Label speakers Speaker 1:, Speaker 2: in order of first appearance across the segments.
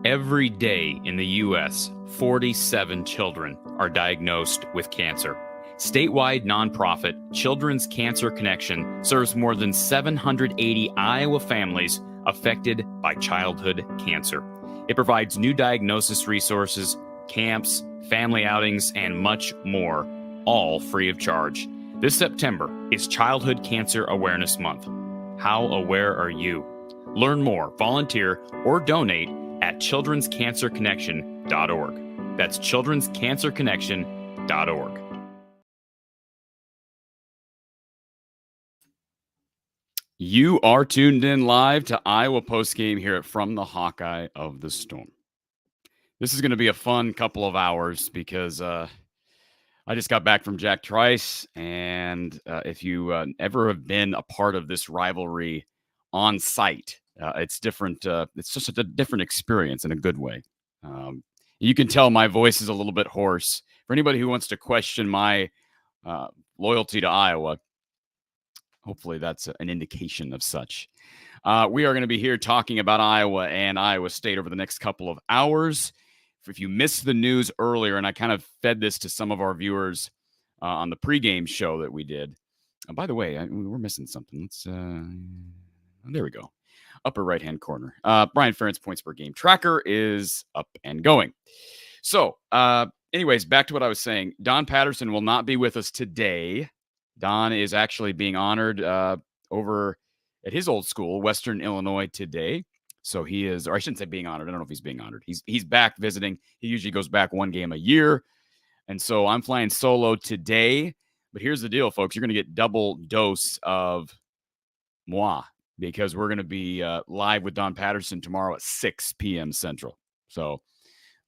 Speaker 1: Every day in the U.S., 47 children are diagnosed with cancer. Statewide nonprofit Children's Cancer Connection serves more than 780 Iowa families affected by childhood cancer. It provides new diagnosis resources, camps, family outings, and much more, all free of charge. This September is Childhood Cancer Awareness Month. How aware are you? Learn more, volunteer, or donate at childrenscancerconnection.org. That's childrenscancerconnection.org. You are tuned in live to Iowa Postgame here at From the Hawkeye of the Storm. This is going to be a fun couple of hours because I just got back from Jack Trice, and if you ever have been a part of this rivalry on site, it's different. It's just a different experience in a good way. You can tell my voice is a little bit hoarse. For anybody who wants to question my loyalty to Iowa, hopefully that's an indication of such. We are going to be here talking about Iowa and Iowa State over the next couple of hours. If you missed the news earlier, and I kind of fed this to some of our viewers on the pregame show that we did. By the way, we're missing something. Let's there we go. Upper right-hand corner. Brian Ferentz points per game tracker is up and going. So, anyways, back to what I was saying. Don Patterson will not be with us today. Don is actually being honored over at his old school, Western Illinois, today. So he is, or I shouldn't say being honored. I don't know if he's being honored. He's back visiting. He usually goes back one game a year. And so I'm flying solo today. But here's the deal, folks. You're going to get double dose of moi because we're going to be live with Don Patterson tomorrow at 6 p.m. Central. So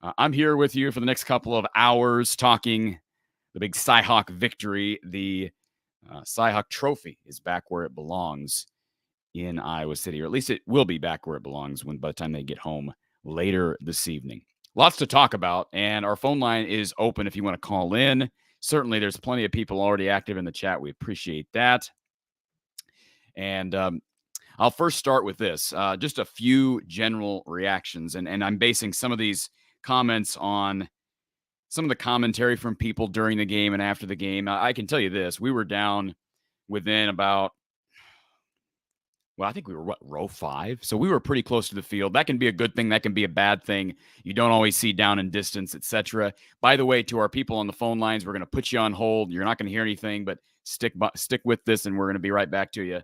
Speaker 1: I'm here with you for the next couple of hours talking the big Cyhawk victory. The Cyhawk Trophy is back where it belongs in Iowa City, or at least it will be back where it belongs by the time they get home later this evening. Lots to talk about, and our phone line is open if you want to call in. Certainly, there's plenty of people already active in the chat. We appreciate that. And I'll first start with this, just a few general reactions, and I'm basing some of these comments on some of the commentary from people during the game and after the game. I can tell you this. We were down within about, well, I think we were, row 5? So we were pretty close to the field. That can be a good thing. That can be a bad thing. You don't always see down in distance, etc. By the way, to our people on the phone lines, we're going to put you on hold. You're not going to hear anything, but stick with this, and we're going to be right back to you.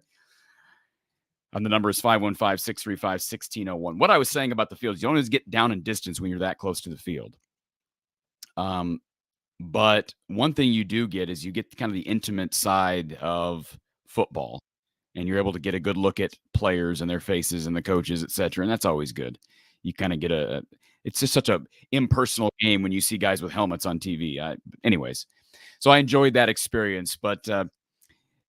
Speaker 1: And the number is 515-635-1601. What I was saying about the field, you don't always get down in distance when you're that close to the field. But one thing you do get is you get kind of the intimate side of football, and you're able to get a good look at players and their faces and the coaches, et cetera. And that's always good. You kind of get it's just such a impersonal game when you see guys with helmets on TV. Anyways, so I enjoyed that experience, but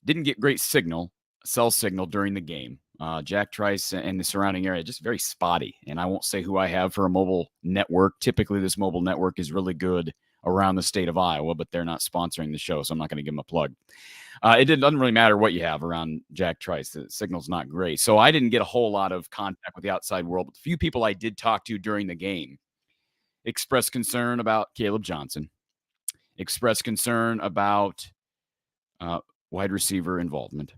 Speaker 1: didn't get great cell signal during the game. Jack Trice and the surrounding area, just very spotty. And I won't say who I have for a mobile network. Typically, this mobile network is really good around the state of Iowa, but they're not sponsoring the show, so I'm not going to give them a plug. It doesn't really matter what you have around Jack Trice. The signal's not great. So I didn't get a whole lot of contact with the outside world. But the few people I did talk to during the game expressed concern about Caleb Johnson, expressed concern about wide receiver involvement.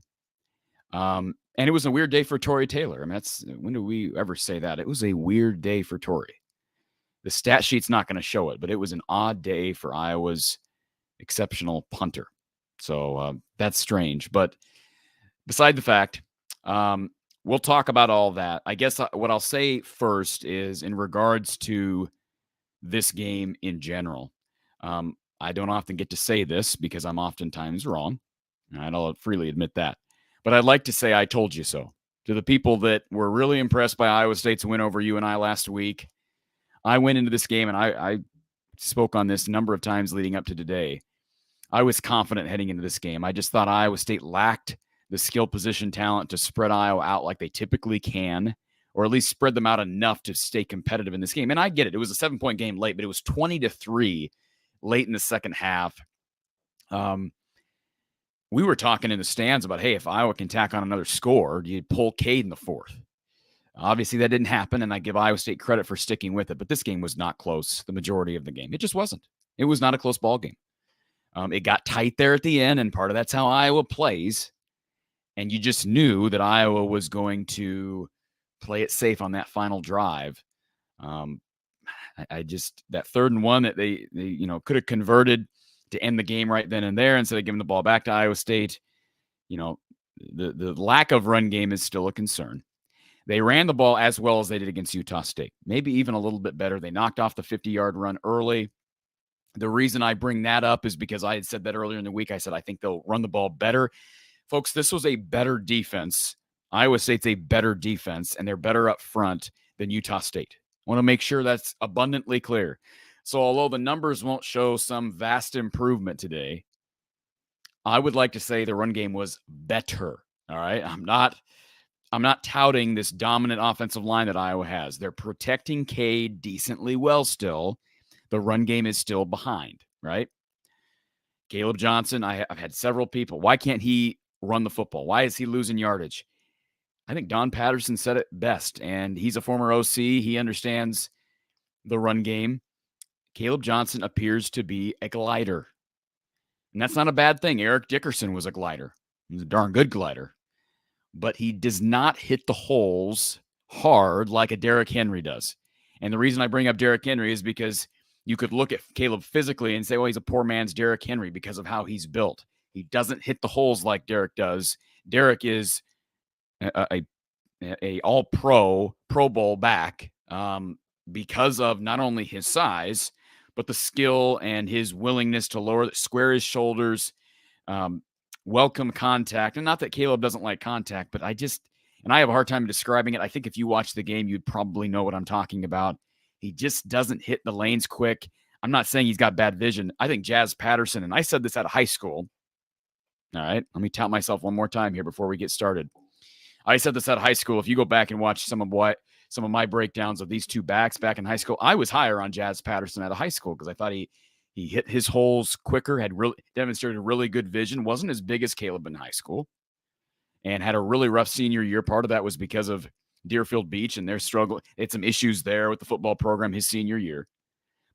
Speaker 1: And it was a weird day for Tory Taylor. I mean, when do we ever say that? It was a weird day for Tory. The stat sheet's not going to show it, but it was an odd day for Iowa's exceptional punter. So that's strange. But beside the fact, we'll talk about all that. I guess what I'll say first is in regards to this game in general. I don't often get to say this because I'm oftentimes wrong. And I'll freely admit that. But I'd like to say I told you so. To the people that were really impressed by Iowa State's win over UNI last week, I went into this game, and I spoke on this a number of times leading up to today. I was confident heading into this game. I just thought Iowa State lacked the skill position talent to spread Iowa out like they typically can, or at least spread them out enough to stay competitive in this game. And I get it. It was a 7-point game late, but it was 20-3 late in the second half. We were talking in the stands about, hey, if Iowa can tack on another score, do you pull Cade in the fourth? Obviously, that didn't happen, and I give Iowa State credit for sticking with it. But this game was not close the majority of the game. It just wasn't. It was not a close ball game. It got tight there at the end, and part of that's how Iowa plays. And you just knew that Iowa was going to play it safe on that final drive. I just, that 3rd and 1 that they could have converted to end the game right then and there instead of giving the ball back to Iowa State. The lack of run game is still a concern. They ran the ball as well as they did against Utah State, maybe even a little bit better. They knocked off the 50-yard run early. The reason I bring that up is because I had said that earlier in the week. I said I think they'll run the ball better. Folks, this was a better defense. Iowa State's a better defense, and they're better up front than Utah State. I want to make sure that's abundantly clear. So although the numbers won't show some vast improvement today, I would like to say the run game was better. All right. I'm not touting this dominant offensive line that Iowa has. They're protecting Cade decently well still. The run game is still behind, right? Caleb Johnson, I've had several people. Why can't he run the football? Why is he losing yardage? I think Don Patterson said it best, and he's a former OC. He understands the run game. Caleb Johnson appears to be a glider, and that's not a bad thing. Eric Dickerson was a glider. He's a darn good glider, but he does not hit the holes hard like a Derrick Henry does. And the reason I bring up Derrick Henry is because you could look at Caleb physically and say, well, he's a poor man's Derrick Henry because of how he's built. He doesn't hit the holes like Derrick does. Derrick is a all-pro, Pro Bowl back because of not only his size, but the skill and his willingness to square his shoulders, welcome contact. And not that Caleb doesn't like contact, but I have a hard time describing it. I think if you watch the game, you'd probably know what I'm talking about. He just doesn't hit the lanes quick. I'm not saying he's got bad vision. I think Jazz Patterson, and I said this out of high school. All right, let me tout myself one more time here before we get started. I said this out of high school. If you go back and watch some of my breakdowns of these two backs back in high school, I was higher on Jazz Patterson out of high school because I thought he hit his holes quicker, had really demonstrated really good vision, wasn't as big as Caleb in high school, and had a really rough senior year. Part of that was because of Deerfield Beach and their struggle. They had some issues there with the football program his senior year.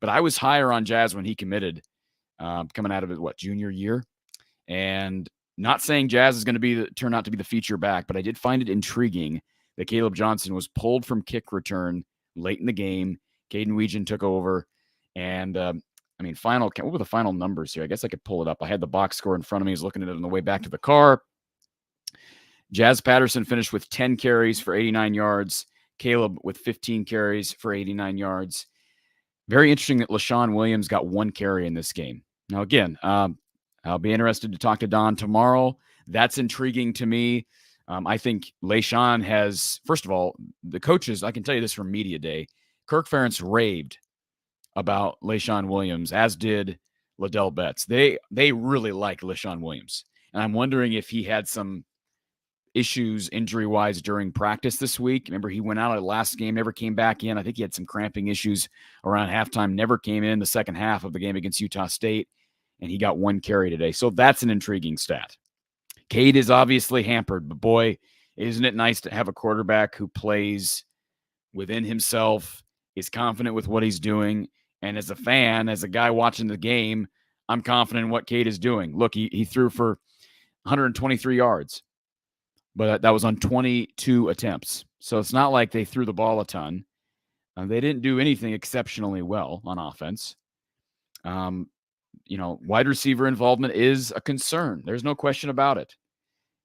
Speaker 1: But I was higher on Jazz when he committed coming out of his, junior year. And not saying Jazz is going to turn out to be the feature back, but I did find it intriguing that Caleb Johnson was pulled from kick return late in the game. Caden Weegan took over. And, what were the final numbers here? I guess I could pull it up. I had the box score in front of me. I was looking at it on the way back to the car. Jazz Patterson finished with 10 carries for 89 yards. Caleb with 15 carries for 89 yards. Very interesting that LaShawn Williams got 1 carry in this game. Now, again, I'll be interested to talk to Don tomorrow. That's intriguing to me. I think LaShawn has, first of all, the coaches, I can tell you this from Media Day, Kirk Ferentz raved about LaShawn Williams, as did Liddell Betts. They really like LaShawn Williams. And I'm wondering if he had some issues injury-wise during practice this week. Remember, he went out at the last game, never came back in. I think he had some cramping issues around halftime, never came in the second half of the game against Utah State, and he got 1 carry today. So that's an intriguing stat. Cade is obviously hampered, but boy, isn't it nice to have a quarterback who plays within himself, is confident with what he's doing, and as a fan, as a guy watching the game, I'm confident in what Cade is doing. Look, he threw for 123 yards. But that was on 22 attempts. So it's not like they threw the ball a ton. They didn't do anything exceptionally well on offense. Wide receiver involvement is a concern. There's no question about it.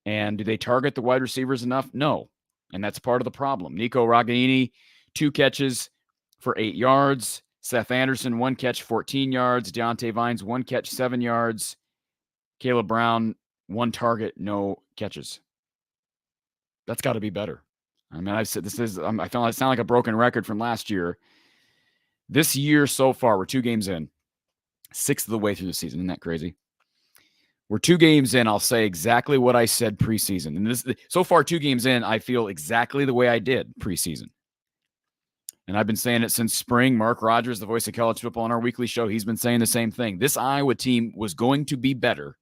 Speaker 1: And do they target the wide receivers enough? No. And that's part of the problem. Nico Ragaini, 2 catches for 8 yards. Seth Anderson, 1 catch, 14 yards. Deontay Vines, 1 catch, 7 yards. Caleb Brown, 1 target, no catches. That's got to be better. I mean, I've said I sound like a broken record from last year. This year so far, we're 2 games in, 6th of the way through the season. Isn't that crazy? We're 2 games in. I'll say exactly what I said preseason. And so far, 2 games in, I feel exactly the way I did preseason. And I've been saying it since spring. Mark Rogers, the voice of college football on our weekly show, he's been saying the same thing. This Iowa team was going to be better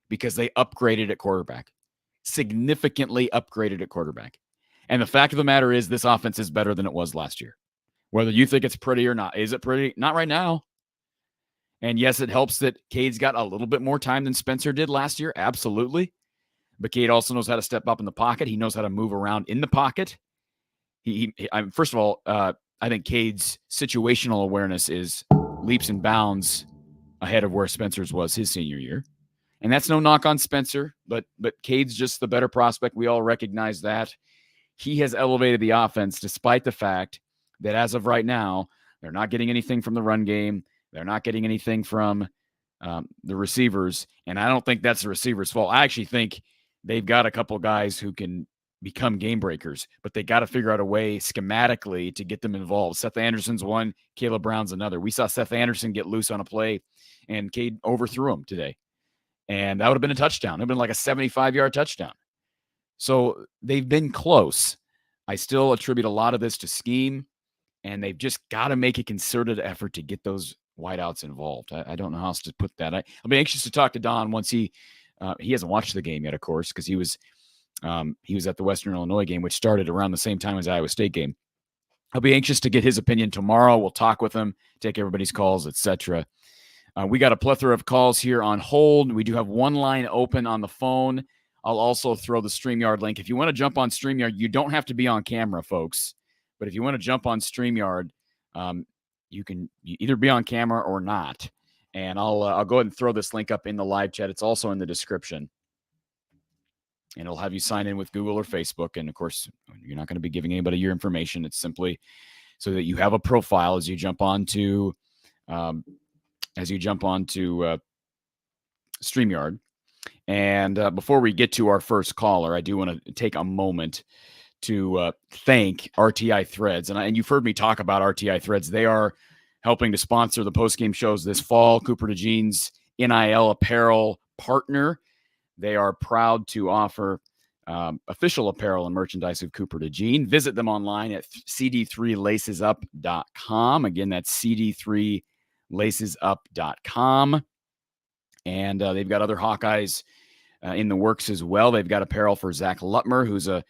Speaker 1: because they upgraded at quarterback. Significantly upgraded at quarterback. And the fact of the matter is this offense is better than it was last year. Whether you think it's pretty or not. Is it pretty? Not right now. And yes, it helps that Cade's got a little bit more time than Spencer did last year. Absolutely. But Cade also knows how to step up in the pocket. He knows how to move around in the pocket. First of all, I think Cade's situational awareness is leaps and bounds ahead of where Spencer's was his senior year. And that's no knock on Spencer, but Cade's just the better prospect. We all recognize that. He has elevated the offense despite the fact that as of right now, they're not getting anything from the run game. They're not getting anything from the receivers. And I don't think that's the receivers' fault. I actually think they've got a couple guys who can become game breakers, but they got to figure out a way schematically to get them involved. Seth Anderson's one, Caleb Brown's another. We saw Seth Anderson get loose on a play, and Cade overthrew him today. And that would have been a touchdown. It would have been like a 75-yard touchdown. So they've been close. I still attribute a lot of this to scheme, and they've just got to make a concerted effort to get those wideouts involved. I don't know how else to put that. I'll be anxious to talk to Don once he hasn't watched the game yet, of course, because he was at the Western Illinois game, which started around the same time as the Iowa State game. I'll be anxious to get his opinion tomorrow. We'll talk with him, take everybody's calls, etc. We got a plethora of calls here on hold. We do have one line open on the phone. I'll also throw the StreamYard link. If you want to jump on StreamYard, you don't have to be on camera, folks. But if you want to jump on StreamYard, you can either be on camera or not. And I'll go ahead and throw this link up in the live chat. It's also in the description. And it'll have you sign in with Google or Facebook. And, of course, you're not going to be giving anybody your information. It's simply so that you have a profile as you jump onto StreamYard. And before we get to our first caller, I do want to take a moment to thank RTI Threads. And you've heard me talk about RTI Threads. They are helping to sponsor the postgame shows this fall. Cooper DeJean's NIL apparel partner. They are proud to offer official apparel and merchandise of Cooper DeJean. Visit them online at cd3lacesup.com. Again, that's cd3lacesup.com. And they've got other Hawkeyes in the works as well. They've got apparel for Zach Lutmer, who's a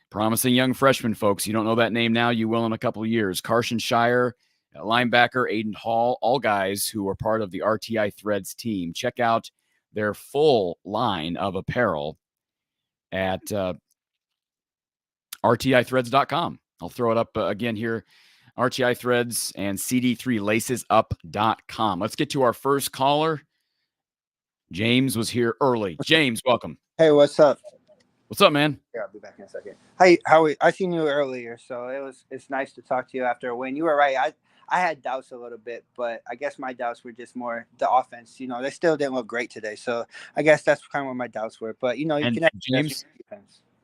Speaker 1: promising young freshman, folks. You don't know that name now, you will in a couple of years. Carson Shire, linebacker, Aiden Hall, all guys who are part of the RTI Threads team. Check out their full line of apparel at rtithreads.com. I'll throw it up again here. RTI Threads and cd3lacesup.com. Let's get to our first caller. James was here early. James, welcome.
Speaker 2: Hey, what's up?
Speaker 1: What's up, man?
Speaker 2: Yeah, I'll be back in a second. Hey, Howie, I seen you earlier, so it's nice to talk to you after a win. You were right. I had doubts a little bit, but I guess my doubts were just more the offense. You know, they still didn't look great today, so I guess that's kind of what my doubts were. But you know, you can
Speaker 1: James,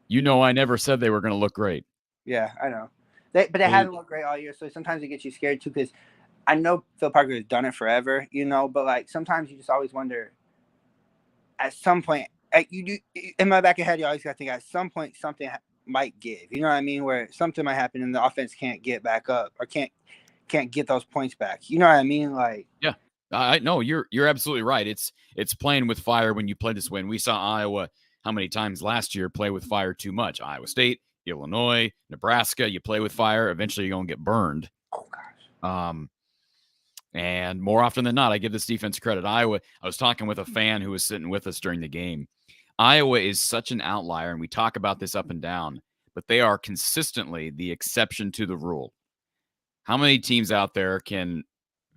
Speaker 1: you know, I never said they were going to look great.
Speaker 2: Yeah, I know. They haven't looked great all year, so sometimes it gets you scared too. Because I know Phil Parker has done it forever, you know, but like sometimes you just always wonder. At some point, you do in my back of head, you always got to think at some point something might give. You know what I mean? Where something might happen and the offense can't get back up or can't get those points back. You know what I mean? Like,
Speaker 1: yeah, I know you're absolutely right. It's playing with fire when you play this way. And we saw Iowa how many times last year play with fire too much. Iowa State, Illinois, Nebraska. You play with fire, eventually you're gonna get burned.
Speaker 2: Oh gosh.
Speaker 1: And more often than not, I give this defense credit. Iowa, I was talking with a fan who was sitting with us during the game. Iowa is such an outlier, and we talk about this up and down, but they are consistently the exception to the rule. How many teams out there can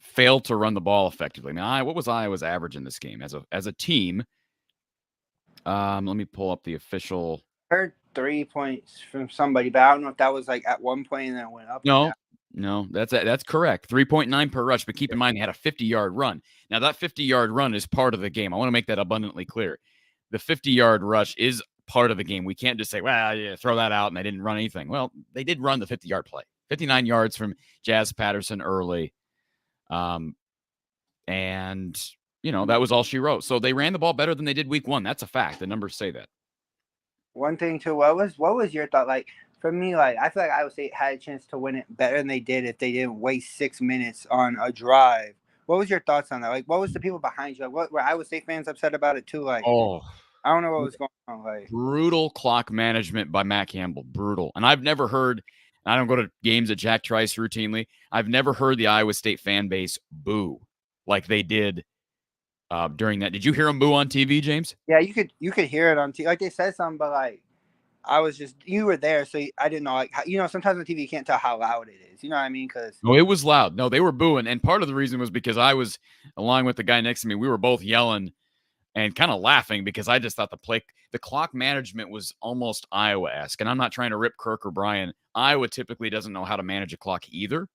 Speaker 1: fail to run the ball effectively? I mean, what was Iowa's average in this game as a team? Let me pull up the official.
Speaker 2: I heard 3 points from somebody, but I don't know if that was like at one point and then it went up.
Speaker 1: No, that's correct. 3.9 per rush, but keep in mind they had a 50-yard run. Now, that 50-yard run is part of the game. I want to make that abundantly clear. The 50-yard rush is part of the game. We can't just say, well, yeah, throw that out, and they didn't run anything. Well, they did run the 50-yard play. 59 yards from Jazz Patterson early. And, you know, that was all she wrote. So they ran the ball better than they did week one. That's a fact. The numbers say that.
Speaker 2: One thing, too, what was your thought? Like, for me, like, I feel like Iowa State had a chance to win it better than they did if they didn't waste 6 minutes on a drive. What was your thoughts on that? Like, what was the people behind you? Like, what were Iowa State fans upset about it, too? Like, I don't know what was going on. Like,
Speaker 1: brutal clock management by Matt Campbell. Brutal. And I've never heard, I don't go to games at Jack Trice routinely. I've never heard the Iowa State fan base boo like they did during that. Did you hear him boo on TV, James?
Speaker 2: Yeah, you could hear it on TV. Like they said something, but like I was just you were there, so I didn't know. Like sometimes on TV you can't tell how loud it is. You know what I mean? Because
Speaker 1: No, it was loud. No, they were booing, and part of the reason was because I was along with the guy next to me. We were both yelling and kind of laughing because I just thought the clock management was almost Iowa-esque. And I'm not trying to rip Kirk or Brian. Iowa typically doesn't know how to manage a clock either,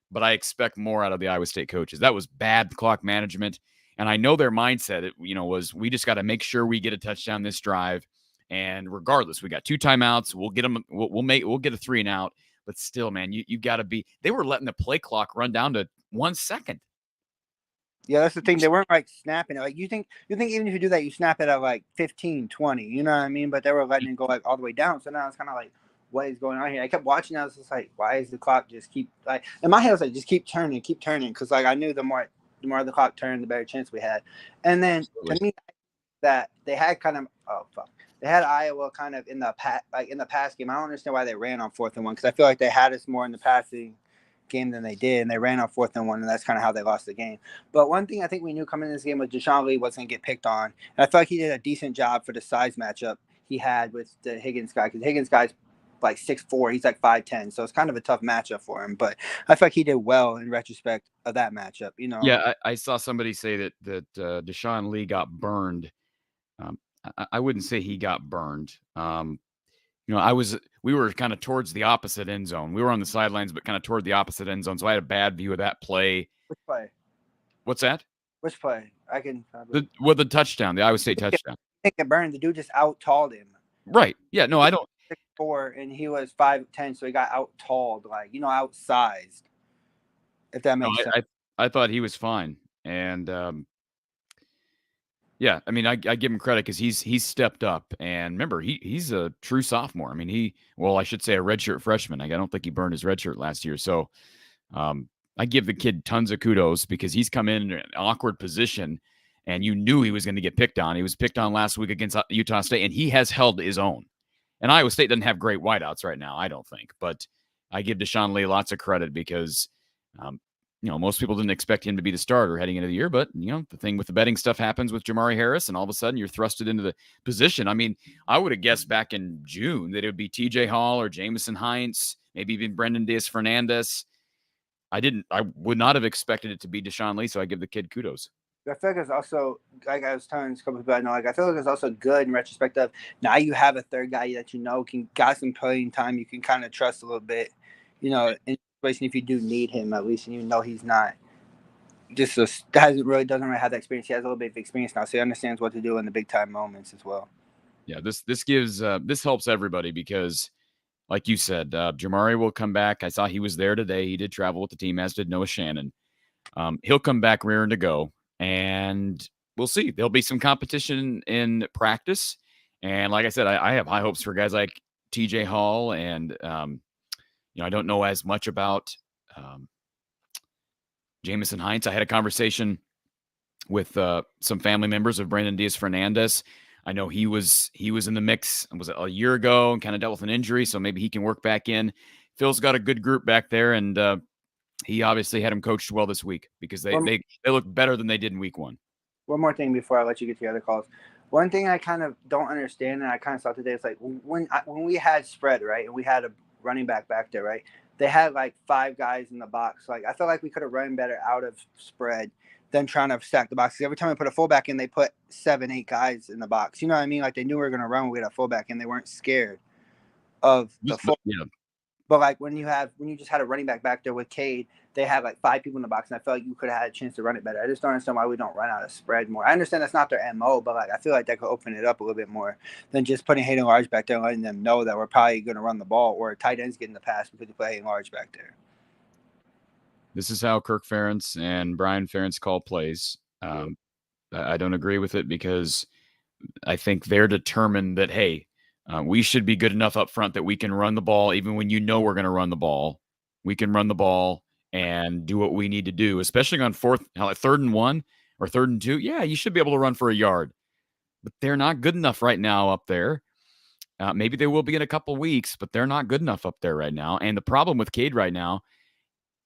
Speaker 1: but I expect more out of the Iowa State coaches. That was bad clock management. And I know their mindset, was we just got to make sure we get a touchdown this drive. And regardless, we got 2 timeouts. We'll get them. We'll get a 3 and out. But still, man, you got to be. They were letting the play clock run down to 1 second.
Speaker 2: Yeah, that's the thing. They weren't like snapping it. Like you think even if you do that, you snap it at like 15, 20. You know what I mean? But they were letting it go like all the way down. So now it's kind of like, what is going on here? I kept watching. I was just like, why is the clock just keep like? In my head, I was like, just keep turning, because like I knew the more the clock turned, the better chance we had. And then to me, that they had kind of they had Iowa kind of in the pass game. I don't understand why they ran on 4th and 1 because I feel like they had us more in the passing game than they did, and they ran on 4th and 1, and that's kind of how they lost the game. But one thing I think we knew coming in this game was Deshaun Lee wasn't going to get picked on, and I feel like he did a decent job for the size matchup he had with the Higgins guy, because Higgins guy's like 6'4", he's like 5'10", so it's kind of a tough matchup for him. But I feel like he did well in retrospect of that matchup.
Speaker 1: Yeah, I saw somebody say that Deshaun Lee got burned. I wouldn't say he got burned. We were kind of towards the opposite end zone. We were on the sidelines, but kind of toward the opposite end zone. So I had a bad view of that play.
Speaker 2: Which play?
Speaker 1: What's that?
Speaker 2: Which play? I can.
Speaker 1: The touchdown, the Iowa State touchdown.
Speaker 2: I think it burned. The dude just out-talled him.
Speaker 1: Right. Yeah. No, I don't.
Speaker 2: 6'4", and he was 5'10", so he got out-talled, outsized. If that makes sense.
Speaker 1: I thought he was fine, and yeah, I mean, I give him credit because he's stepped up, and remember, he's a true sophomore. I mean, I should say a redshirt freshman. I don't think he burned his redshirt last year, so I give the kid tons of kudos because he's come in an awkward position, and you knew he was going to get picked on. He was picked on last week against Utah State, and he has held his own. And Iowa State doesn't have great wideouts right now, I don't think, but I give Deshaun Lee lots of credit because most people didn't expect him to be the starter heading into the year, but the thing with the betting stuff happens with Jamari Harris, and all of a sudden you're thrusted into the position. I mean, I would have guessed back in June that it would be TJ Hall or Jamison Hines, maybe even Brendan Diaz-Fernandez. I would not have expected it to be Deshaun Lee, so I give the kid kudos.
Speaker 2: I feel like it's also, like I was telling a couple people I know, I feel like it's also good in retrospect of now you have a third guy that got some playing time, you can kind of trust a little bit, in situation if you do need him at least, and he's not doesn't really have that experience. He has a little bit of experience now, so he understands what to do in the big time moments as well.
Speaker 1: Yeah, this helps everybody because, like you said, Jamari will come back. I saw he was there today. He did travel with the team, as did Noah Shannon. He'll come back rearing to go. And we'll see. There'll be some competition in practice. And like I said, I have high hopes for guys like TJ Hall. And, I don't know as much about Jamison Hines. I had a conversation with some family members of Brandon Diaz-Fernandez. I know he was in the mix. Was it a year ago and kind of dealt with an injury. So maybe he can work back in. Phil's got a good group back there. And, he obviously had him coached well this week because they look better than they did in week 1.
Speaker 2: One more thing before I let you get to the other calls. One thing I kind of don't understand, and I kind of saw today, is like when we had spread, right, and we had a running back there, right, they had like 5 guys in the box. Like I feel like we could have run better out of spread than trying to stack the box. Every time we put a fullback in, they put 7, 8 guys in the box. You know what I mean? Like they knew we were going to run when we had a fullback, and they weren't scared of the fullback.
Speaker 1: Yeah.
Speaker 2: But like when you just had a running back there with Cade, they had like 5 people in the box, and I felt like you could have had a chance to run it better. I just don't understand why we don't run out of spread more. I understand that's not their MO, but like I feel like that could open it up a little bit more than just putting Hayden Large back there and letting them know that we're probably going to run the ball, or tight ends getting the pass because you play Hayden Large back there.
Speaker 1: This is how Kirk Ferentz and Brian Ferentz call plays. I don't agree with it because I think they're determined that, hey, we should be good enough up front that we can run the ball even when we're going to run the ball. We can run the ball and do what we need to do, especially on 3rd and 1 or 3rd and 2. Yeah, you should be able to run for a yard. But they're not good enough right now up there. Maybe they will be in a couple weeks, but they're not good enough up there right now. And the problem with Cade right now,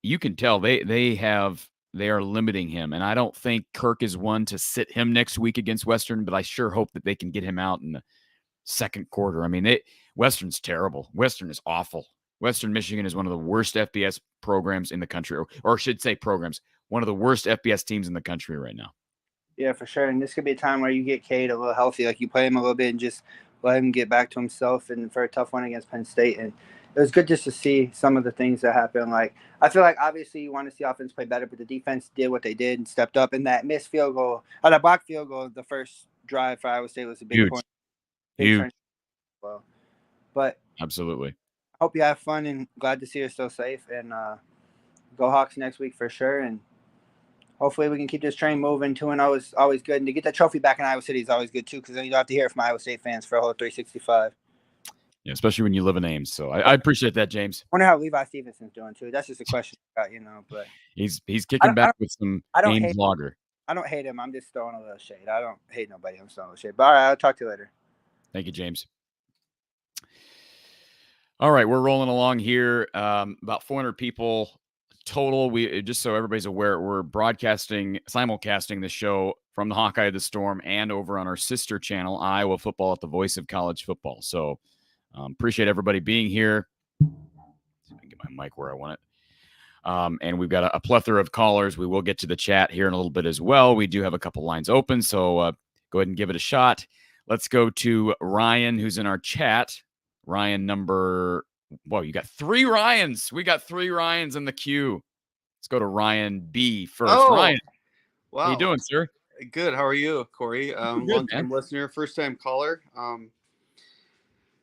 Speaker 1: you can tell they have they are limiting him. And I don't think Kirk is one to sit him next week against Western, but I sure hope that they can get him out in the second quarter. I mean, Western's terrible. Western is awful. Western Michigan is one of the worst FBS programs in the country, or I should say programs, one of the worst FBS teams in the country right now.
Speaker 2: Yeah, for sure. And this could be a time where you get Cade a little healthy, like you play him a little bit and just let him get back to himself, and for a tough one against Penn State. And it was good just to see some of the things that happened. Like, I feel like obviously you want to see offense play better, but the defense did what they did and stepped up. And that missed field goal, or that blocked field goal, the first drive for Iowa State was a big
Speaker 1: Huge.
Speaker 2: point.
Speaker 1: Huge.
Speaker 2: Well, but
Speaker 1: absolutely.
Speaker 2: I hope you have fun and glad to see you're still safe. And go Hawks next week for sure. And hopefully we can keep this train moving. 2-0 is always good. And to get that trophy back in Iowa City is always good, too, because then you don't have to hear it from Iowa State fans for a whole 365.
Speaker 1: Yeah, especially when you live in Ames. So I appreciate that, James.
Speaker 2: I wonder how Levi Stevenson's doing, too. That's just a question about, but
Speaker 1: he's kicking back with some Ames lager.
Speaker 2: I don't hate him. I'm just throwing a little shade. I don't hate nobody. I'm throwing a little shade. But all right, I'll talk to you later.
Speaker 1: Thank you, James. All right, we're rolling along here. About 400 people total. We just so everybody's aware, we're simulcasting the show from the Hawkeye of the Storm and over on our sister channel, Iowa Football, at the Voice of College Football. So appreciate everybody being here. See if I can get my mic where I want it. And we've got a plethora of callers. We will get to the chat here in a little bit as well. We do have a couple lines open, so go ahead and give it a shot. Let's go to Ryan, who's in our chat. Ryan you got 3 Ryans. We got 3 Ryans in the queue. Let's go to Ryan B first.
Speaker 3: Oh,
Speaker 1: Ryan,
Speaker 3: wow.
Speaker 1: How you doing, sir?
Speaker 3: Good. How are you, Cory? Long-time listener, first-time caller.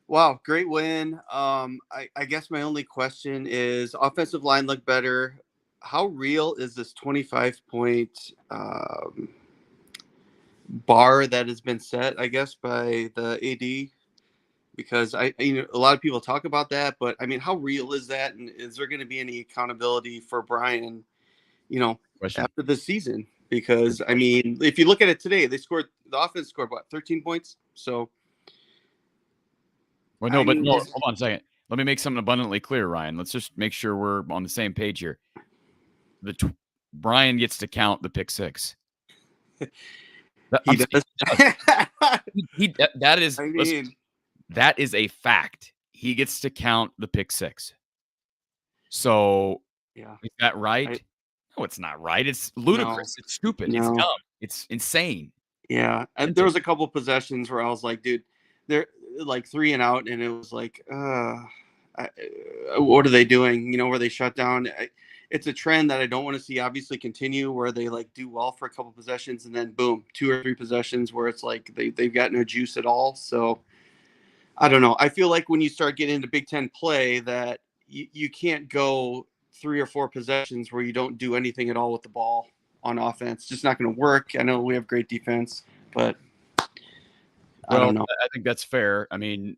Speaker 3: Wow, great win. I guess my only question is, offensive line looked better. How real is this 25-point bar that has been set, I guess, by the AD? Because a lot of people talk about that, but I mean, how real is that? And is there going to be any accountability for Brian, after the season? Because I mean, if you look at it today, the offense scored 13 points. So,
Speaker 1: well, hold on a second. Let me make something abundantly clear, Ryan. Let's just make sure we're on the same page here. Brian gets to count the pick six.
Speaker 3: He does.
Speaker 1: That is. I mean, that is a fact. He gets to count the pick six. So,
Speaker 3: yeah,
Speaker 1: is that right? No, it's not right. It's ludicrous. No. It's stupid. No. It's dumb. It's insane.
Speaker 3: Yeah, and there was a couple possessions where I was like, dude, they're like 3 and out, and it was like, what are they doing? Where they shut down. It's a trend that I don't want to see obviously continue, where they like do well for a couple possessions and then boom, 2 or 3 possessions where it's like they've got no juice at all. So I don't know. I feel like when you start getting into Big Ten play that you can't go 3 or 4 possessions where you don't do anything at all with the ball on offense. It's just not going to work. I know we have great defense, but I don't know.
Speaker 1: I think that's fair. I mean,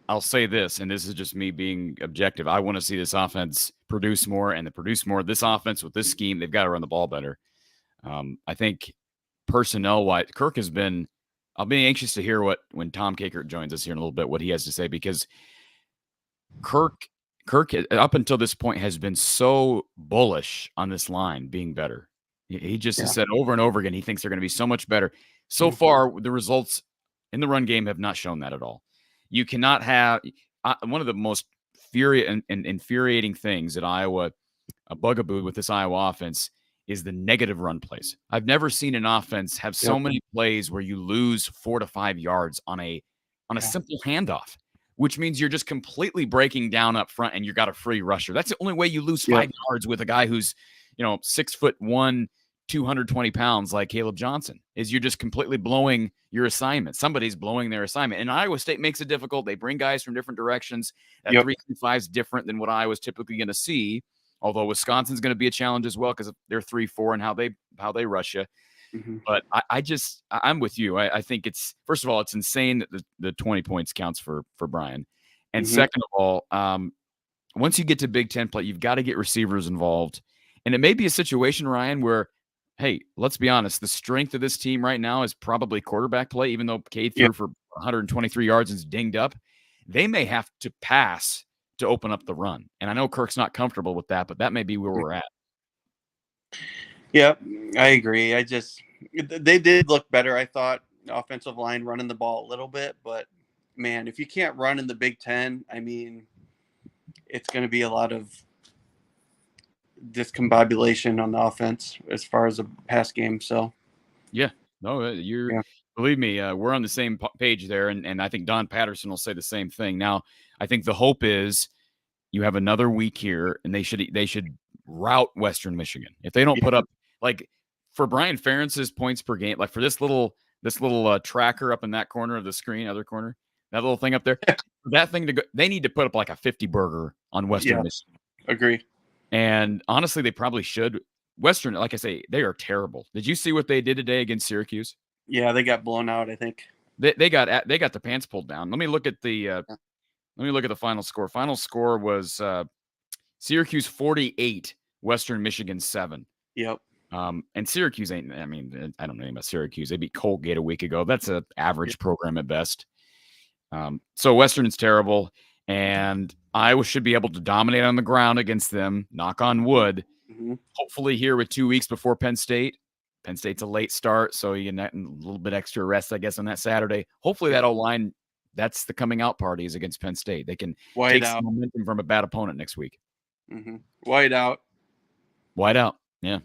Speaker 1: I'll say this, and this is just me being objective. I want to see this offense produce more, and this offense with this scheme, they've got to run the ball better. I think personnel-wise, Kirk has been – I'll be anxious to hear when Tom Kakert joins us here in a little bit, what he has to say, because Kirk up until this point has been so bullish on this line being better. He just has said over and over again he thinks they're going to be so much better. So far, the results in the run game have not shown that at all. You cannot have one of the most infuriating things at Iowa, a bugaboo with this Iowa offense, is the negative run plays. I've never seen an offense have so many plays where you lose 4 to 5 yards on a simple handoff, which means you're just completely breaking down up front and you got a free rusher. That's the only way you lose 5 yards with a guy who's 6'1", 220 pounds like Caleb Johnson, is you're just completely blowing your assignment. Somebody's blowing their assignment. And Iowa State makes it difficult. They bring guys from different directions. That 3-5 is different than what Iowa's typically going to see. Although Wisconsin's going to be a challenge as well because they're 3-4 and how they rush you. Mm-hmm. But I'm with you. I think it's, first of all, it's insane that the 20 points counts for Brian. And second of all, once you get to Big Ten play, you've got to get receivers involved. And it may be a situation, Ryan, where, hey, let's be honest, the strength of this team right now is probably quarterback play, even though Cade threw for 123 yards and is dinged up. They may have to pass to open up the run. And I know Kirk's not comfortable with that, but that may be where we're at.
Speaker 3: Yeah, I agree. They did look better, I thought. Offensive line running the ball a little bit, but man, if you can't run in the Big Ten, I mean, it's going to be a lot of discombobulation on the offense as far as a pass game. So,
Speaker 1: yeah, no, believe me, we're on the same page there, and I think Don Patterson will say the same thing. Now, I think the hope is you have another week here, and they should rout Western Michigan if they don't put up like for Brian Ferentz's points per game, like for this little tracker up in that corner of the screen, other corner, that little thing up there, that thing to go, they need to put up like a 50 burger on Western Michigan.
Speaker 3: Agree.
Speaker 1: And honestly, they probably should. Western, like I say, they are terrible. Did you see what they did today against Syracuse?
Speaker 3: Yeah, they got blown out, I think.
Speaker 1: They got their pants pulled down. Let me look at the final score. Final score was Syracuse 48, Western Michigan 7.
Speaker 3: Yep.
Speaker 1: And Syracuse ain't. I mean, I don't know anything about Syracuse. They beat Colgate a week ago. That's an average program at best. So Western is terrible, and Iowa should be able to dominate on the ground against them. Knock on wood.
Speaker 3: Mm-hmm.
Speaker 1: Hopefully, here with 2 weeks before Penn State. Penn State's a late start, so you get a little bit extra rest, I guess, on that Saturday. Hopefully, that O-line, that's the coming out party is against Penn State. They can take some momentum from a bad opponent next week.
Speaker 3: Mm-hmm. White out.
Speaker 1: Yeah.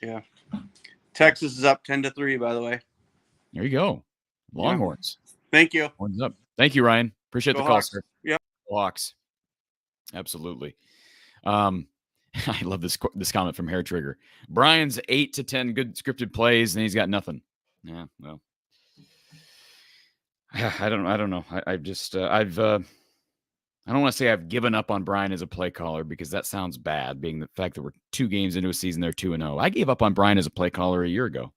Speaker 3: Yeah. Texas is up 10-3, by the way.
Speaker 1: There you go. Longhorns.
Speaker 3: Yeah. Thank you.
Speaker 1: Horns up. Thank you, Ryan. Appreciate the call, sir.
Speaker 3: Yeah.
Speaker 1: Hawks. Absolutely. I love this comment from Hair Trigger. Brian's 8 to 10 good scripted plays, and he's got nothing. Yeah, well, I don't know. I don't want to say I've given up on Brian as a play caller because that sounds bad, being the fact that we're 2 games into a season, they're 2-0. I gave up on Brian as a play caller a year ago.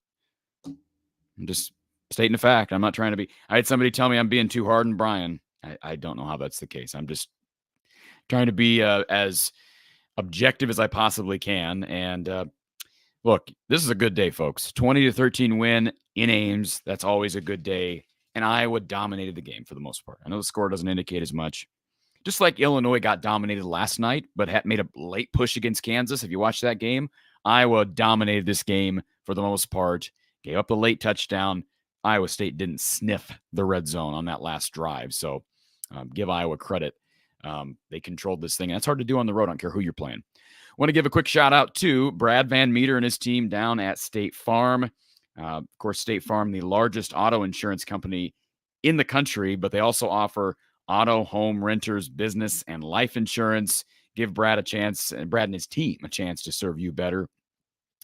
Speaker 1: I'm just stating a fact. I'm not trying to be. I had somebody tell me I'm being too hard on Brian. I don't know how that's the case. I'm just trying to be as objective as I possibly can. And look, this is a good day, folks. 20-13 win in Ames. That's always a good day. And Iowa dominated the game for the most part. I know the score doesn't indicate as much. Just like Illinois got dominated last night, but had made a late push against Kansas. If you watch that game, Iowa dominated this game for the most part. Gave up the late touchdown. Iowa State didn't sniff the red zone on that last drive. So give Iowa credit. They controlled this thing. And it's hard to do on the road. I don't care who you're playing. Want to give a quick shout out to Brad Van Meter and his team down at State Farm. Of course, State Farm, the largest auto insurance company in the country, but they also offer auto, home, renters, business, and life insurance. Give Brad a chance, and Brad and his team a chance to serve you better.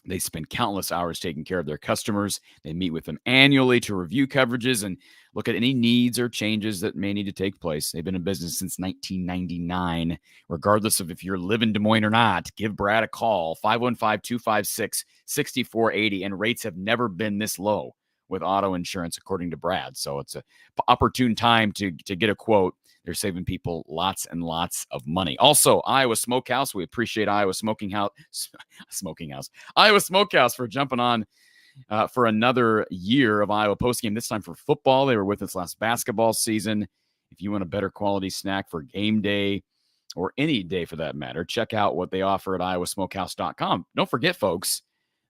Speaker 1: They spend countless hours taking care of their customers. They meet with them annually to review coverages and look at any needs or changes that may need to take place. They've been in business since 1999. Regardless of if you live in Des Moines or not, give Brad a call, 515-256-6480, and rates have never been this low with auto insurance, according to Brad. So it's an opportune time to get a quote. They're saving people lots and lots of money. Also, Iowa Smokehouse. We appreciate Iowa Iowa Smokehouse for jumping on for another year of Iowa postgame, this time for football. They were with us last basketball season. If you want a better quality snack for game day or any day for that matter, check out what they offer at iowasmokehouse.com. Don't forget, folks,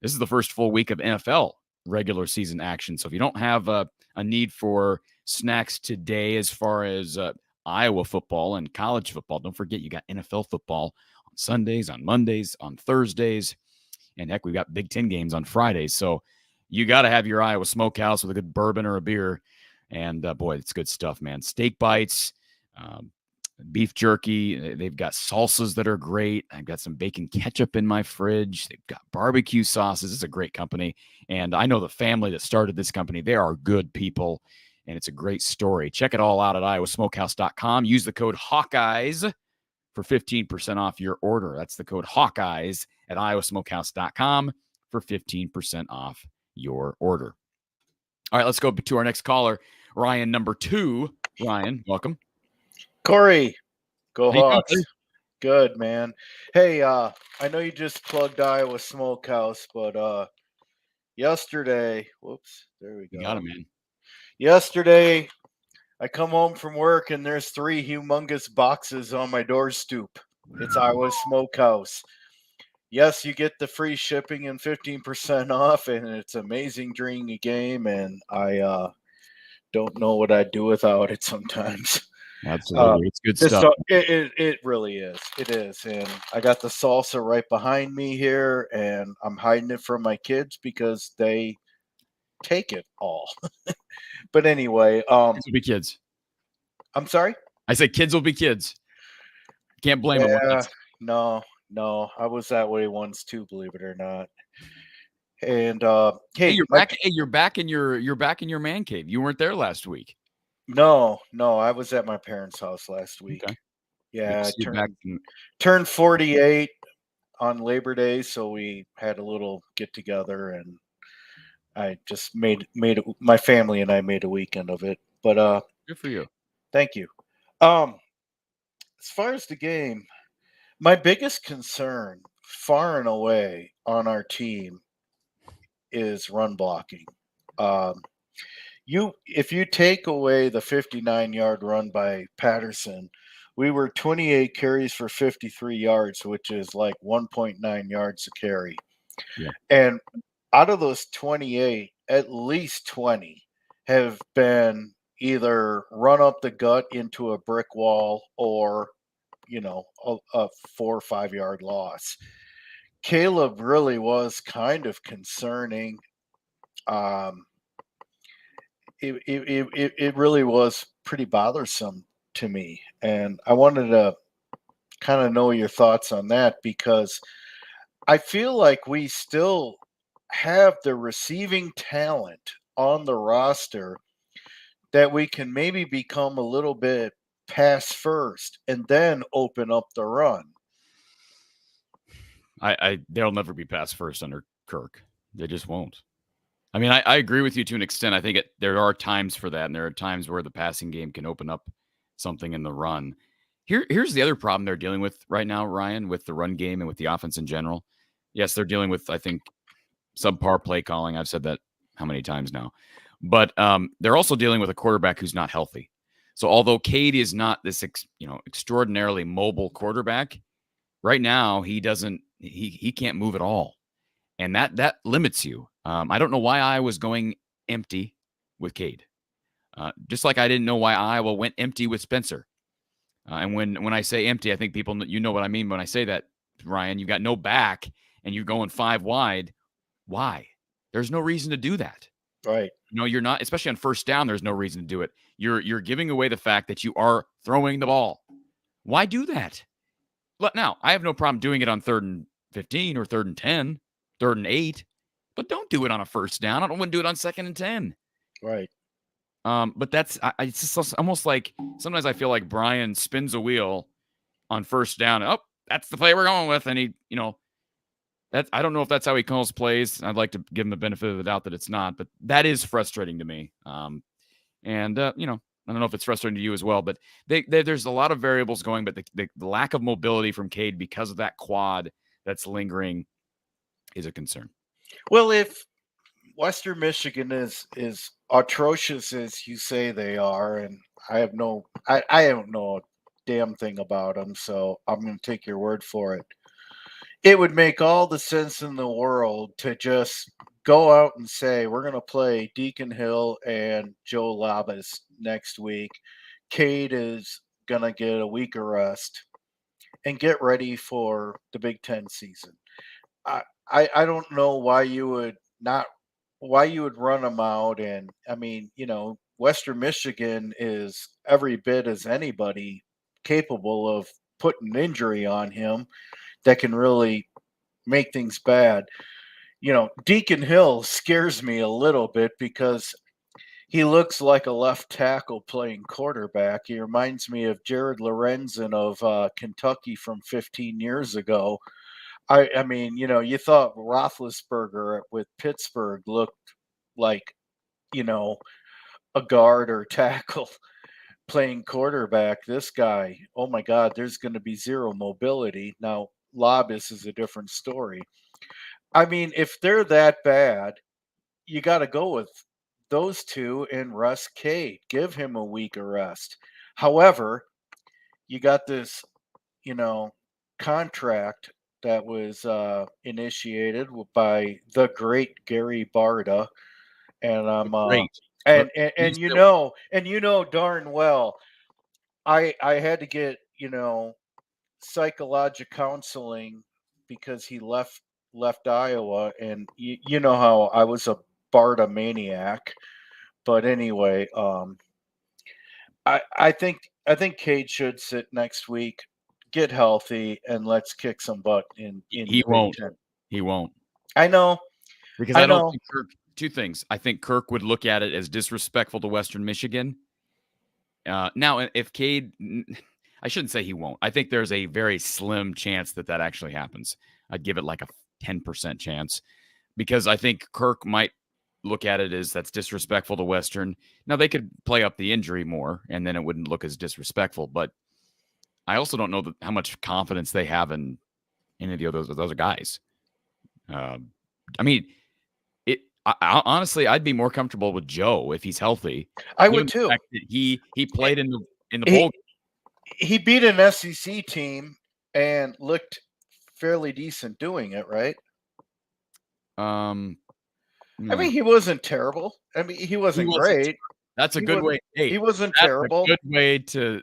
Speaker 1: this is the first full week of NFL regular season action. So if you don't have a need for snacks today as far as Iowa football and college football, don't forget you got NFL football on Sundays, on Mondays, on Thursdays, and heck, we've got Big Ten games on Fridays. So you got to have your Iowa Smokehouse with a good bourbon or a beer. And boy, it's good stuff, man. Steak bites, beef jerky. They've got salsas that are great. I've got some bacon ketchup in my fridge. They've got barbecue sauces. It's a great company. And I know the family that started this company. They are good people. And it's a great story. Check it all out at iowasmokehouse.com. Use the code Hawkeyes for 15% off your order. That's the code Hawkeyes at iowasmokehouse.com for 15% off your order. All right, let's go to our next caller, Ryan, number 2. Ryan, welcome.
Speaker 4: Cory, go Hawks. Good, man. Hey, I know you just plugged Iowa Smokehouse, but yesterday, whoops, there we go.
Speaker 1: You got it, man.
Speaker 4: Yesterday, I come home from work and there's 3 humongous boxes on my door stoop. It's Iowa Smokehouse. yes, you get the free shipping and 15% off, and it's amazing during a game. And I don't know what I'd do without it sometimes.
Speaker 1: Absolutely. It's good
Speaker 4: This
Speaker 1: stuff.
Speaker 4: it really is. It is. And I got the salsa right behind me here, and I'm hiding it from my kids because they take it all. But anyway,
Speaker 1: Kids will be kids.
Speaker 4: I'm sorry?
Speaker 1: I said kids will be kids. Can't blame them.
Speaker 4: Yeah, no, I was that way once too, believe it or not. And
Speaker 1: Hey,
Speaker 4: hey,
Speaker 1: you're back. Hey, you're back in your man cave. You weren't there last week.
Speaker 4: no, I was at my parents' house last week.
Speaker 1: Okay.
Speaker 4: Yeah,
Speaker 1: Good to see you back in-
Speaker 4: turned 48 on Labor Day, so we had a little get together, and I just made my family and I made a weekend of it. But
Speaker 1: Good for you.
Speaker 4: thank you. As far as the game, my biggest concern, far and away, on our team is run blocking. If you take away the 59-yard run by Patterson, we were 28 carries for 53 yards, which is like 1.9 yards a carry.
Speaker 1: Yeah.
Speaker 4: And out of those 28, at least 20 have been either run up the gut into a brick wall or, a 4 or 5 yard loss. Caleb really was kind of concerning. It really was pretty bothersome to me. And I wanted to kind of know your thoughts on that, because I feel like we still have the receiving talent on the roster that we can maybe become a little bit pass first and then open up the run.
Speaker 1: They'll never be pass first under Kirk. They just won't. I mean, I agree with you to an extent. I think there are times for that, and there are times where the passing game can open up something in the run. Here's the other problem they're dealing with right now, Ryan, with the run game and with the offense in general. Yes, they're dealing with, I think, subpar play calling. I've said that how many times now. But they're also dealing with a quarterback who's not healthy. So although Cade is not this extraordinarily mobile quarterback, right now he can't move at all. And that limits you. I don't know why I was going empty with Cade. Just like I didn't know why Iowa went empty with Spencer. And when I say empty, I think people know what I mean when I say that, Ryan. You got no back and you're going 5 wide. Why? There's no reason to do that.
Speaker 4: Right.
Speaker 1: You're not, especially on first down, there's no reason to do it. You're giving away the fact that you are throwing the ball. Why do that? Now, I have no problem doing it on 3rd and 15 or 3rd and 10, 3rd and 8, but don't do it on a first down. I don't want to do it on 2nd and 10.
Speaker 4: Right.
Speaker 1: But it's just almost like sometimes I feel like Brian spins a wheel on first down. Oh, that's the play we're going with. And he, I don't know if that's how he calls plays. I'd like to give him the benefit of the doubt that it's not, but that is frustrating to me. I don't know if it's frustrating to you as well, but there's a lot of variables going, but the lack of mobility from Cade because of that quad that's lingering is a concern.
Speaker 4: Well, if Western Michigan is atrocious as you say they are, and I don't know a damn thing about them, so I'm going to take your word for it. It would make all the sense in the world to just go out and say, we're going to play Deacon Hill and Joe Labas next week. Cade is going to get a week of rest and get ready for the Big Ten season. I don't know why you would run them out. And I mean, Western Michigan is every bit as anybody capable of putting injury on him that can really make things bad. Deacon Hill scares me a little bit because he looks like a left tackle playing quarterback. He reminds me of Jared Lorenzen of Kentucky from 15 years ago. I mean, you thought Roethlisberger with Pittsburgh looked like, a guard or tackle playing quarterback. This guy, oh my God, there's going to be zero mobility. Now, Labas is a different story. I mean, if they're that bad, you got to go with those two and rest Cade. Give him a week of rest. However, you got this, contract that was initiated by the great Gary Barda, and I'm
Speaker 1: Great.
Speaker 4: and you know darn well I had to get psychological counseling because he left Iowa, and you know how I was a Barda maniac. But anyway, I think Cade should sit next week, get healthy, and let's kick some butt in
Speaker 1: He
Speaker 4: the Big
Speaker 1: won't.
Speaker 4: Ten.
Speaker 1: He won't.
Speaker 4: I know.
Speaker 1: Because I don't think Kirk. Two things. I think Kirk would look at it as disrespectful to Western Michigan. Now, if Cade, I shouldn't say he won't. I think there's a very slim chance that actually happens. I'd give it like a 10% chance, because I think Kirk might look at it as that's disrespectful to Western. Now, they could play up the injury more, and then it wouldn't look as disrespectful. But I also don't know how much confidence they have in any of those other guys. I mean, honestly, I'd be more comfortable with Joe if he's healthy.
Speaker 4: I would too.
Speaker 1: The fact that he played in the bowl.
Speaker 4: He beat an SEC team and looked fairly decent doing it, right?
Speaker 1: Yeah.
Speaker 4: I mean, he wasn't terrible. I mean, he wasn't great.
Speaker 1: That's a good way. Hey,
Speaker 4: he wasn't
Speaker 1: that's
Speaker 4: terrible.
Speaker 1: A good way to.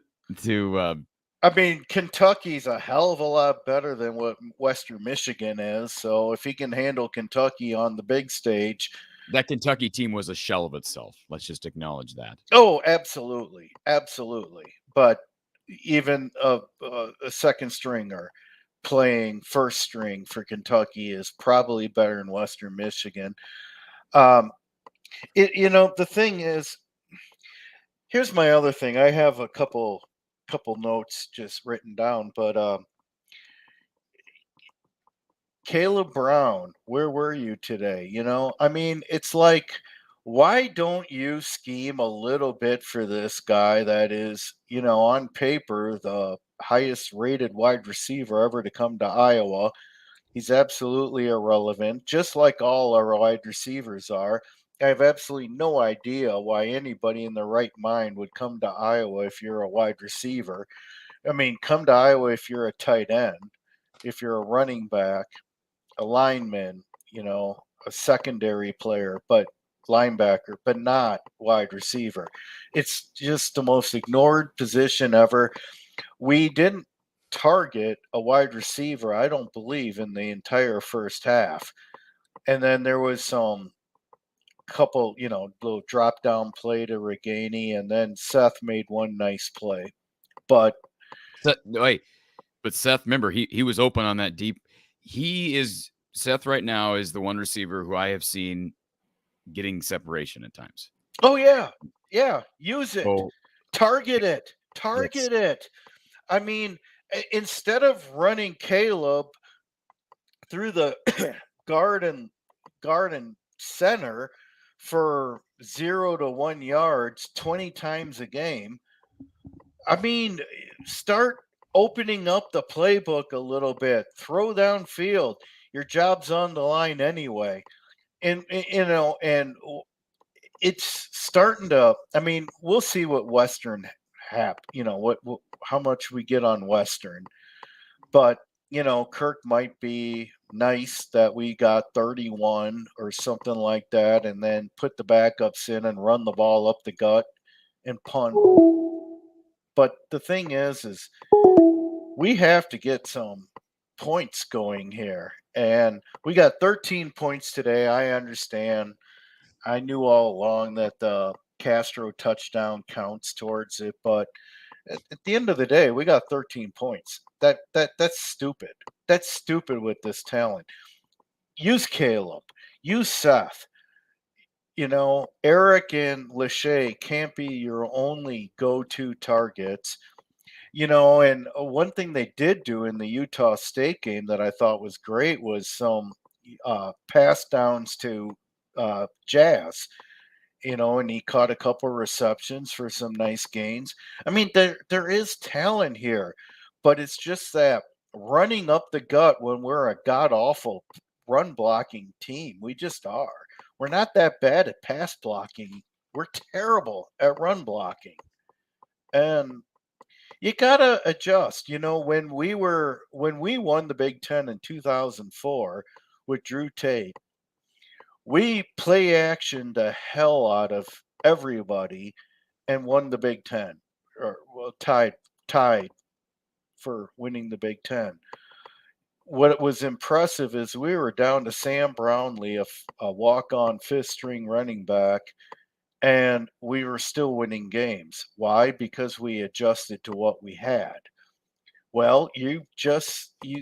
Speaker 4: I mean, Kentucky's a hell of a lot better than what Western Michigan is. So if he can handle Kentucky on the big stage,
Speaker 1: that Kentucky team was a shell of itself. Let's just acknowledge that.
Speaker 4: Oh, absolutely, absolutely. But even a second stringer playing first string for Kentucky is probably better than Western Michigan. The thing is, here's my other thing. I have a couple notes just written down, but Caleb Brown, where were you today? I mean, it's like, why don't you scheme a little bit for this guy that is, on paper, the highest rated wide receiver ever to come to Iowa? He's absolutely irrelevant, just like all our wide receivers are. I have absolutely no idea why anybody in their right mind would come to Iowa if you're a wide receiver. I mean, come to Iowa if you're a tight end, if you're a running back, a lineman, a secondary player, but linebacker, but not wide receiver. It's just the most ignored position ever. We didn't target a wide receiver, I don't believe, in the entire first half. And then there was some couple, little drop down play to Reganey, and then Seth made one nice play. But
Speaker 1: Seth, remember, he was open on that deep. Seth right now is the one receiver who I have seen getting separation at times.
Speaker 4: Oh yeah. Use it. Target it. It. I mean, instead of running Caleb through the guard and center for 0 to 1 yards 20 times a game, I mean, start opening up the playbook a little bit. Throw downfield. Your job's on the line anyway. And it's starting to, I mean, we'll see what Western how much we get on Western. But, Kirk might be nice that we got 31 or something like that, and then put the backups in and run the ball up the gut and punt. But the thing is we have to get some points going here. And we got 13 points today. I understand. I knew all along that the Castro touchdown counts towards it, but at the end of the day, we got 13 points. That's stupid. That's stupid with this talent. Use Caleb. Use Seth. Eric and Lachey can't be your only go-to targets. And one thing they did do in the Utah State game that I thought was great was some pass downs to Jazz. And he caught a couple receptions for some nice gains. I mean, there is talent here, but it's just that running up the gut when we're a god-awful run blocking team. We just are. We're not that bad at pass blocking. We're terrible at run blocking. And, you gotta adjust. When we won the Big Ten in 2004 with Drew Tate, we play action the hell out of everybody and won the Big Ten, or tied for winning the Big Ten. What was impressive is we were down to Sam Brownlee, a walk-on fifth-string running back, and we were still winning games. Why? Because we adjusted to what we had. Well, you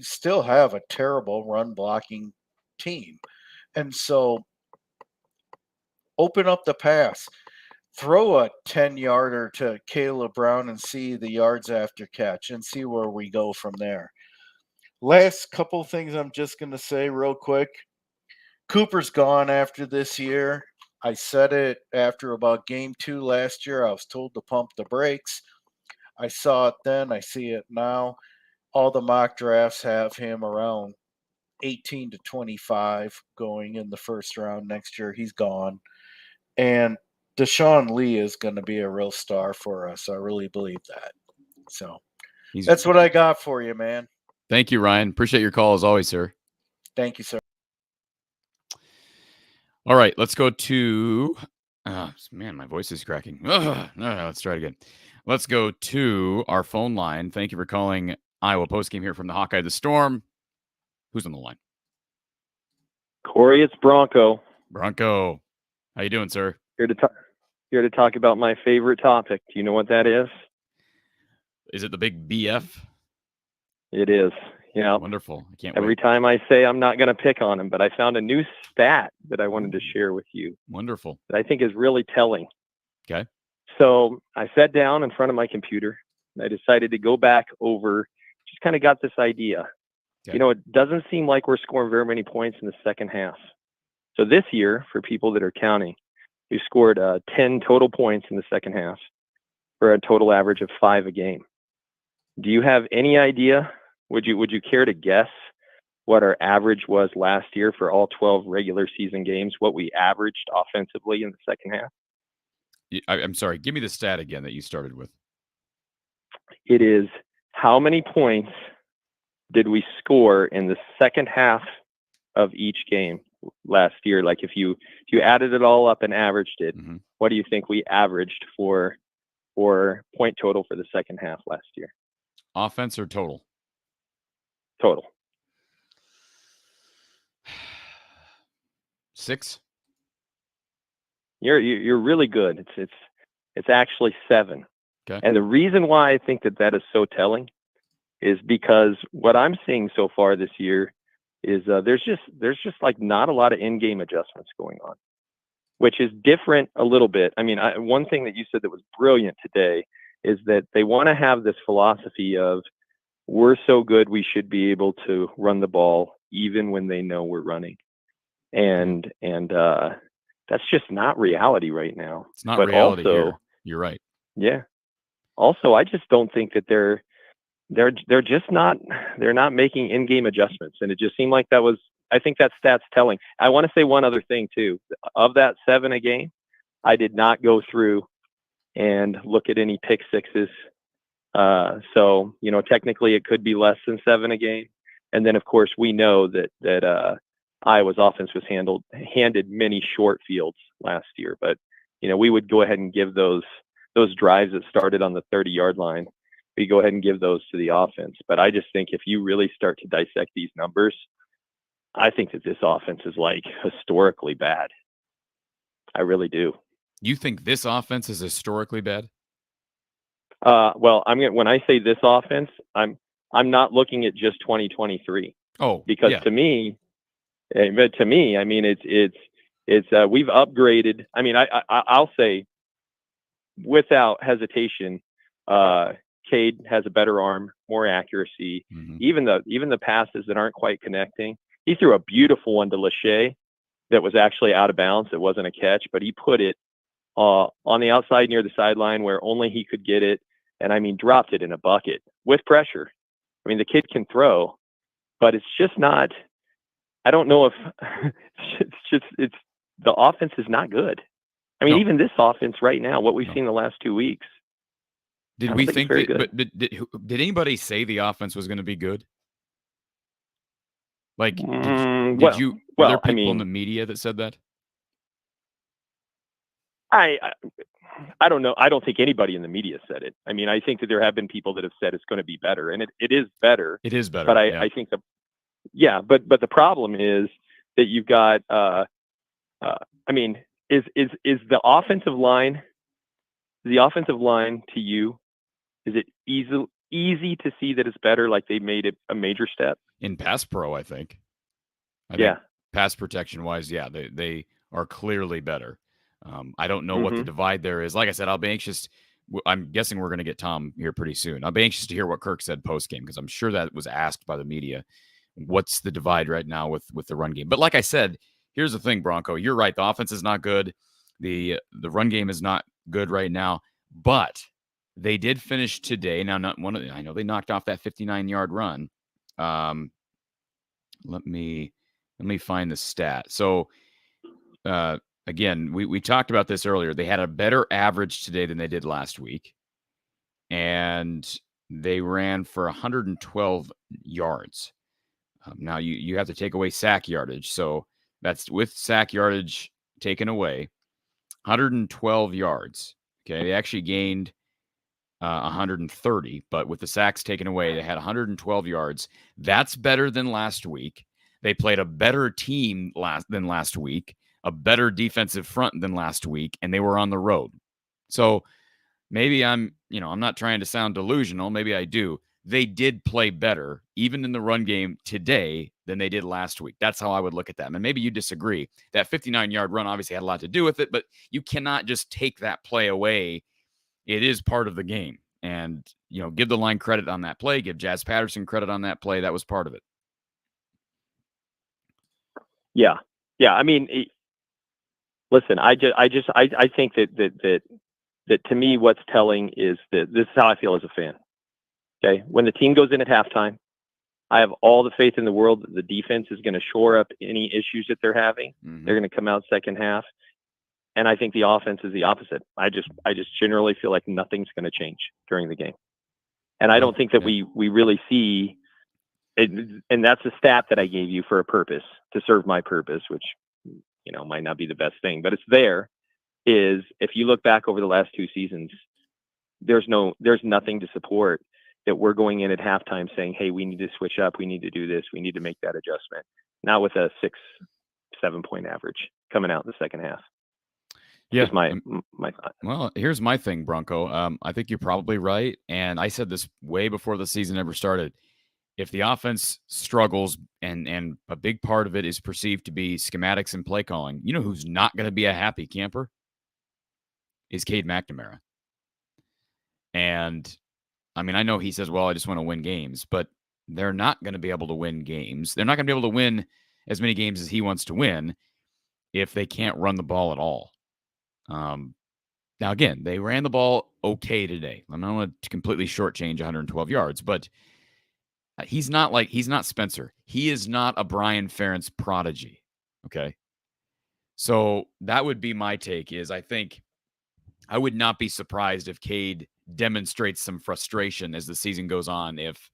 Speaker 4: still have a terrible run blocking team. And so open up the pass. Throw a 10-yarder to Caleb Brown and see the yards after catch and see where we go from there. Last couple things I'm just going to say real quick. Cooper's gone after this year. I said it after about game 2 last year. I was told to pump the brakes. I saw it then. I see it now. All the mock drafts have him around 18 to 25 going in the first round next year. He's gone. And Deshaun Lee is going to be a real star for us. I really believe that. So that's what I got for you, man.
Speaker 1: Thank you, Ryan. Appreciate your call as always, sir.
Speaker 4: Thank you, sir.
Speaker 1: All right, let's go to man, my voice is cracking. No, let's try it again. Let's go to our phone line. Thank you for calling Iowa Postgame here from the Hawkeye the Storm. Who's on the line?
Speaker 5: Cory, it's Bronco.
Speaker 1: Bronco. How you doing, sir?
Speaker 5: Here to talk about my favorite topic. Do you know what that is?
Speaker 1: Is it the big BF?
Speaker 5: It is. Yeah.
Speaker 1: Wonderful. I can't
Speaker 5: Every
Speaker 1: wait.
Speaker 5: time I say I'm not going to pick on him, but I found a new stat that I wanted to share with you.
Speaker 1: Wonderful.
Speaker 5: That I think is really telling.
Speaker 1: Okay.
Speaker 5: So I sat down in front of my computer and I decided to go back over, just kind of got this idea.
Speaker 1: Okay.
Speaker 5: It doesn't seem like we're scoring very many points in the second half. So this year, for people that are counting, we scored 10 total points in the second half for a total average of 5 a game. Do you have any idea? Would you care to guess what our average was last year for all 12 regular season games, what we averaged offensively in the second half?
Speaker 1: I'm sorry. Give me the stat again that you started with.
Speaker 5: It is how many points did we score in the second half of each game last year? Like if you added it all up and averaged it, what do you think we averaged for point total for the second half last year?
Speaker 1: Offense or total?
Speaker 5: Total.
Speaker 1: 6.
Speaker 5: You're really good. It's actually 7.
Speaker 1: Okay.
Speaker 5: And the reason why I think that is so telling is because what I'm seeing so far this year is there's just like not a lot of in-game adjustments going on, which is different a little bit. I mean, one thing that you said that was brilliant today is that they want to have this philosophy of we're so good we should be able to run the ball even when they know we're running, and that's just not reality right now.
Speaker 1: It's not reality here. You're right.
Speaker 5: Yeah. Also, I just don't think that they're just not making in-game adjustments, and it just seemed like I think that stat's telling. I want to say one other thing too. Of that 7 a game, I did not go through and look at any pick sixes. So technically it could be less than 7 a game. And then of course we know that Iowa's offense was handed many short fields last year, but we would go ahead and give those drives that started on the 30-yard line. We go ahead and give those to the offense. But I just think if you really start to dissect these numbers, I think that this offense is like historically bad. I really do.
Speaker 1: You think this offense is historically bad?
Speaker 5: Well, when I say this offense, I'm not looking at just 2023.
Speaker 1: Oh,
Speaker 5: because
Speaker 1: yeah.
Speaker 5: to me, I mean, it's we've upgraded. I mean, I'll say without hesitation, Cade has a better arm, more accuracy. Even the passes that aren't quite connecting, he threw a beautiful one to Lachey that was actually out of bounds. It wasn't a catch, but he put it on the outside near the sideline where only he could get it. And I mean, dropped it in a bucket with pressure. I mean, the kid can throw, but it's just not, I don't know if it's the offense is not good. I mean, even this offense right now, what we've seen the last 2 weeks,
Speaker 1: Did we think that? But did anybody say the offense was going to be good? Like, did you? Were there people in the media that said that?
Speaker 5: I don't know. I don't think anybody in the media said it. I mean, I think that there have been people that have said it's going to be better, and it is better.
Speaker 1: It is better.
Speaker 5: But I think but the problem is that you've got. I mean, is the offensive line? The offensive line to you, is it easy to see that it's better? Like they made it a major step
Speaker 1: in pass pro, I think. I think pass protection wise, they are clearly better. I don't know what the divide there is. Like I said, I'll be anxious. I'm guessing we're going to get Tom here pretty soon. I'll be anxious to hear what Kirk said post game because I'm sure that was asked by the media. What's the divide right now with the run game? But like I said, here's the thing, Bronco. You're right. The offense is not good. The run game is not good right now. But they did finish today. Now, I know they knocked off that 59-yard run. Let me find the stat. So. Again, we talked about this earlier. They had a better average today than they did last week. And they ran for 112 yards. Now, you have to take away sack yardage. So that's with sack yardage taken away, 112 yards. Okay, they actually gained 130. But with the sacks taken away, they had 112 yards. That's better than last week. They played a better team than last week. A better defensive front than last week, and they were on the road. So maybe I'm not trying to sound delusional. Maybe I do. They did play better, even in the run game today, than they did last week. That's how I would look at them. And maybe you disagree. That 59-yard run obviously had a lot to do with it, but you cannot just take that play away. It is part of the game. And, give the line credit on that play. Give Jazz Patterson credit on that play. That was part of it.
Speaker 5: Yeah. I mean, listen, I think that to me, what's telling is that this is how I feel as a fan. Okay. When the team goes in at halftime, I have all the faith in the world that the defense is going to shore up any issues that they're having. Mm-hmm. They're going to come out second half. And I think the offense is the opposite. I just generally feel like nothing's going to change during the game. And I don't think that we really see it. And that's a stat that I gave you for a purpose, to serve my purpose, which, might not be the best thing, but it's there. Is if you look back over the last two seasons, there's nothing to support that we're going in at halftime saying, hey, we need to switch up. We need to do this. We need to make that adjustment. Not with a 6-7 point average coming out in the second half. Yeah. Just my thought.
Speaker 1: Well, here's my thing, Bronco. I think you're probably right. And I said this way before the season ever started. If the offense struggles and a big part of it is perceived to be schematics and play calling, you know who's not going to be a happy camper? Is Cade McNamara. And, I mean, I know he says, well, I just want to win games, but they're not going to be able to win games. They're not going to be able to win as many games as he wants to win if they can't run the ball at all. Now, again, they ran the ball okay today. I'm not going to completely shortchange 112 yards, but he's not Spencer. He is not a Brian Ferentz prodigy. Okay. So that would be my take. Is I think I would not be surprised if Cade demonstrates some frustration as the season goes on if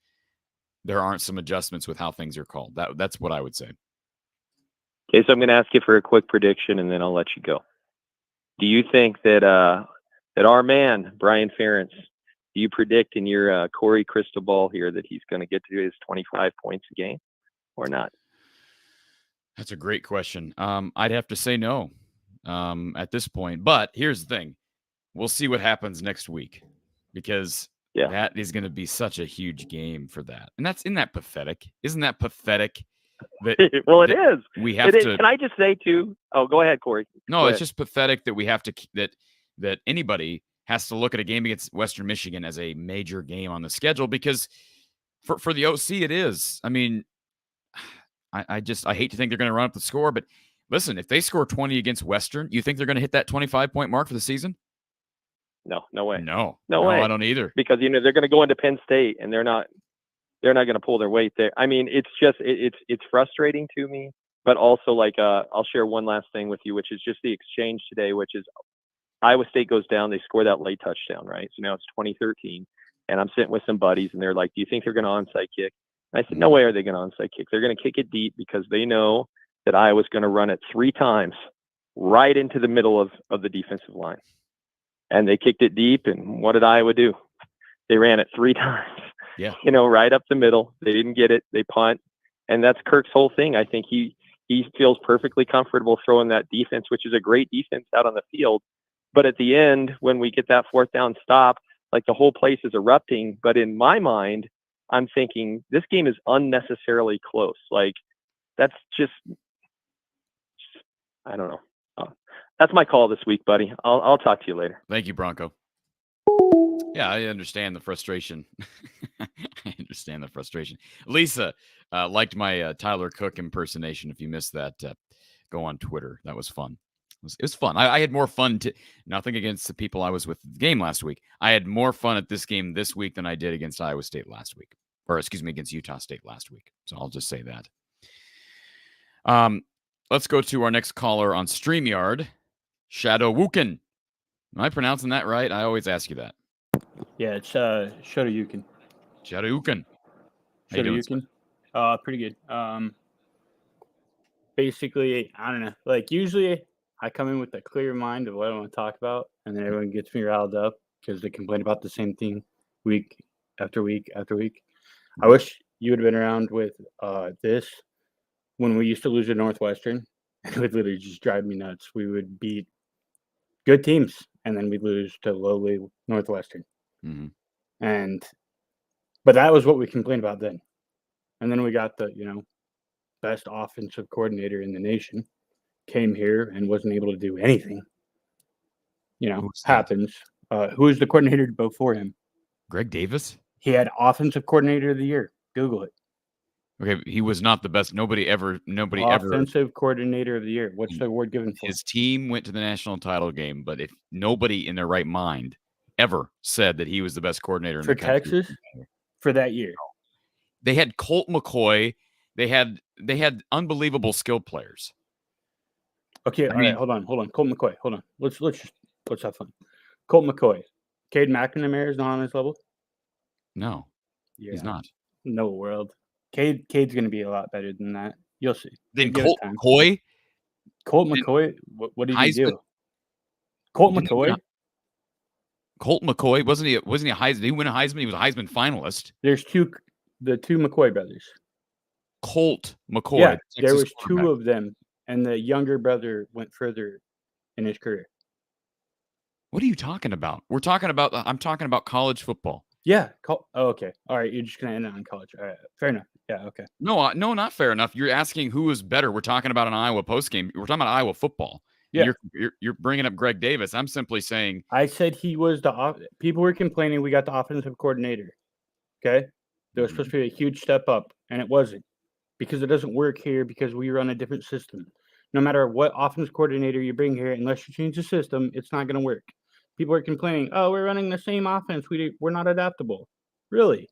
Speaker 1: there aren't some adjustments with how things are called. That's what I would say.
Speaker 5: Okay, so I'm going to ask you for a quick prediction, and then I'll let you go. Do you think that our man Brian Ferentz, do you predict in your Cory crystal ball here that he's going to get to his 25 points a game or not?
Speaker 1: That's a great question. I'd have to say no at this point. But here's the thing. We'll see what happens next week because that is going to be such a huge game for that. And isn't that pathetic? Isn't that pathetic?
Speaker 5: Well, it is.
Speaker 1: We have to.
Speaker 5: Can I just say too? Oh, go ahead, Cory.
Speaker 1: No, it's just pathetic that we have to that anybody has to look at a game against Western Michigan as a major game on the schedule because for the OC it is. I mean, I hate to think they're going to run up the score, but listen, if they score 20 against Western, you think they're going to hit that 25-point mark for the season?
Speaker 5: No way.
Speaker 1: No
Speaker 5: way.
Speaker 1: I don't either.
Speaker 5: Because they're going to go into Penn State and they're not going to pull their weight there. I mean, it's just it's frustrating to me, but also I'll share one last thing with you, which is just the exchange today, which is Iowa State goes down, they score that late touchdown, right? So now it's 2013, and I'm sitting with some buddies, and they're like, "Do you think they're going to onside kick?" And I said, "No way are they going to onside kick. They're going to kick it deep because they know that Iowa's going to run it 3 times right into the middle of the defensive line." And they kicked it deep, and what did Iowa do? They ran it 3 times.
Speaker 1: Yeah.
Speaker 5: Right up the middle. They didn't get it. They punt, and that's Kirk's whole thing. I think he feels perfectly comfortable throwing that defense, which is a great defense out on the field. But at the end, when we get that 4th down stop, like the whole place is erupting. But in my mind, I'm thinking this game is unnecessarily close. Like that's just, I don't know. That's my call this week, buddy. I'll talk to you later.
Speaker 1: Thank you, Bronco. Yeah, I understand the frustration. I understand the frustration. Lisa liked my Tyler Cook impersonation. If you missed that, go on Twitter. That was fun. It was fun. I had more fun. Nothing against the people I was with the game last week. I had more fun at this game this week than I did against Iowa State last week. Or, excuse me, against Utah State last week. So I'll just say that. Let's go to our next caller on StreamYard. Shadow Wooken. Am I pronouncing that right? I always ask you that.
Speaker 6: Yeah, it's Shoutouts.
Speaker 1: Shoutouts. How you doing,
Speaker 6: Shoutouts. Pretty good. Basically, I don't know. Like usually I come in with a clear mind of what I want to talk about, and then everyone gets me riled up because they complain about the same thing week after week after week. I wish you would have been around with this when we used to lose to Northwestern. It would literally just drive me nuts. We would beat good teams, and then we'd lose to lowly Northwestern.
Speaker 1: Mm-hmm.
Speaker 6: But that was what we complained about then. And then we got the, best offensive coordinator in the nation, came here and wasn't able to do anything. Happens. Who was the coordinator before him?
Speaker 1: Greg Davis?
Speaker 6: He had offensive coordinator of the year. Google it.
Speaker 1: Okay, he was not the best. Nobody ever.
Speaker 6: Offensive coordinator of the year. What's the award given for?
Speaker 1: His team went to the national title game, but if nobody in their right mind ever said that he was the best coordinator in
Speaker 6: for
Speaker 1: the country,
Speaker 6: Texas for that year,
Speaker 1: they had Colt McCoy. They had unbelievable skill players.
Speaker 6: Okay, all right, hold on. Colt McCoy, hold on. Let's have fun. Colt McCoy, Cade McNamara is not on his level.
Speaker 1: No,
Speaker 6: yeah,
Speaker 1: he's not.
Speaker 6: No world. Cade's going to be a lot better than that. You'll see.
Speaker 1: Then Colt McCoy.
Speaker 6: Colt McCoy. What did he do? Colt McCoy.
Speaker 1: Colt McCoy wasn't he a Heisman? Did he win a Heisman? He was a Heisman finalist.
Speaker 6: There's the two McCoy brothers.
Speaker 1: Colt McCoy.
Speaker 6: Yeah, there was 2 of them, and the younger brother went further in his career.
Speaker 1: What are you talking about? I'm talking about college football.
Speaker 6: Yeah. Okay. All right. You're just gonna end it on college. All right. Fair enough. Yeah. Okay.
Speaker 1: No, not fair enough. You're asking who is better. We're talking about an Iowa postgame. We're talking about Iowa football.
Speaker 6: Yeah.
Speaker 1: You're bringing up Greg Davis. I'm simply saying.
Speaker 6: I said he was people were complaining we got the offensive coordinator. Okay. There was supposed to be a huge step up, and it wasn't because it doesn't work here because we run a different system. No matter what offensive coordinator you bring here, unless you change the system, it's not going to work. People are complaining, oh, we're running the same offense. We're not adaptable. Really?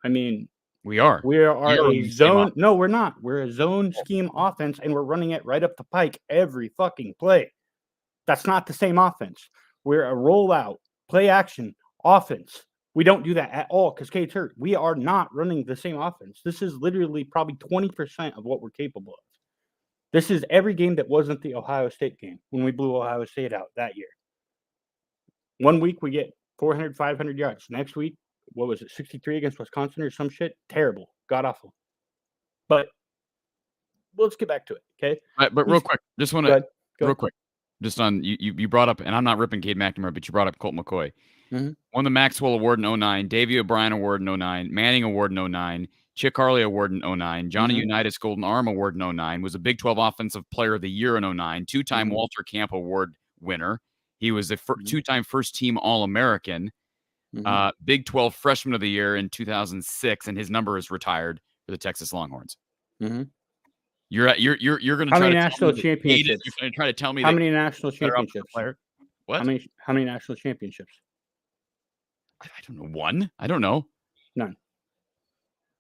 Speaker 6: I mean,
Speaker 1: we are.
Speaker 6: We are a zone. No, we're not. We're a zone scheme offense, and we're running it right up the pike every fucking play. That's not the same offense. We're a rollout, play action offense. We don't do that at all because Cade's hurt. We are not running the same offense. This is literally probably 20% of what we're capable of. This is every game that wasn't the Ohio State game when we blew Ohio State out that year. 1 week we get 400, 500 yards. Next week, what was it, 63 against Wisconsin or some shit? Terrible. God awful. But let's get back to it, okay?
Speaker 1: But real quick, just want to real quick, just on you brought up, and I'm not ripping Cade McNamara, but you brought up Colt McCoy.
Speaker 6: Mm-hmm.
Speaker 1: Won the Maxwell Award in 2009, Davey O'Brien Award in 2009, Manning Award in 2009, Chick Harley Award in 2009, Johnny Unitas Golden Arm Award in 2009, was a Big 12 Offensive Player of the Year in 2009, 2-time Walter Camp Award winner. He was a 2-time first-team All-American, Big 12 Freshman of the Year in 2006, and his number is retired for the Texas Longhorns.
Speaker 6: Mm-hmm.
Speaker 1: You're going to try
Speaker 6: many
Speaker 1: to
Speaker 6: national championships?
Speaker 1: You're going to try to tell me
Speaker 6: how many national championships?
Speaker 1: What?
Speaker 6: How many national championships?
Speaker 1: I don't know. One? I don't know.
Speaker 6: None.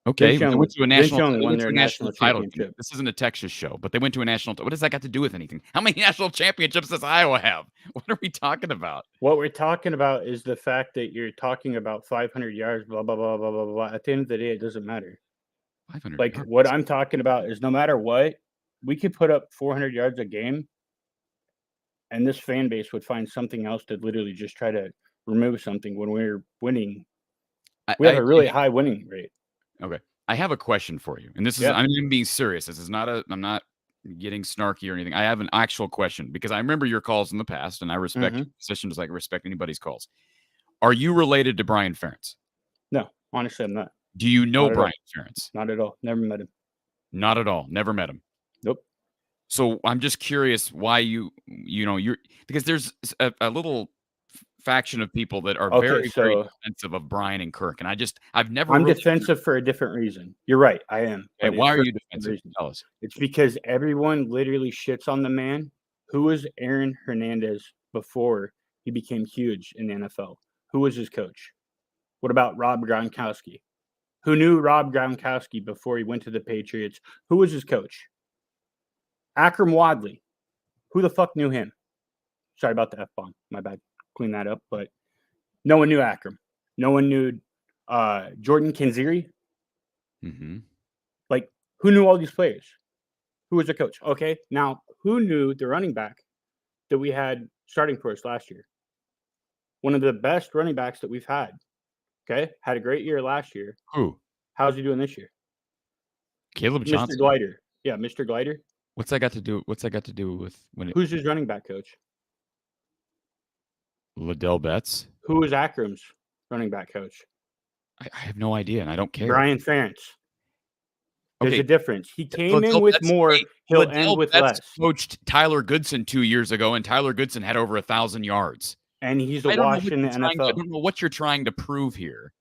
Speaker 1: Okay,
Speaker 6: Vince
Speaker 1: they
Speaker 6: Young,
Speaker 1: went to a
Speaker 6: Vince
Speaker 1: national.
Speaker 6: Young
Speaker 1: They
Speaker 6: won
Speaker 1: went to
Speaker 6: their
Speaker 1: a national
Speaker 6: national
Speaker 1: title.
Speaker 6: championship.
Speaker 1: This isn't a Texas show, but they went to a national. What does that got to do with anything? How many national championships does Iowa have? What are we talking about?
Speaker 6: What we're talking about is the fact that you're talking about 500 yards, blah, blah, blah, blah, blah, blah. At the end of the day, it doesn't matter.
Speaker 1: 500
Speaker 6: Like,
Speaker 1: yards.
Speaker 6: what I'm talking about is no matter what, we could put up 400 yards a game, and this fan base would find something else to literally just try to remove something when we're winning. We have a really high winning rate.
Speaker 1: Okay. I have a question for you. And this is,
Speaker 6: Yeah.
Speaker 1: I'm even being serious. This is not I'm not getting snarky or anything. I have an actual question because I remember your calls in the past and I respect your position just like I respect anybody's calls. Are you related to Brian Ferentz?
Speaker 6: No, honestly, I'm not.
Speaker 1: Do you know
Speaker 6: Not at all.
Speaker 1: Brian Ferentz?
Speaker 6: Not at all. Never met him.
Speaker 1: Not at all. Never met him.
Speaker 6: Nope.
Speaker 1: So I'm just curious why you're because there's a little faction of people that are very defensive of Brian and Kirk, and I've never.
Speaker 6: I'm defensive for a different reason. You're right, I am.
Speaker 1: And why are you defensive? Tell us.
Speaker 6: It's because everyone literally shits on the man. Who was Aaron Hernandez before he became huge in the NFL? Who was his coach? What about Rob Gronkowski? Who knew Rob Gronkowski before he went to the Patriots? Who was his coach? Akram Wadley. Who the fuck knew him? Sorry about the F-bomb. My bad. Clean that up. But no one knew Akram. No one knew Jordan Kanziri. Like, who knew all these players? Who was the coach? Okay, now, who knew the running back that we had starting for us last year? One of the best running backs that we've had. Okay, had a great year last year.
Speaker 1: Who?
Speaker 6: How's he doing this year?
Speaker 1: Caleb Johnson.
Speaker 6: Mr. Glider. Yeah, Mr. Glider.
Speaker 1: What's that got to do with when?
Speaker 6: Who's his running back coach?
Speaker 1: Liddell Betts.
Speaker 6: Who is Akram's running back coach?
Speaker 1: I have no idea, and I don't care.
Speaker 6: Brian Ferentz. There's
Speaker 1: Okay.
Speaker 6: a difference. He came in with more. He'll end with less.
Speaker 1: Coached Tyler Goodson 2 years ago, and Tyler Goodson had over 1,000 yards.
Speaker 6: And he's a wash in the NFL.
Speaker 1: I don't know what you're trying to prove here.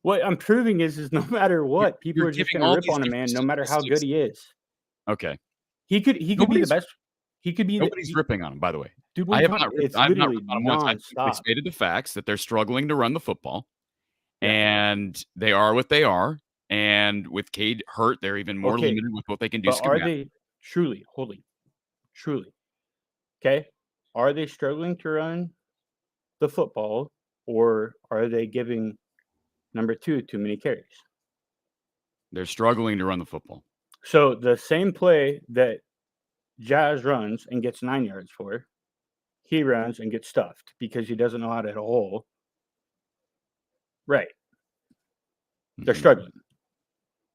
Speaker 6: What I'm proving is no matter what, people are just going to rip on a man, no matter how good he is.
Speaker 1: Okay.
Speaker 6: He could be the best. He could be.
Speaker 1: Nobody's ripping on him, by the way.
Speaker 6: Dude,
Speaker 1: I have not. I've not ripped on him once.
Speaker 6: nonstop.
Speaker 1: They stated the facts that they're struggling to run the football, and they are what they are. And with Cade hurt, they're even more limited with what they can do.
Speaker 6: But are they truly? Okay. Are they struggling to run the football, or are they giving number 2 too many carries?
Speaker 1: They're struggling to run the football.
Speaker 6: So the same play that Jazz runs and gets 9 yards for, he runs and gets stuffed because he doesn't know how to hit a hole. Right. They're struggling.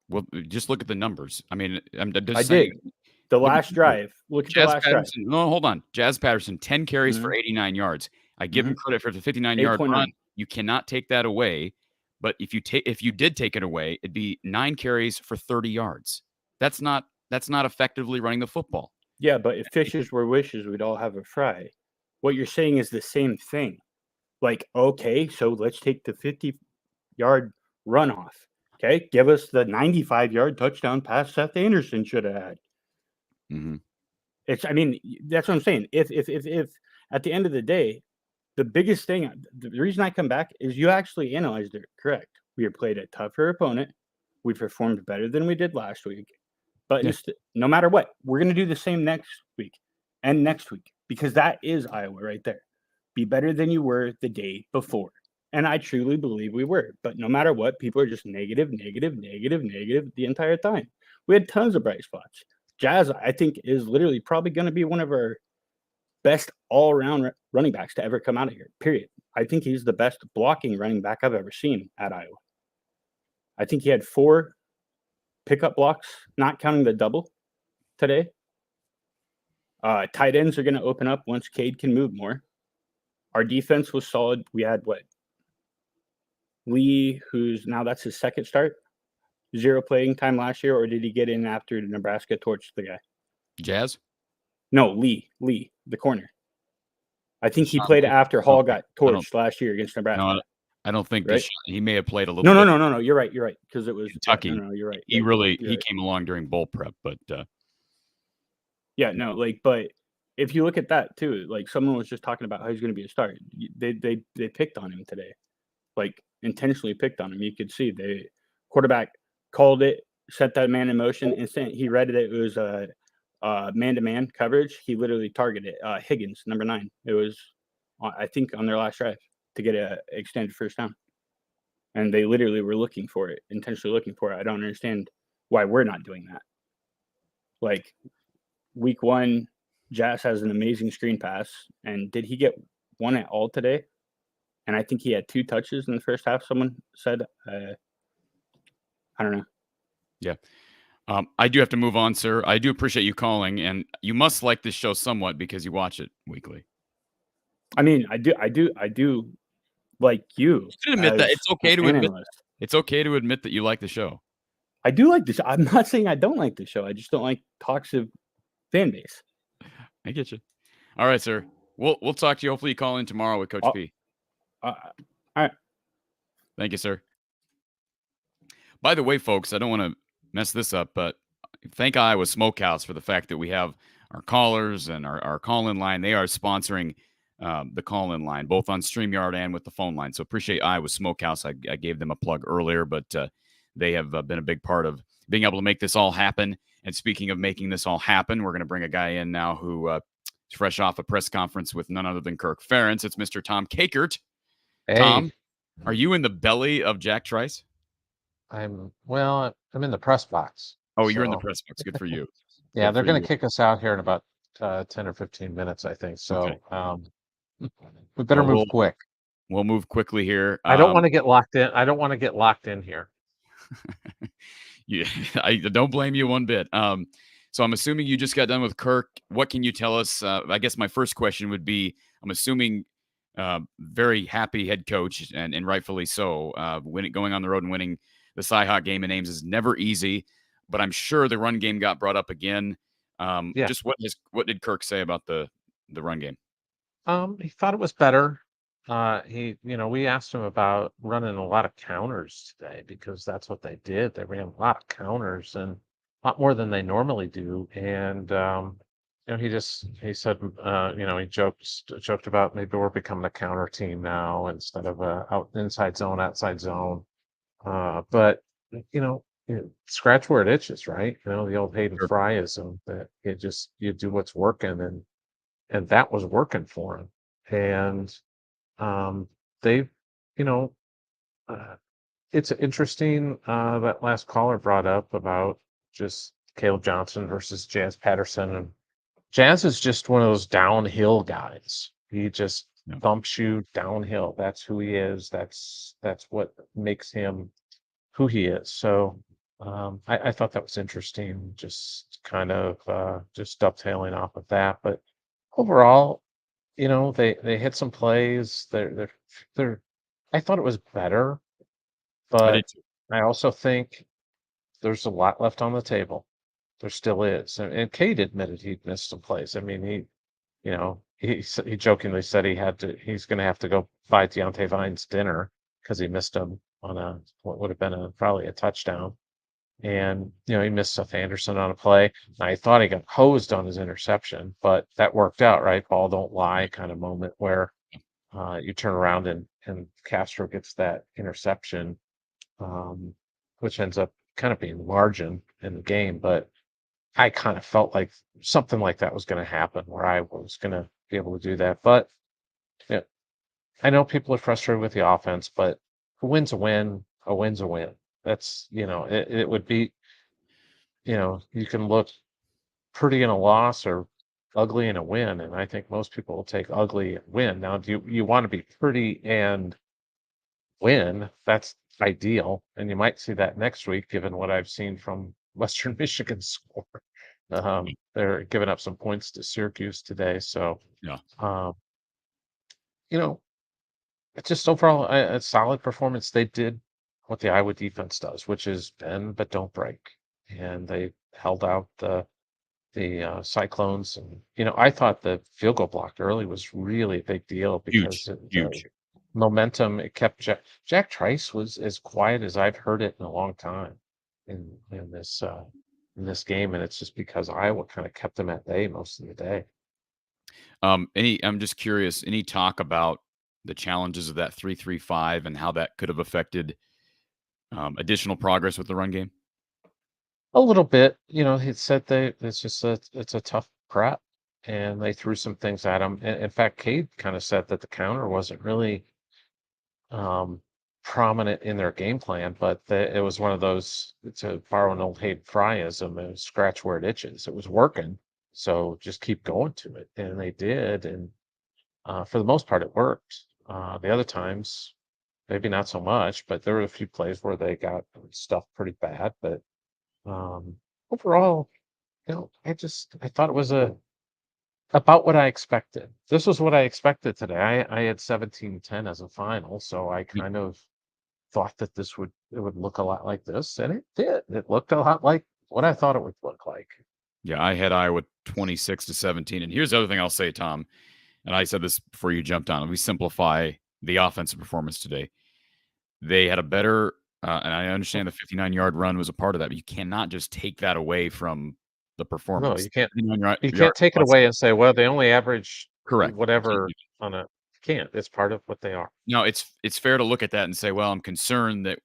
Speaker 1: Well, just look at the numbers. I mean,
Speaker 6: I did. The last drive. Look at the last drive.
Speaker 1: No, hold on. Jazz Patterson, 10 carries for 89 yards. I give him credit for the 59-yard run. You cannot take that away. But if you did take it away, it'd be 9 carries for 30 yards. That's not effectively running the football.
Speaker 6: Yeah, but if fishes were wishes, we'd all have a fry. What you're saying is the same thing. Like, okay, so let's take the 50-yard runoff. Okay, give us the 95-yard touchdown pass Seth Anderson should have had. That's what I'm saying. If at the end of the day, the biggest thing, the reason I come back is you actually analyzed it correct. We played a tougher opponent. We performed better than we did last week. But no matter what, we're going to do the same next week and next week because that is Iowa right there. Be better than you were the day before. And I truly believe we were. But no matter what, people are just negative the entire time. We had tons of bright spots. Jazz, I think, is literally probably going to be one of our best all-around running backs to ever come out of here, period. I think he's the best blocking running back I've ever seen at Iowa. I think he had 4 pickup blocks, not counting the double today. Tight ends are going to open up once Cade can move more. Our defense was solid. We had Lee, who's now that's his second start, 0 playing time last year, or did he get in after Nebraska torched the guy?
Speaker 1: Jazz?
Speaker 6: No, Lee, the corner. I think he played after Hall got torched last year against Nebraska.
Speaker 1: No, I don't think he may have played a little
Speaker 6: bit.
Speaker 1: No.
Speaker 6: No. You're right. Because it was
Speaker 1: Kentucky.
Speaker 6: No, you're right.
Speaker 1: He came along during bowl prep, but
Speaker 6: but if you look at that too, like someone was just talking about how he's going to be a star. They picked on him today, like intentionally picked on him. You could see the quarterback called it, set that man in motion. Instant. He read it. It was a man-to-man coverage. He literally targeted Higgins, number 9. It was, I think, on their last drive to get a extended first down. And they literally were looking for it, intentionally looking for it. I don't understand why we're not doing that. Like, week 1, Jazz has an amazing screen pass. And did he get one at all today? And I think he had 2 touches in the first half, someone said. I don't know.
Speaker 1: Yeah. I do have to move on, sir. I do appreciate you calling, and you must like this show somewhat because you watch it weekly.
Speaker 6: I mean, I do like you.
Speaker 1: You should admit that. It's okay to admit.
Speaker 6: Analyst.
Speaker 1: It's okay to admit that you like the show.
Speaker 6: I do like the show. I'm not saying I don't like the show. I just don't like toxic fan base.
Speaker 1: I get you. All right, sir. We'll talk to you. Hopefully, you call in tomorrow with Coach P.
Speaker 6: All right.
Speaker 1: Thank you, sir. By the way, folks, I don't want to mess this up, but thank Iowa Smokehouse for the fact that we have our callers and our call-in line. They are sponsoring the call-in line, both on StreamYard and with the phone line. So appreciate Iowa Smokehouse. I gave them a plug earlier, but they have been a big part of being able to make this all happen. And speaking of making this all happen, we're going to bring a guy in now who is fresh off a press conference with none other than Kirk Ferentz. It's Mr. Tom Kakert.
Speaker 7: Hey.
Speaker 1: Tom, are you in the belly of Jack Trice?
Speaker 7: I'm in the press box.
Speaker 1: Oh, you're in the press box. Good for you.
Speaker 7: Yeah,
Speaker 1: Good
Speaker 7: they're
Speaker 1: for
Speaker 7: going
Speaker 1: you.
Speaker 7: to kick us out here in about 10 or 15 minutes, I think. So we better move quick.
Speaker 1: We'll move quickly here.
Speaker 7: I don't want to get locked in. I don't want to get locked in here.
Speaker 1: Yeah, I don't blame you one bit. So I'm assuming you just got done with Kirk. What can you tell us? I guess my first question would be, I'm assuming very happy head coach, and rightfully so. Going on the road and winning the Cy-Hawk game in Ames is never easy, but I'm sure the run game got brought up again.
Speaker 7: Yeah.
Speaker 1: Just what did Kirk say about the run game?
Speaker 7: He thought it was better. We asked him about running a lot of counters today because that's what they did. They ran a lot of counters and a lot more than they normally do. And he said, he joked about maybe we're becoming a counter team now instead of a inside zone, outside zone. But scratch where it itches, right? The old Hayden Fryism that you do what's working, and that was working for him. And they've, it's interesting that last caller brought up about just Caleb Johnson versus Jazz Patterson, and Jazz is just one of those downhill guys. He just thumps you downhill. That's who he is. That's what makes him who he is. So I thought that was interesting, just kind of just dovetailing off of that. But overall, they hit some plays. I thought it was better, but I also think there's a lot left on the table. There still is, and Cade admitted he'd missed some plays. I mean, he jokingly said he's going to have to go buy Deontay Vines dinner because he missed him on what would have been probably a touchdown. And, he missed Seth Anderson on a play. And I thought he got hosed on his interception, but that worked out, right? Ball don't lie kind of moment where you turn around and Castro gets that interception, which ends up kind of being margin in the game. But I kind of felt like something like that was going to happen where I was going to be able to do that. But I know people are frustrated with the offense, but a win's a win. A win's a win. That's, it would be, you can look pretty in a loss or ugly in a win. And I think most people will take ugly and win. Now, do you want to be pretty and win? That's ideal. And you might see that next week, given what I've seen from Western Michigan's score. They're giving up some points to Syracuse today. So, it's just overall a solid performance. They did what the Iowa defense does, which is bend but don't break, and they held out the Cyclones. And I thought the field goal block early was really a big deal because
Speaker 1: huge
Speaker 7: momentum. It kept Jack Trice was as quiet as I've heard it in a long time in this game, and it's just because Iowa kind of kept them at bay most of the day.
Speaker 1: I'm just curious, any talk about the challenges of that 3-3-5 and how that could have affected additional progress with the run game?
Speaker 7: A little bit, he said it's a tough prep, and they threw some things at him. In fact, Cade kind of said that the counter wasn't really um, prominent in their game plan, but it was one of those, to borrow an old Hayden Fryism, it was scratch where it itches. It was working, so just keep going to it, and they did, and for the most part, it worked. The other times, maybe not so much, but there were a few plays where they got stuffed pretty bad, but um, overall, I thought it was about what I expected. This was what I expected today. I had 17-10 as a final, so I kind of thought that it would look a lot like this, and it did. It looked a lot like what I thought it would look like.
Speaker 1: Yeah, I had Iowa 26-17. And here's the other thing I'll say, Tom, and I said this before you jumped on. We simplify the offensive performance today. They had a better, and I understand the 59-yard run was a part of that, but you cannot just take that away from the
Speaker 7: No,
Speaker 1: performance.
Speaker 7: you can't.
Speaker 1: 59
Speaker 7: You
Speaker 1: yards
Speaker 7: can't take it
Speaker 1: plus.
Speaker 7: away and say, well, they only average
Speaker 1: Correct.
Speaker 7: whatever on a. You can't. It's part of what they are.
Speaker 1: No, it's fair to look at that and say, well, I'm concerned that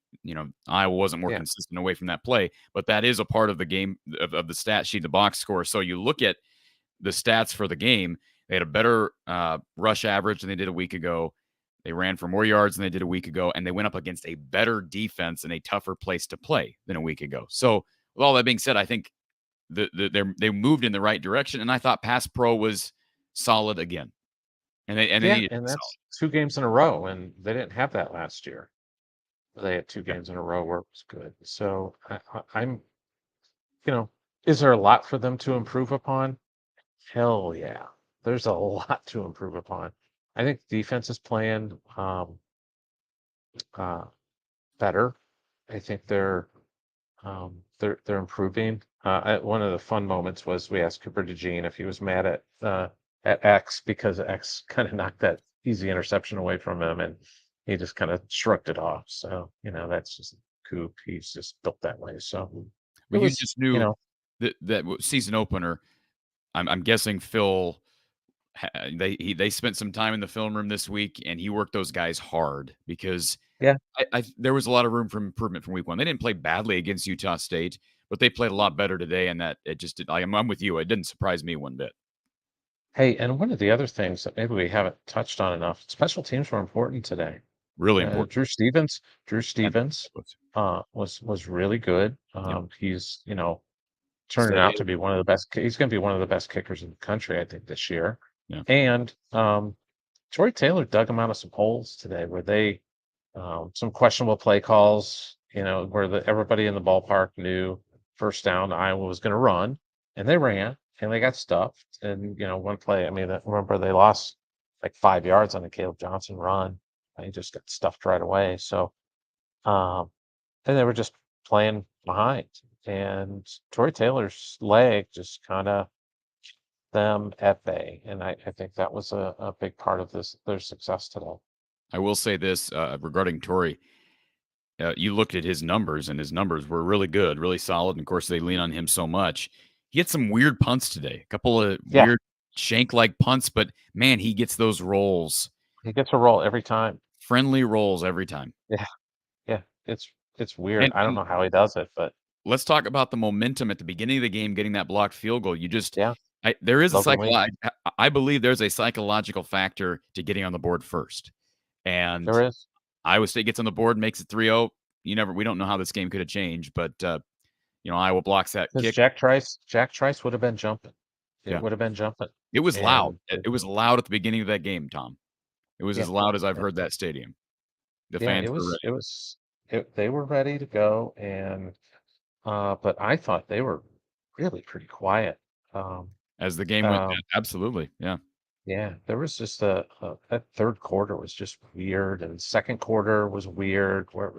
Speaker 1: Iowa wasn't more
Speaker 7: Yeah.
Speaker 1: consistent away from that play, but that is a part of the game of the stat sheet, the box score. So you look at the stats for the game. They had a better rush average than they did a week ago. They ran for more yards than they did a week ago, and they went up against a better defense and a tougher place to play than a week ago. So with all that being said, I think they moved in the right direction, and I thought pass pro was solid again. And they needed
Speaker 7: and
Speaker 1: to be
Speaker 7: that's 2 games in a row, and they didn't have that last year. They had 2 games in a row where it was good. So I'm, is there a lot for them to improve upon? Hell yeah, there's a lot to improve upon. I think defense is playing better. I think they're improving. One of the fun moments was we asked Cooper DeJean if he was mad at X because X kind of knocked that easy interception away from him, and he just kind of shrugged it off. So that's just Coop. He's just built that way. So
Speaker 1: But you just knew that season opener. I'm guessing Phil. They spent some time in the film room this week, and he worked those guys hard because there was a lot of room for improvement from week one. They didn't play badly against Utah State, but they played a lot better today, and that it just did. I'm with you. It didn't surprise me one bit.
Speaker 7: Hey, and one of the other things that maybe we haven't touched on enough: special teams were important today.
Speaker 1: Really important.
Speaker 7: Drew Stevens was really good. He's turning out to be one of the best. He's going to be one of the best kickers in the country, I think, this year.
Speaker 1: Yeah.
Speaker 7: And Troy Taylor dug him out of some holes today, where they some questionable play calls. Where everybody in the ballpark knew first down Iowa was going to run, and they ran, and they got stuffed. And one play, I mean, remember they lost like 5 yards on a Caleb Johnson run. They just got stuffed right away. So, and they were just playing behind. And Troy Taylor's leg just kind of them at bay. And I think that was a big part of their success today.
Speaker 1: I will say this regarding Tory. You looked at his numbers, and his numbers were really good, really solid. And of course, they lean on him so much. He had some weird punts today, a couple of weird shank-like punts, but man, he gets those rolls.
Speaker 7: He gets a roll every time.
Speaker 1: Friendly rolls every time.
Speaker 7: Yeah. It's weird. I don't know how he does it, but
Speaker 1: let's talk about the momentum at the beginning of the game, getting that blocked field goal. You just there is I believe there's a psychological factor to getting on the board first, and
Speaker 7: there is.
Speaker 1: Iowa State gets on the board, makes it 3-0. We don't know how this game could have changed, but Iowa blocks that kick.
Speaker 7: Jack Trice would have been jumping. It would have been jumping.
Speaker 1: It was loud. It was loud at the beginning of that game, Tom. It was as loud as I've heard that stadium. The fans were ready.
Speaker 7: They were ready to go, and but I thought they were really pretty quiet.
Speaker 1: As the game went, absolutely, yeah.
Speaker 7: Yeah, there was just that third quarter was just weird, and second quarter was weird, where it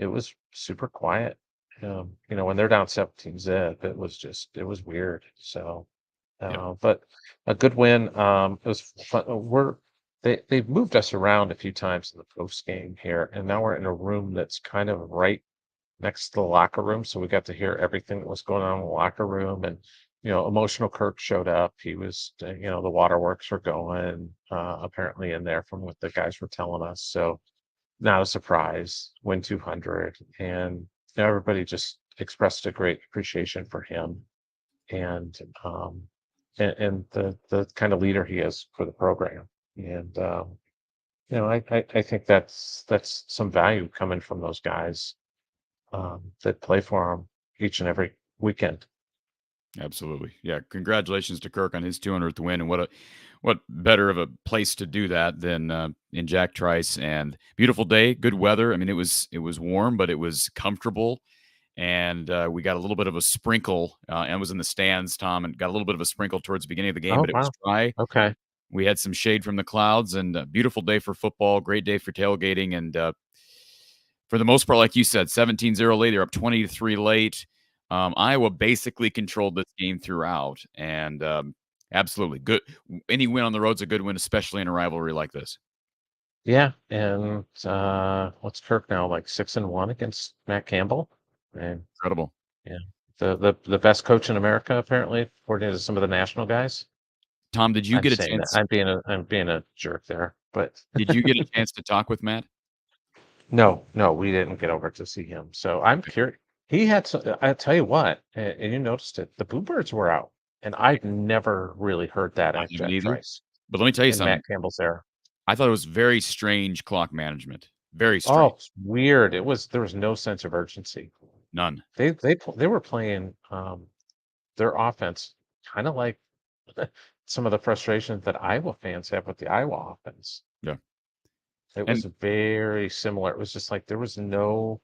Speaker 7: was super quiet. When they're down 17-zip, it was weird. So, but a good win. It was fun. They've moved us around a few times in the post game here, and now we're in a room that's kind of right next to the locker room, so we got to hear everything that was going on in the locker room. And Emotional Kirk showed up. He was, the waterworks were going apparently in there from what the guys were telling us. So not a surprise. Win 200, and everybody just expressed a great appreciation for him and the kind of leader he is for the program. And I think that's some value coming from those guys that play for him each and every weekend.
Speaker 1: Absolutely. Yeah. Congratulations to Kirk on his 200th win. And what better of a place to do that than in Jack Trice, and beautiful day, good weather. I mean, it was warm, but it was comfortable. And we got a little bit of a sprinkle. And was in the stands, Tom, and got a little bit of a sprinkle towards the beginning of the game,
Speaker 7: Oh,
Speaker 1: but it was dry.
Speaker 7: Okay.
Speaker 1: We had some shade from the clouds, and a beautiful day for football, great day for tailgating. And for the most part, like you said, 17-0 late. They're up 20-3 late. Iowa basically controlled this game throughout, and absolutely good. Any win on the road's a good win, especially in a rivalry like this.
Speaker 7: Yeah, and what's Kirk now, like 6-1 against Matt Campbell? And
Speaker 1: Incredible.
Speaker 7: yeah, the best coach in America, apparently, according to some of the national guys.
Speaker 1: Tom, did you
Speaker 7: I'm
Speaker 1: get a
Speaker 7: saying
Speaker 1: chance?
Speaker 7: that. I'm being a jerk there, but
Speaker 1: Did you get a chance to talk with Matt?
Speaker 7: no, we didn't get over to see him. So I'm curious. He had some, I tell you what, and you noticed it. The Bluebirds were out, and I've never really heard that
Speaker 1: I
Speaker 7: at
Speaker 1: haven't
Speaker 7: Jack
Speaker 1: either.
Speaker 7: Trice
Speaker 1: But let me tell you
Speaker 7: in
Speaker 1: something.
Speaker 7: Matt Campbell's era.
Speaker 1: I thought it was very strange clock management. Very strange.
Speaker 7: Oh, it's weird. There was no sense of urgency.
Speaker 1: None.
Speaker 7: They were playing their offense kind of like some of the frustrations that Iowa fans have with the Iowa offense.
Speaker 1: Yeah.
Speaker 7: It was very similar. It was just like there was no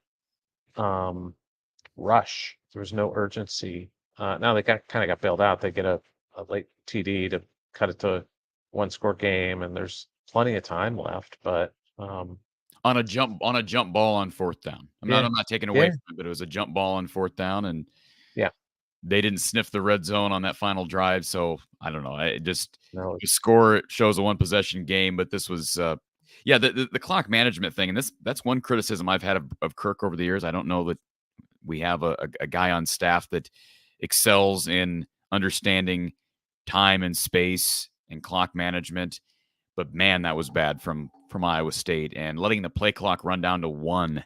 Speaker 7: rush. There was no urgency. Now they kind of got bailed out. They get a late TD to cut it to one score game, and there's plenty of time left. But
Speaker 1: on a jump ball on fourth down. I'm not taking away from it, but it was a jump ball on fourth down, and
Speaker 7: yeah,
Speaker 1: they didn't sniff the red zone on that final drive. So I don't know.
Speaker 7: No.
Speaker 1: The score shows a one possession game, but this was the clock management thing, and that's one criticism I've had of Kirk over the years. I don't know that we have a guy on staff that excels in understanding time and space and clock management. But man, that was bad from Iowa State, and letting the play clock run down to 1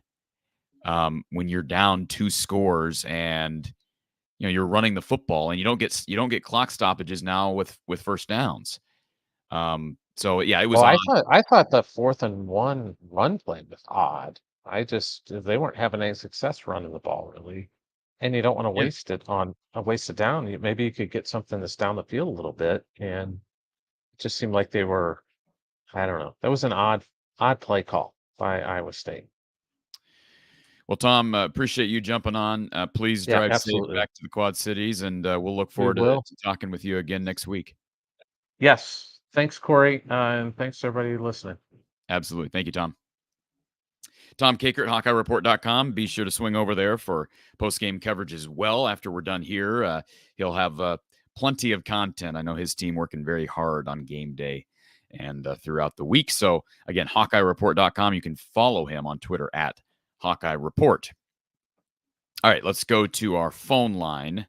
Speaker 1: when you're down 2 scores, and you're running the football, and you don't get clock stoppages now with first downs. So yeah, it was.
Speaker 7: I thought the 4th and 1 run play was odd. They weren't having any success running the ball really, and you don't want to waste it down. Maybe you could get something that's down the field a little bit, and it just seemed like they were. I don't know. That was an odd play call by Iowa State.
Speaker 1: Well, Tom, appreciate you jumping on. Please drive safe back to the Quad Cities, and we'll look forward to talking with you again next week.
Speaker 7: Yes. Thanks, Cory, and thanks to everybody listening.
Speaker 1: Absolutely. Thank you, Tom. Tom Caker at HawkeyeReport.com. Be sure to swing over there for post-game coverage as well. After we're done here, he'll have plenty of content. I know his team working very hard on game day and throughout the week. So, again, HawkeyeReport.com. You can follow him on Twitter at Hawkeye Report. All right, let's go to our phone line.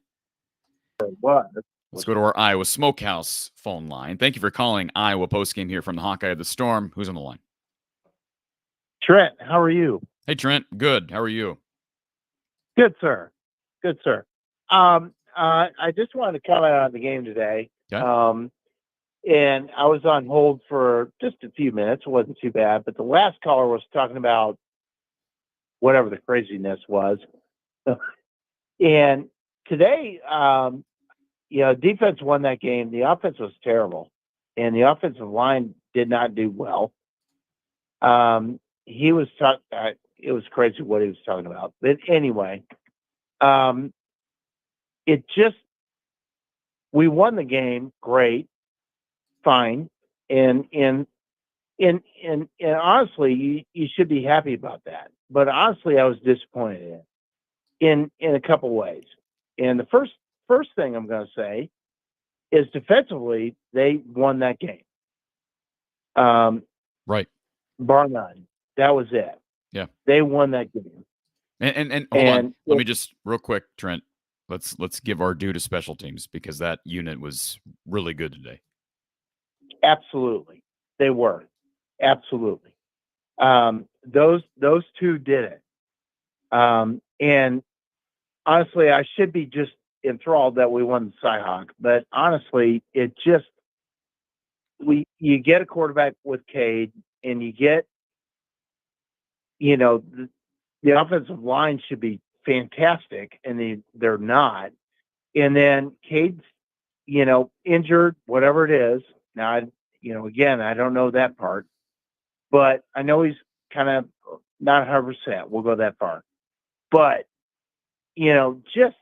Speaker 1: Let's go to our Iowa Smokehouse phone line. Thank you for calling Iowa Postgame here from the Hawkeye of the Storm. Who's on the line?
Speaker 8: Trent, how are you?
Speaker 1: Hey, Trent. Good. How are you?
Speaker 8: Good, sir. Good, sir. I just wanted to comment on the game today.
Speaker 1: Okay.
Speaker 8: And I was on hold for just a few minutes. It wasn't too bad. But the last caller was talking about whatever the craziness was. And today, defense won that game. The offense was terrible. And the offensive line did not do well. He was talking. It was crazy what he was talking about. But anyway, we won the game. Great, fine, and honestly, you should be happy about that. But honestly, I was disappointed in a couple ways. And the first thing I'm going to say is defensively, they won that game.
Speaker 1: Right.
Speaker 8: Bar none. That was it.
Speaker 1: Yeah.
Speaker 8: They won that game.
Speaker 1: And hold on. Let me just real quick, Trent. Let's give our due to special teams because that unit was really good today.
Speaker 8: Absolutely. They were. Absolutely. Those two did it. And honestly, I should be just enthralled that we won the Cyhawk, but honestly, it just you get a quarterback with Cade, and you get, you know, the offensive line should be fantastic, and they're not. And then Cade's, you know, injured, whatever it is. Now, again, I don't know that part, but I know he's kind of not 100%. We'll go that far. But, just,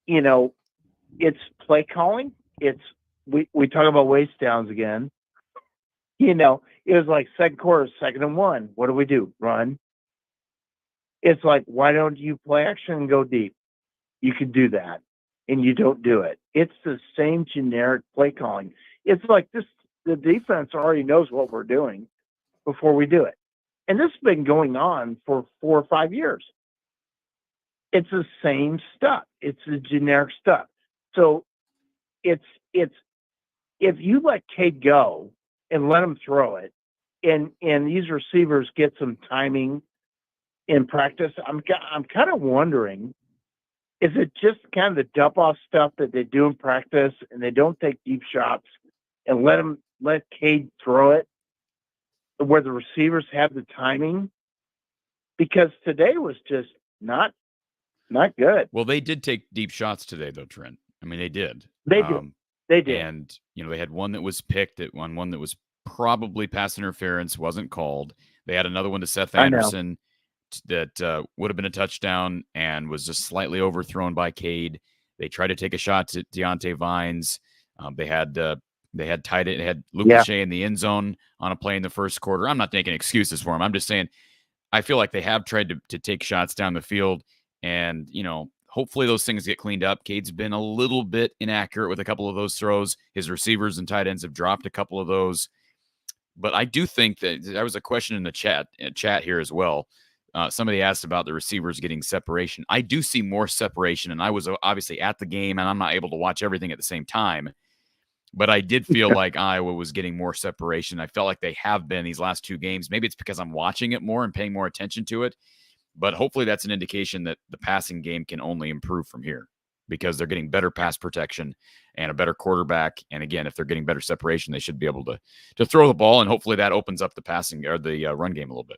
Speaker 8: it's play calling. We talk about waste downs again. It was like second quarter, 2nd and 1. What do we do? Run. It's like, why don't you play action and go deep? You could do that, and you don't do it. It's the same generic play calling. It's like the defense already knows what we're doing before we do it. And this has been going on for 4 or 5 years. It's the same stuff. It's the generic stuff. So it's if you let Cade go and let him throw it, and these receivers get some timing in practice, I'm kind of wondering, is it just kind of the dump off stuff that they do in practice and they don't take deep shots and let Cade throw it where the receivers have the timing? Because today was just not good.
Speaker 1: Well, they did take deep shots today, though, Trent. I mean, they did.
Speaker 8: They did. They did.
Speaker 1: And, they had one that was picked at one that was probably pass interference, wasn't called. They had another one to Seth Anderson that would have been a touchdown and was just slightly overthrown by Cade. They tried to take a shot to Deontay Vines. They had tied it. They had Luke Lachey in the end zone on a play in the first quarter. I'm not making excuses for him. I'm just saying I feel like they have tried to take shots down the field, and, hopefully those things get cleaned up. Cade's been a little bit inaccurate with a couple of those throws. His receivers and tight ends have dropped a couple of those. But I do think that there was a question in the chat here as well. Somebody asked about the receivers getting separation. I do see more separation, and I was obviously at the game, and I'm not able to watch everything at the same time. But I did feel like Iowa was getting more separation. I felt like they have been these last 2 games. Maybe it's because I'm watching it more and paying more attention to it. But hopefully that's an indication that the passing game can only improve from here because they're getting better pass protection and a better quarterback. And again, if they're getting better separation, they should be able to throw the ball, and hopefully that opens up the passing or the run game a little bit.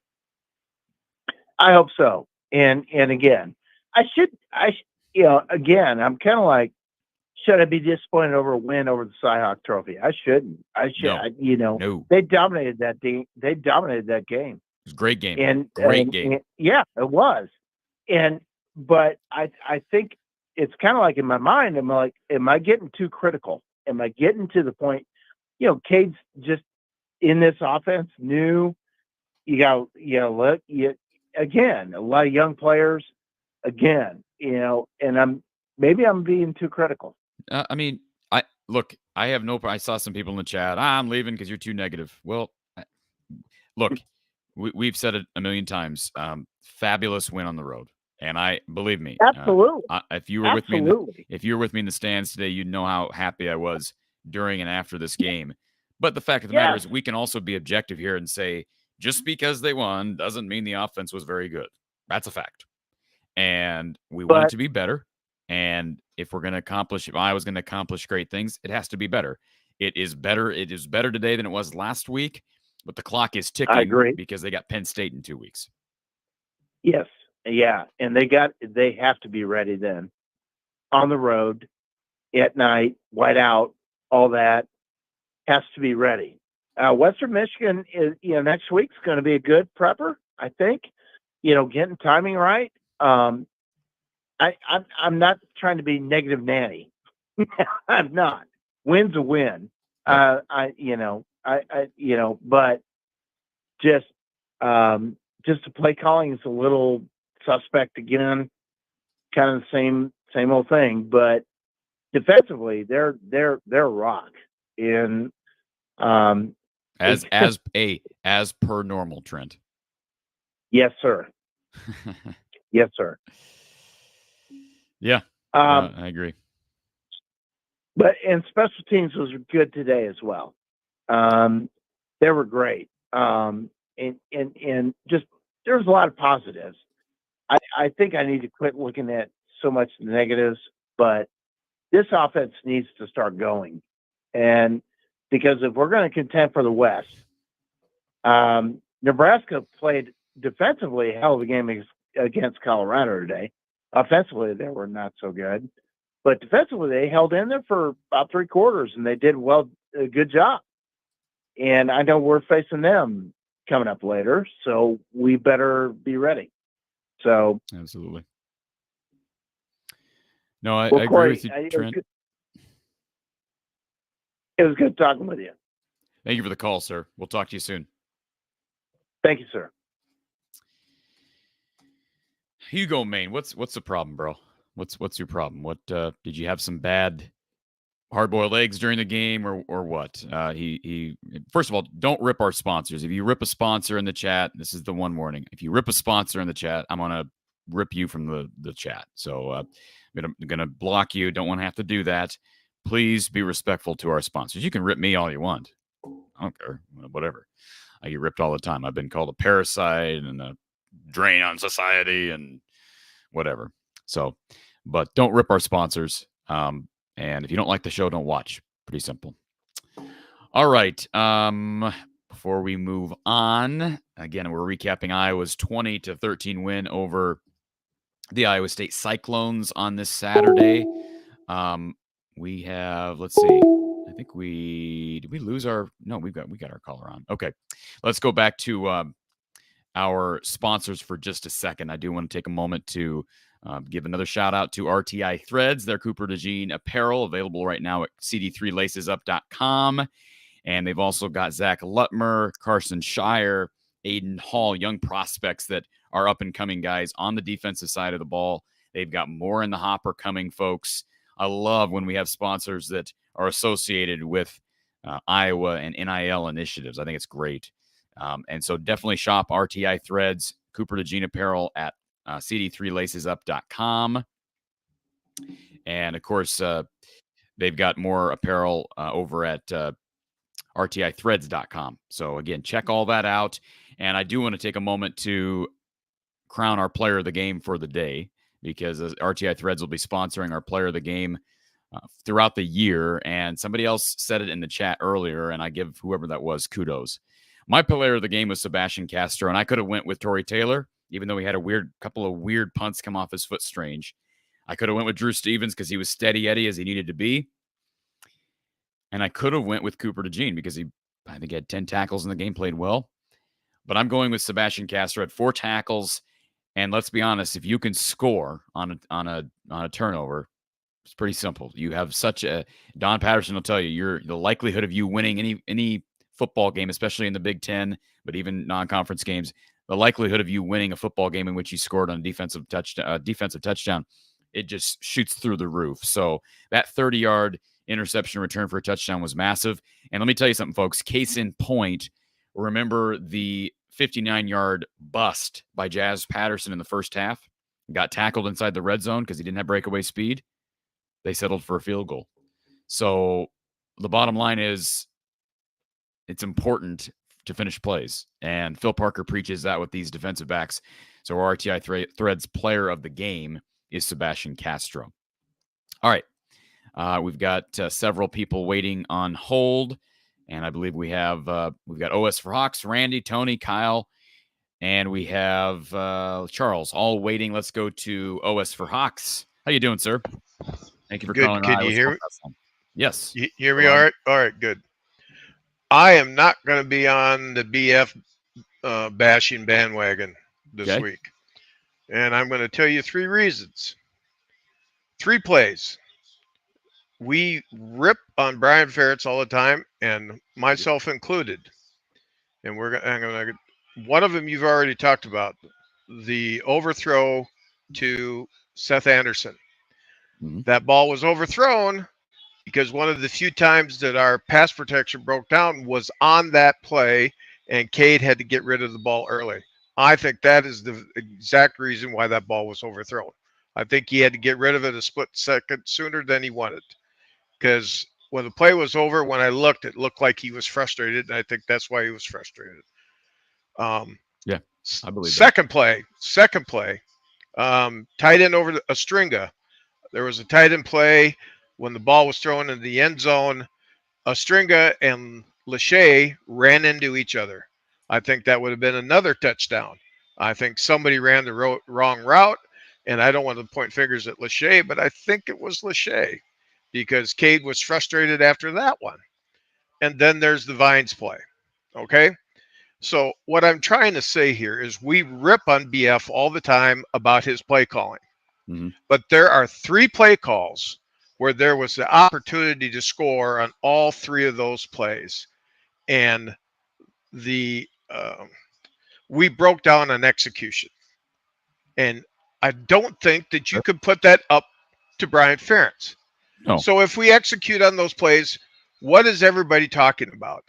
Speaker 8: I hope so. And again, again, I'm kind of like, should I be disappointed over a win over the Cyhawk Trophy? I shouldn't.
Speaker 1: No.
Speaker 8: They dominated that game. They dominated that game.
Speaker 1: It was a great game.
Speaker 8: Great game. Yeah, it was. But I think it's kind of like in my mind, I'm like, am I getting too critical? Am I getting to the point, Cade's just in this offense, new. You got, again, a lot of young players, again, and I'm being too critical.
Speaker 1: I have no. I saw some people in the chat. I'm leaving because you're too negative. Well, look, we've said it a million times. Fabulous win on the road, and believe me,
Speaker 8: absolutely.
Speaker 1: If you were with me in the stands today, you'd know how happy I was during and after this game. But the fact of the matter is, we can also be objective here and say just because they won doesn't mean the offense was very good. That's a fact, and we want it to be better. And if I was going to accomplish great things, it has to be better. It is better. It is better today than it was last week, but the clock is ticking.
Speaker 8: I agree.
Speaker 1: Because they got Penn State in 2 weeks.
Speaker 8: Yes. Yeah. And they have to be ready then on the road at night, white out, all that has to be ready. Western Michigan is, next week's going to be a good prepper, I think, getting timing right. I'm not trying to be negative Nanny. I'm not. Win's a win. But just the play calling is a little suspect again. Kind of the same old thing. But defensively, they're rock. And
Speaker 1: as per normal, Trent.
Speaker 8: Yes, sir. Yes, sir.
Speaker 1: Yeah, I agree.
Speaker 8: And special teams was good today as well. They were great. And just there's a lot of positives. I think I need to quit looking at so much the negatives, but this offense needs to start going. And because if we're going to contend for the West, Nebraska played defensively a hell of a game against Colorado today. Offensively, they were not so good. But defensively, they held in there for about 3 quarters, and they did a good job. And I know we're facing them coming up later, so we better be ready. So
Speaker 1: absolutely. No, I
Speaker 8: well,
Speaker 1: agree
Speaker 8: Cory,
Speaker 1: with you, Trent.
Speaker 8: It was good talking with you.
Speaker 1: Thank you for the call, sir. We'll talk to you soon.
Speaker 8: Thank you, sir.
Speaker 1: Hugo Maine, what's the problem, bro? What's your problem? What did you have some bad hard-boiled eggs during the game, or what? He first of all, don't rip our sponsors. If you rip a sponsor in the chat, this is the one warning. If you rip a sponsor in the chat, I'm gonna rip you from the chat. So I'm gonna block you. Don't want to have to do that. Please be respectful to our sponsors. You can rip me all you want. I don't care. Whatever. I get ripped all the time. I've been called a parasite and a drain on society and whatever. So, but don't rip our sponsors. And if you don't like the show, don't watch. Pretty simple. All right. Before we move on, again, we're recapping Iowa's 20-13 win over the Iowa State Cyclones on this Saturday. We have, let's see. I think did we lose our, no, we got our caller on. Okay. Let's go back to our sponsors for just a second. I do want to take a moment to give another shout out to RTI Threads, their Cooper DeJean apparel, available right now at cd3lacesup.com. And they've also got Zach Lutmer, Carson Shire, Aiden Hall, young prospects that are up and coming guys on the defensive side of the ball. They've got more in the hopper coming, folks. I love when we have sponsors that are associated with Iowa and NIL initiatives. I think it's great. And so definitely shop RTI Threads, Cooper DeJean apparel at cd3lacesup.com. And of course, they've got more apparel over at rtithreads.com. So again, check all that out. And I do want to take a moment to crown our player of the game for the day, because RTI Threads will be sponsoring our player of the game throughout the year. And somebody else said it in the chat earlier, and I give whoever that was kudos. My player of the game was Sebastian Castro, and I could have went with Tory Taylor, even though he had a couple of weird punts come off his foot strange. I could have went with Drew Stevens because he was steady Eddie as he needed to be. And I could have went with Cooper DeJean because I think he had 10 tackles in the game, played well. But I'm going with Sebastian Castro at 4 tackles. And let's be honest, if you can score on a turnover, it's pretty simple. You have such a Don Patterson will tell you the likelihood of you winning any football game, especially in the Big Ten, but even non-conference games, the likelihood of you winning a football game in which you scored on a defensive touchdown, it just shoots through the roof. So that 30-yard interception return for a touchdown was massive. And let me tell you something, folks. Case in point, remember the 59-yard bust by Jazz Patterson in the first half? Got tackled inside the red zone because he didn't have breakaway speed. They settled for a field goal. So the bottom line is it's important to finish plays. And Phil Parker preaches that with these defensive backs. So our RTI Threads player of the game is Sebastian Castro. All right. We've got several people waiting on hold. And I believe we've got OS for Hawks, Randy, Tony, Kyle, and we have Charles all waiting. Let's go to OS for Hawks. How you doing, sir? Thank you for calling.
Speaker 9: Can you hear me?
Speaker 1: Yes.
Speaker 9: You hear me all right? All right, good. I am not going to be on the BF bashing bandwagon this week. And I'm going to tell you 3 reasons. 3 plays. We rip on Brian Ferentz all the time, and myself included. And one of them you've already talked about, the overthrow to Seth Anderson.
Speaker 1: Mm-hmm.
Speaker 9: That ball was overthrown because one of the few times that our pass protection broke down was on that play, and Cade had to get rid of the ball early. I think that is the exact reason why that ball was overthrown. I think he had to get rid of it a split second sooner than he wanted, because when the play was over, when I looked, it looked like he was frustrated, and I think that's why he was frustrated.
Speaker 1: Yeah, I believe
Speaker 9: second play, Tight end over a Stringa. There was a tight end play when the ball was thrown into the end zone. Stringa and Lachey ran into each other. I think that would have been another touchdown. I think somebody ran the wrong route, and I don't want to point fingers at Lachey, but I think it was Lachey because Cade was frustrated after that one. And then there's the Vines play. Okay? So what I'm trying to say here is we rip on BF all the time about his play calling.
Speaker 1: Mm-hmm.
Speaker 9: But there are 3 play calls where there was the opportunity to score on all 3 of those plays. And we broke down on execution. And I don't think that you could put that up to Brian Ferentz.
Speaker 1: No.
Speaker 9: So if we execute on those plays, what is everybody talking about?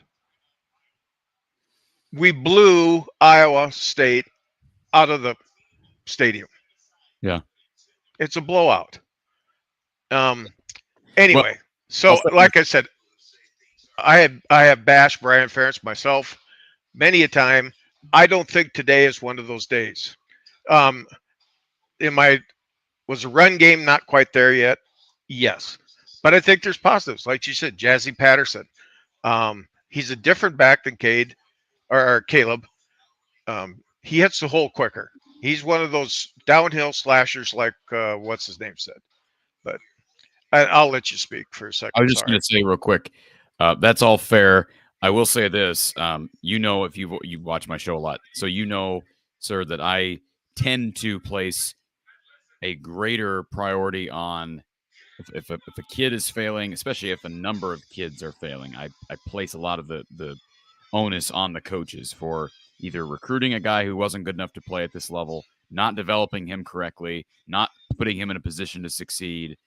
Speaker 9: We blew Iowa State out of the stadium.
Speaker 1: Yeah.
Speaker 9: It's a blowout. Anyway,
Speaker 1: Well,
Speaker 9: so like I said, I have bashed Brian Ferentz myself many a time. I don't think today is one of those days. Was the run game not quite there yet? Yes. But I think there's positives. Like you said, Jazzy Patterson. He's a different back than Cade or Caleb. He hits the hole quicker. He's one of those downhill slashers like what's his name said. But I'll let you speak for a second.
Speaker 1: I was just going to say real quick, that's all fair. I will say this, if you watch my show a lot, so sir, that I tend to place a greater priority on if a kid is failing, especially if a number of kids are failing. I place a lot of the onus on the coaches for either recruiting a guy who wasn't good enough to play at this level, not developing him correctly, not putting him in a position to succeed.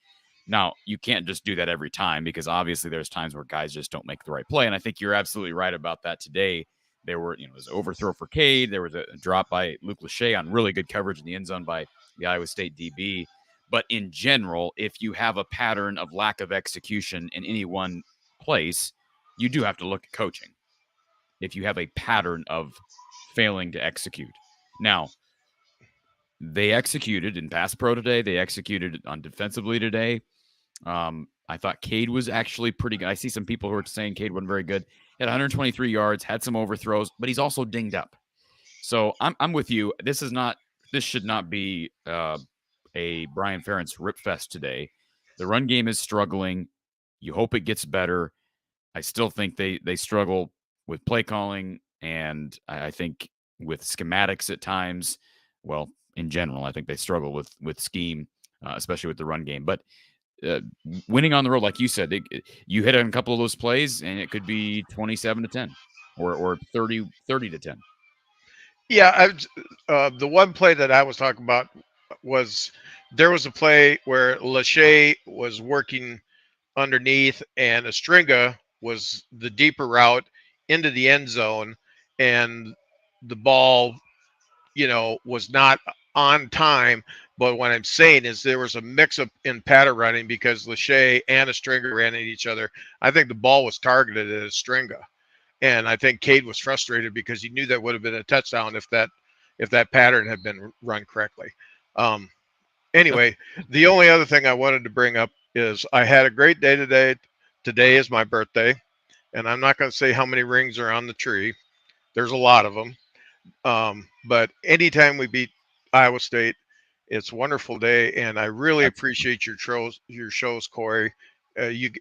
Speaker 1: Now, you can't just do that every time because obviously there's times where guys just don't make the right play. And I think you're absolutely right about that today. There were, it was an overthrow for Cade. There was a drop by Luke Lachey on really good coverage in the end zone by the Iowa State DB. But in general, if you have a pattern of lack of execution in any one place, you do have to look at coaching. If you have a pattern of failing to execute. Now, they executed in pass pro today. They executed on defensively today. I thought Cade was actually pretty good. I see some people who are saying Cade wasn't very good. He had 123 yards, had some overthrows, but he's also dinged up. So I'm with you. This should not be a Brian Ferentz rip fest today. The run game is struggling. You hope it gets better. I still think they struggle with play calling, and I think with schematics at times. Well, in general, I think they struggle with scheme, especially with the run game. But winning on the road, like you said, you hit on a couple of those plays, and it could be 27-10 or 30-10.
Speaker 9: Yeah, the one play that I was talking about was there was a play where Lachey was working underneath, and Stringa was the deeper route into the end zone, and the ball, was not on time. But what I'm saying is there was a mix-up in pattern running because Lachey and Stringa ran at each other. I think the ball was targeted at Stringa, and I think Cade was frustrated because he knew that would have been a touchdown if that pattern had been run correctly. Anyway, the only other thing I wanted to bring up is I had a great day today. Today is my birthday, and I'm not going to say how many rings are on the tree. There's a lot of them. But anytime we beat Iowa State, it's a wonderful day, and I really appreciate your shows, Cory. You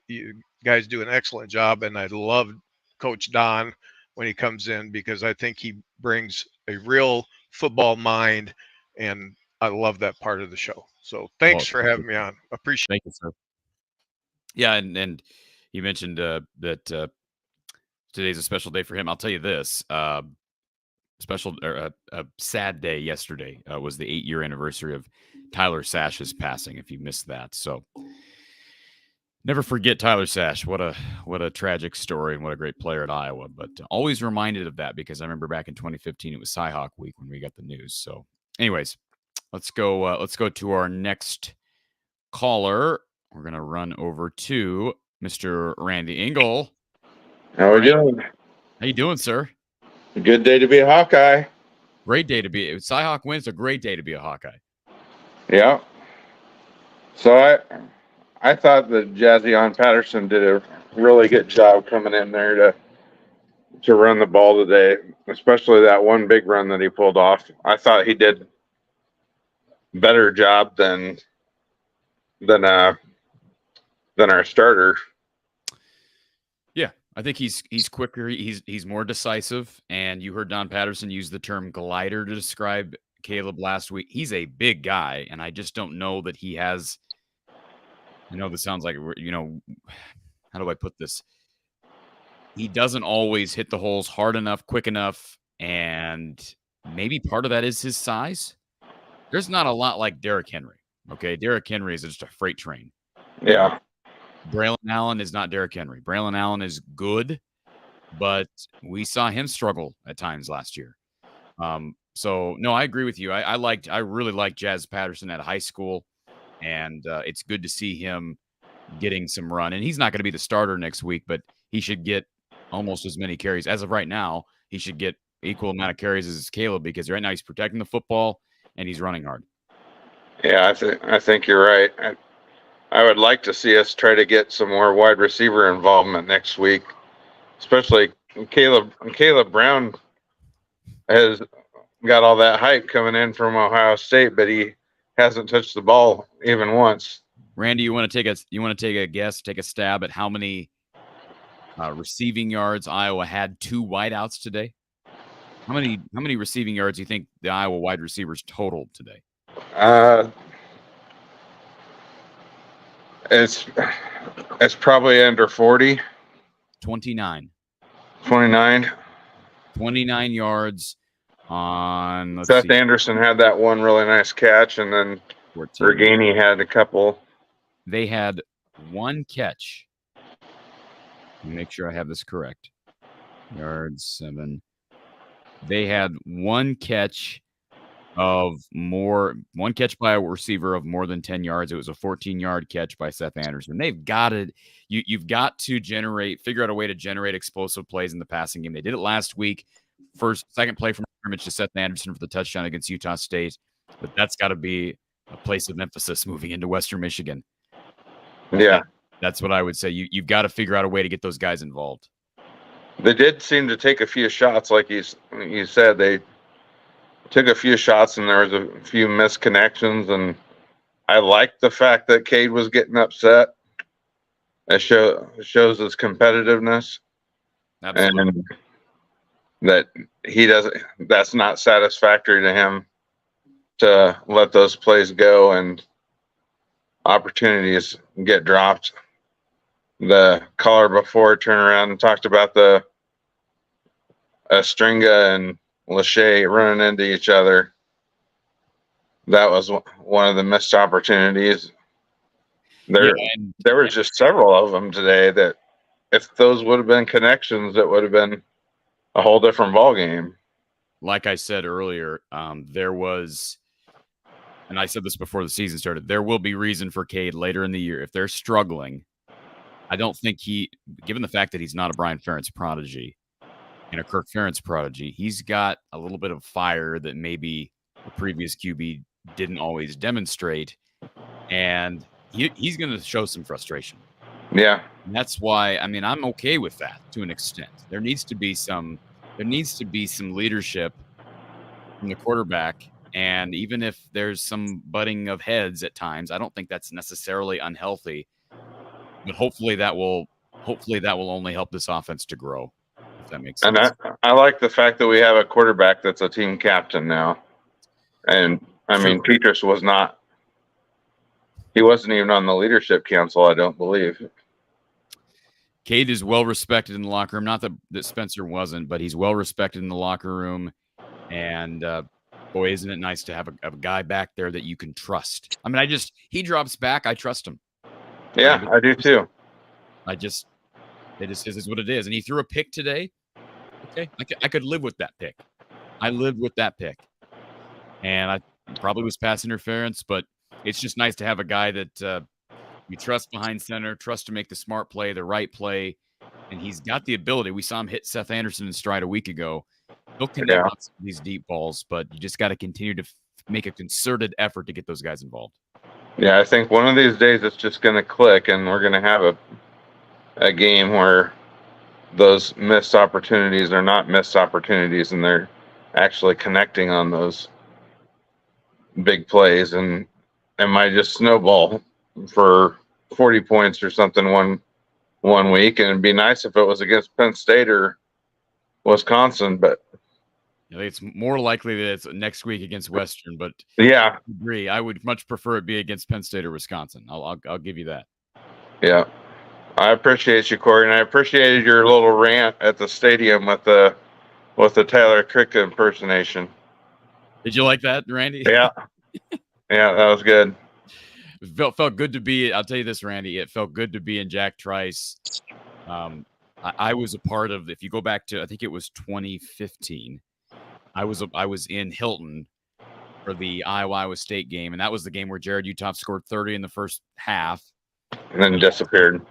Speaker 9: guys do an excellent job, and I love Coach Don when he comes in because I think he brings a real football mind, and I love that part of the show. So thanks for having me on. Appreciate it.
Speaker 1: Thank you, sir. Yeah, and you mentioned that today's a special day for him. I'll tell you this. A sad day yesterday was the 8-year anniversary of Tyler Sash's passing, if you missed that. So never forget Tyler Sash. What a tragic story and what a great player at Iowa. But always reminded of that because I remember back in 2015, it was Cyhawk week when we got the news. So anyways, let's go to our next caller. We're going to run over to Mr. Randy Engel.
Speaker 10: How are we doing?
Speaker 1: How you doing, sir?
Speaker 10: A good day to be a Hawkeye.
Speaker 1: Great day to be. If Cyhawk wins, a great day to be a Hawkeye.
Speaker 10: Yeah. So I thought that Jazzion Patterson did a really good job coming in there to run the ball today, especially that one big run that he pulled off. I thought he did better job than our starter.
Speaker 1: Yeah, I think he's quicker. He's more decisive. And you heard Don Patterson use the term glider to describe Caleb last week. He's a big guy, and I just don't know that he has. I know this sounds like, how do I put this? He doesn't always hit the holes hard enough, quick enough, and maybe part of that is his size. There's not a lot like Derrick Henry. Okay, Derrick Henry is just a freight train.
Speaker 10: Yeah.
Speaker 1: Braylon Allen is not Derrick Henry. Braylon Allen is good, but we saw him struggle at times last year. So no, I agree with you. I really liked Jazz Patterson at high school, and it's good to see him getting some run. And he's not going to be the starter next week, but he should get almost as many carries as of right now. He should get equal amount of carries as Caleb, because right now he's protecting the football and he's running hard.
Speaker 10: Yeah, I think you're right. I would like to see us try to get some more wide receiver involvement next week, especially Caleb Brown has got all that hype coming in from Ohio State, but he hasn't touched the ball even once.
Speaker 1: Randy, you want to take a guess, take a stab at how many receiving yards Iowa had 2 wideouts today? How many receiving yards do you think the Iowa wide receivers totaled today?
Speaker 10: It's probably under 40.
Speaker 1: 29.
Speaker 10: 29.
Speaker 1: 29 yards on.
Speaker 10: Seth Anderson had that one really nice catch, and then Reganey had a couple.
Speaker 1: They had 1 catch. Make sure I have this correct. Yards 7. They had 1 catch by a receiver of more than 10 yards. It was a 14-yard catch by Seth Anderson. They've got it. You've got to figure out a way to generate explosive plays in the passing game. They did it last week. Second play from scrimmage to Seth Anderson for the touchdown against Utah State. But that's got to be a place of emphasis moving into Western Michigan.
Speaker 10: Yeah.
Speaker 1: That's what I would say. You've got to figure out a way to get those guys involved.
Speaker 10: They did seem to take a few shots, like you said. They took a few shots, and there was a few missed connections. And I liked the fact that Cade was getting upset. It shows his competitiveness.
Speaker 1: Absolutely.
Speaker 10: And that that's not satisfactory to him to let those plays go and opportunities get dropped. The caller before turned around and talked about the Stringa and Lachey running into each other. That was one of the missed opportunities. There were just several of them today that if those would have been connections, it would have been a whole different ball game.
Speaker 1: Like I said earlier, there was, and I said this before the season started, there will be reason for Cade later in the year. If they're struggling, I don't think given the fact that he's not a Brian Ferentz prodigy and a Kirk Ferentz prodigy, he's got a little bit of fire that maybe the previous QB didn't always demonstrate. And he's going to show some frustration.
Speaker 10: Yeah.
Speaker 1: And that's why, I'm okay with that to an extent. There needs to be some leadership from the quarterback. And even if there's some butting of heads at times, I don't think that's necessarily unhealthy. But hopefully that will only help this offense to grow, if that makes sense.
Speaker 10: And I like the fact that we have a quarterback that's a team captain now. And Petrus was not. He wasn't even on the leadership council, I don't believe.
Speaker 1: Cade is well respected in the locker room. Not that Spencer wasn't, but he's well respected in the locker room. And boy, isn't it nice to have a guy back there that you can trust. He drops back, I trust him.
Speaker 10: Yeah, I do too.
Speaker 1: It just is what it is. And he threw a pick today. Okay, I could live with that pick. I lived with that pick. And I probably was pass interference, but it's just nice to have a guy that you trust behind center, trust to make the smart play, the right play. And he's got the ability. We saw him hit Seth Anderson in stride a week ago. He'll connect on some of these deep balls, but you just got to continue to make a concerted effort to get those guys involved.
Speaker 10: Yeah, I think one of these days it's just going to click, and we're going to have a game where those missed opportunities are not missed opportunities, and they're actually connecting on those big plays, and it might just snowball for 40 points or something one week, and it'd be nice if it was against Penn State or Wisconsin, but
Speaker 1: it's more likely that it's next week against Western, but
Speaker 10: yeah,
Speaker 1: I agree. I would much prefer it be against Penn State or Wisconsin. I'll give you that.
Speaker 10: Yeah, I appreciate you, Cory, and I appreciated your little rant at the stadium with the Tyler Crick impersonation.
Speaker 1: Did you like that, Randy?
Speaker 10: Yeah, yeah, that was good.
Speaker 1: It felt good to be. I'll tell you this, Randy. It felt good to be in Jack Trice. I was a part of. If you go back to, I think it was 2015. I was in Hilton for the Iowa State game, and that was the game where Jared Uthoff scored 30 in the first half,
Speaker 10: and then disappeared.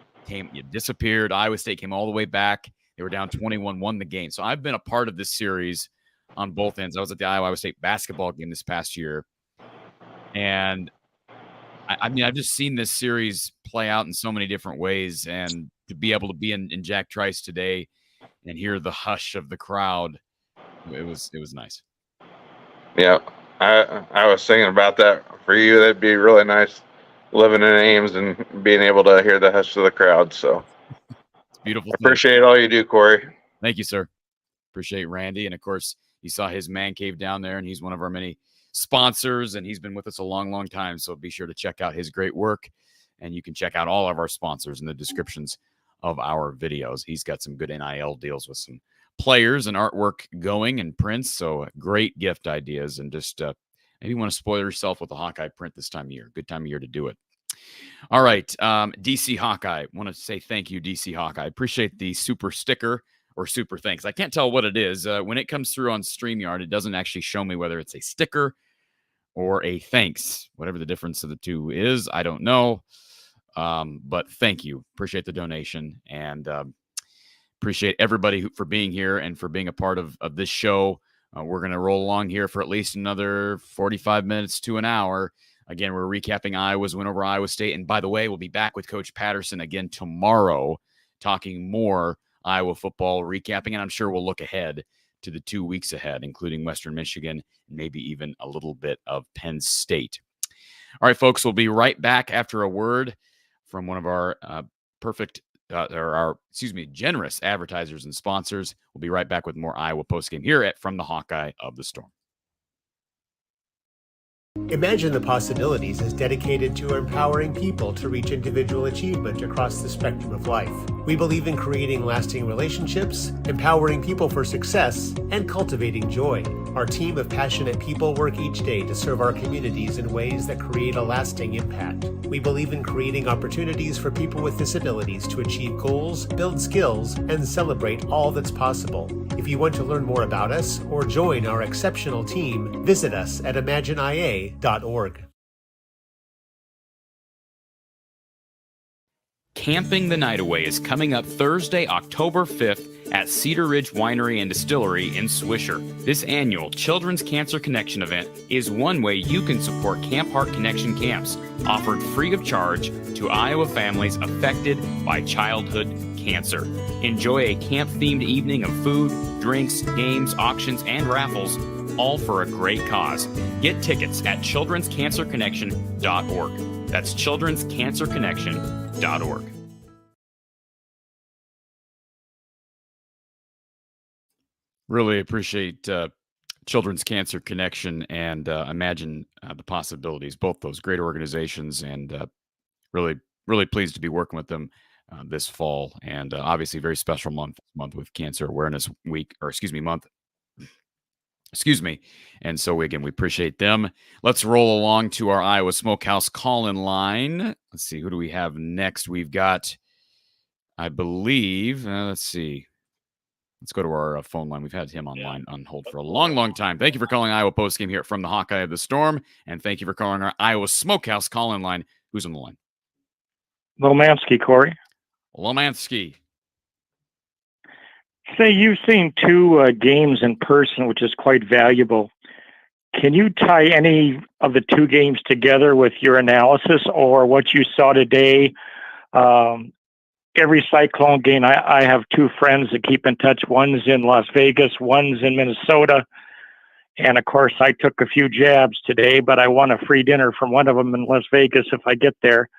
Speaker 1: Disappeared. Iowa State came all the way back. They were down 21, won the game. So I've been a part of this series on both ends. I was at the Iowa State basketball game this past year, and I mean, I've just seen this series play out in so many different ways, and to be able to be in Jack Trice today and hear the hush of the crowd, it was nice.
Speaker 10: Yeah, I was thinking about that for you. That'd be really nice living in Ames and being able to hear the hush of the crowd. So
Speaker 1: it's beautiful.
Speaker 10: Appreciate all you do, Cory.
Speaker 1: Thank you, sir. Appreciate Randy. And of course, you saw his man cave down there, and he's one of our many sponsors, and he's been with us a long time. So be sure to check out his great work, and you can check out all of our sponsors in the descriptions of our videos. He's got some good NIL deals with some players and artwork going and prints. So great gift ideas, and just maybe you want to spoil yourself with a Hawkeye print this time of year. Good time of year to do it. All right. DC Hawkeye. Want to say thank you, DC Hawkeye. Appreciate the super sticker or super thanks. I can't tell what it is. When it comes through on StreamYard, it doesn't actually show me whether it's a sticker or a thanks. Whatever the difference of the two is, I don't know. But thank you. Appreciate the donation, and appreciate everybody for being here and for being a part of this show. We're going to roll along here for at least another 45 minutes to an hour. Again, we're recapping Iowa's win over Iowa State. And by the way, we'll be back with Coach Patterson again tomorrow, talking more Iowa football, recapping, and I'm sure we'll look ahead to the 2 weeks ahead, including Western Michigan, maybe even a little bit of Penn State. All right, folks, we'll be right back after a word from one of our generous advertisers and sponsors. We'll be right back with more Iowa postgame here at From the Hawkeye of the Storm.
Speaker 11: Imagine the Possibilities is dedicated to empowering people to reach individual achievement across the spectrum of life. We believe in creating lasting relationships, empowering people for success, and cultivating joy. Our team of passionate people work each day to serve our communities in ways that create a lasting impact. We believe in creating opportunities for people with disabilities to achieve goals, build skills, and celebrate all that's possible. If you want to learn more about us or join our exceptional team, visit us at imagineia.org.
Speaker 1: Camping the Night Away is coming up Thursday, October 5th at Cedar Ridge Winery and Distillery in Swisher. This annual Children's Cancer Connection event is one way you can support Camp Heart Connection camps, offered free of charge to Iowa families affected by childhood cancer. Enjoy a camp-themed evening of food, drinks, games, auctions, and raffles, all for a great cause. Get tickets at childrenscancerconnection.org. That's childrenscancerconnection.org. Really appreciate Children's Cancer Connection and Imagine the Possibilities, both those great organizations, and really pleased to be working with them this fall. And obviously very special month with Cancer Awareness Week, month. And so we appreciate them. Let's roll along to our Iowa Smokehouse call-in line. Let's see, who do we have next? We've got, I believe, let's see. Let's go to our phone line. We've had him online on hold for a long time. Thank you for calling Iowa Postgame here from the Hawkeye of the Storm. And thank you for calling our Iowa Smokehouse call-in line. Who's on the line?
Speaker 12: Lomansky, Cory.
Speaker 1: Lomansky.
Speaker 12: Say you've seen two games in person, which is quite valuable. Can you tie any of the two games together with your analysis or what you saw today? Every Cyclone game, I have two friends that keep in touch. One's in Las Vegas, one's in Minnesota. And of course, I took a few jabs today, but I won a free dinner from one of them in Las Vegas if I get there.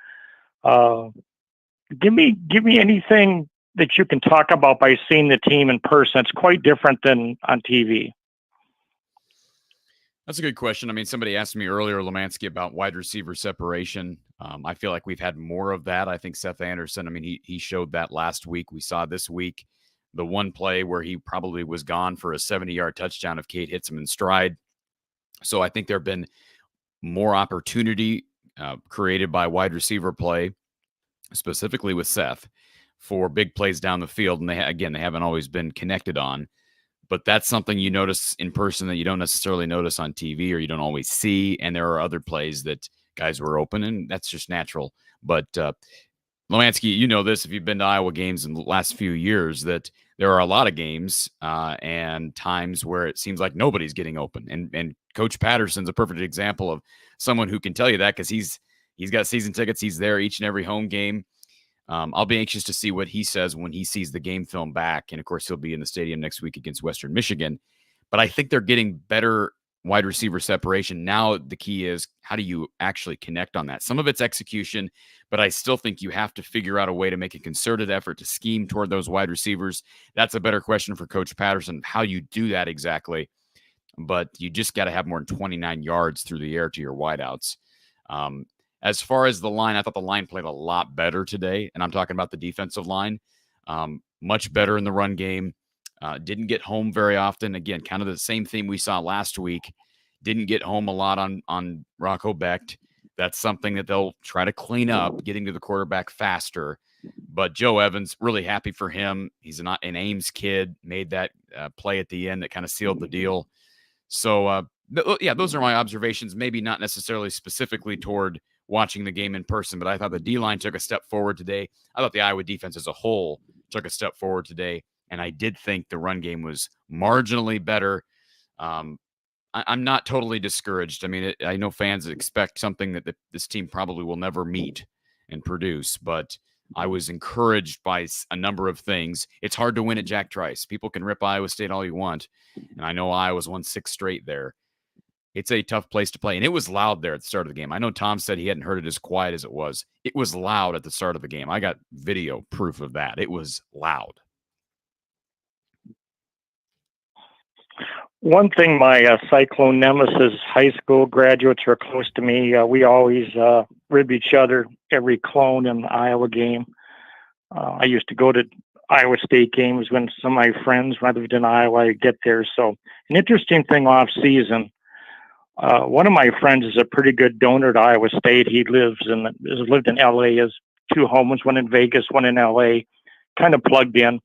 Speaker 12: Give me anything that you can talk about by seeing the team in person. It's quite different than on TV.
Speaker 1: That's a good question. I mean, somebody asked me earlier, Lemansky, about wide receiver separation. I feel like we've had more of that. I think Seth Anderson, I mean, he showed that last week. We saw this week the one play where he probably was gone for a 70-yard touchdown if Kate hits him in stride. So I think there have been more opportunity created by wide receiver play, specifically with Seth, for big plays down the field. And they haven't always been connected on. But that's something you notice in person that you don't necessarily notice on TV or you don't always see. And there are other plays that guys were open, and that's just natural. But Lemansky, you know this if you've been to Iowa games in the last few years, that there are a lot of games and times where it seems like nobody's getting open. And Coach Patterson's a perfect example of someone who can tell you that because he's got season tickets. He's there each and every home game. I'll be anxious to see what he says when he sees the game film back. And, of course, he'll be in the stadium next week against Western Michigan. But I think they're getting better wide receiver separation. Now the key is how do you actually connect on that? Some of it's execution, but I still think you have to figure out a way to make a concerted effort to scheme toward those wide receivers. That's a better question for Coach Patterson, how you do that exactly. But you just got to have more than 29 yards through the air to your wideouts. As far as the line, I thought the line played a lot better today, and I'm talking about the defensive line. Much better in the run game. Didn't get home very often. Again, kind of the same theme we saw last week. Didn't get home a lot on Rocco Becht. That's something that they'll try to clean up, getting to the quarterback faster. But Joe Evans, really happy for him. He's an Ames kid, made that play at the end that kind of sealed the deal. So, those are my observations, maybe not necessarily specifically toward watching the game in person, but I thought the D-line took a step forward today. I thought the Iowa defense as a whole took a step forward today, and I did think the run game was marginally better. I'm not totally discouraged. I mean, I know fans expect something that this team probably will never meet and produce, but I was encouraged by a number of things. It's hard to win at Jack Trice. People can rip Iowa State all you want, and I know Iowa's won 6 straight there. It's a tough place to play, and it was loud there at the start of the game. I know Tom said he hadn't heard it as quiet as it was. It was loud at the start of the game. I got video proof of that. It was loud.
Speaker 12: One thing, my Cyclone nemesis high school graduates are close to me. We always rib each other every clone in the Iowa game. I used to go to Iowa State games when some of my friends, when I lived in Iowa, I'd get there. So an interesting thing off season. One of my friends is a pretty good donor to Iowa State. He lived in LA, has 2 homes, one in Vegas, one in LA, kind of plugged in.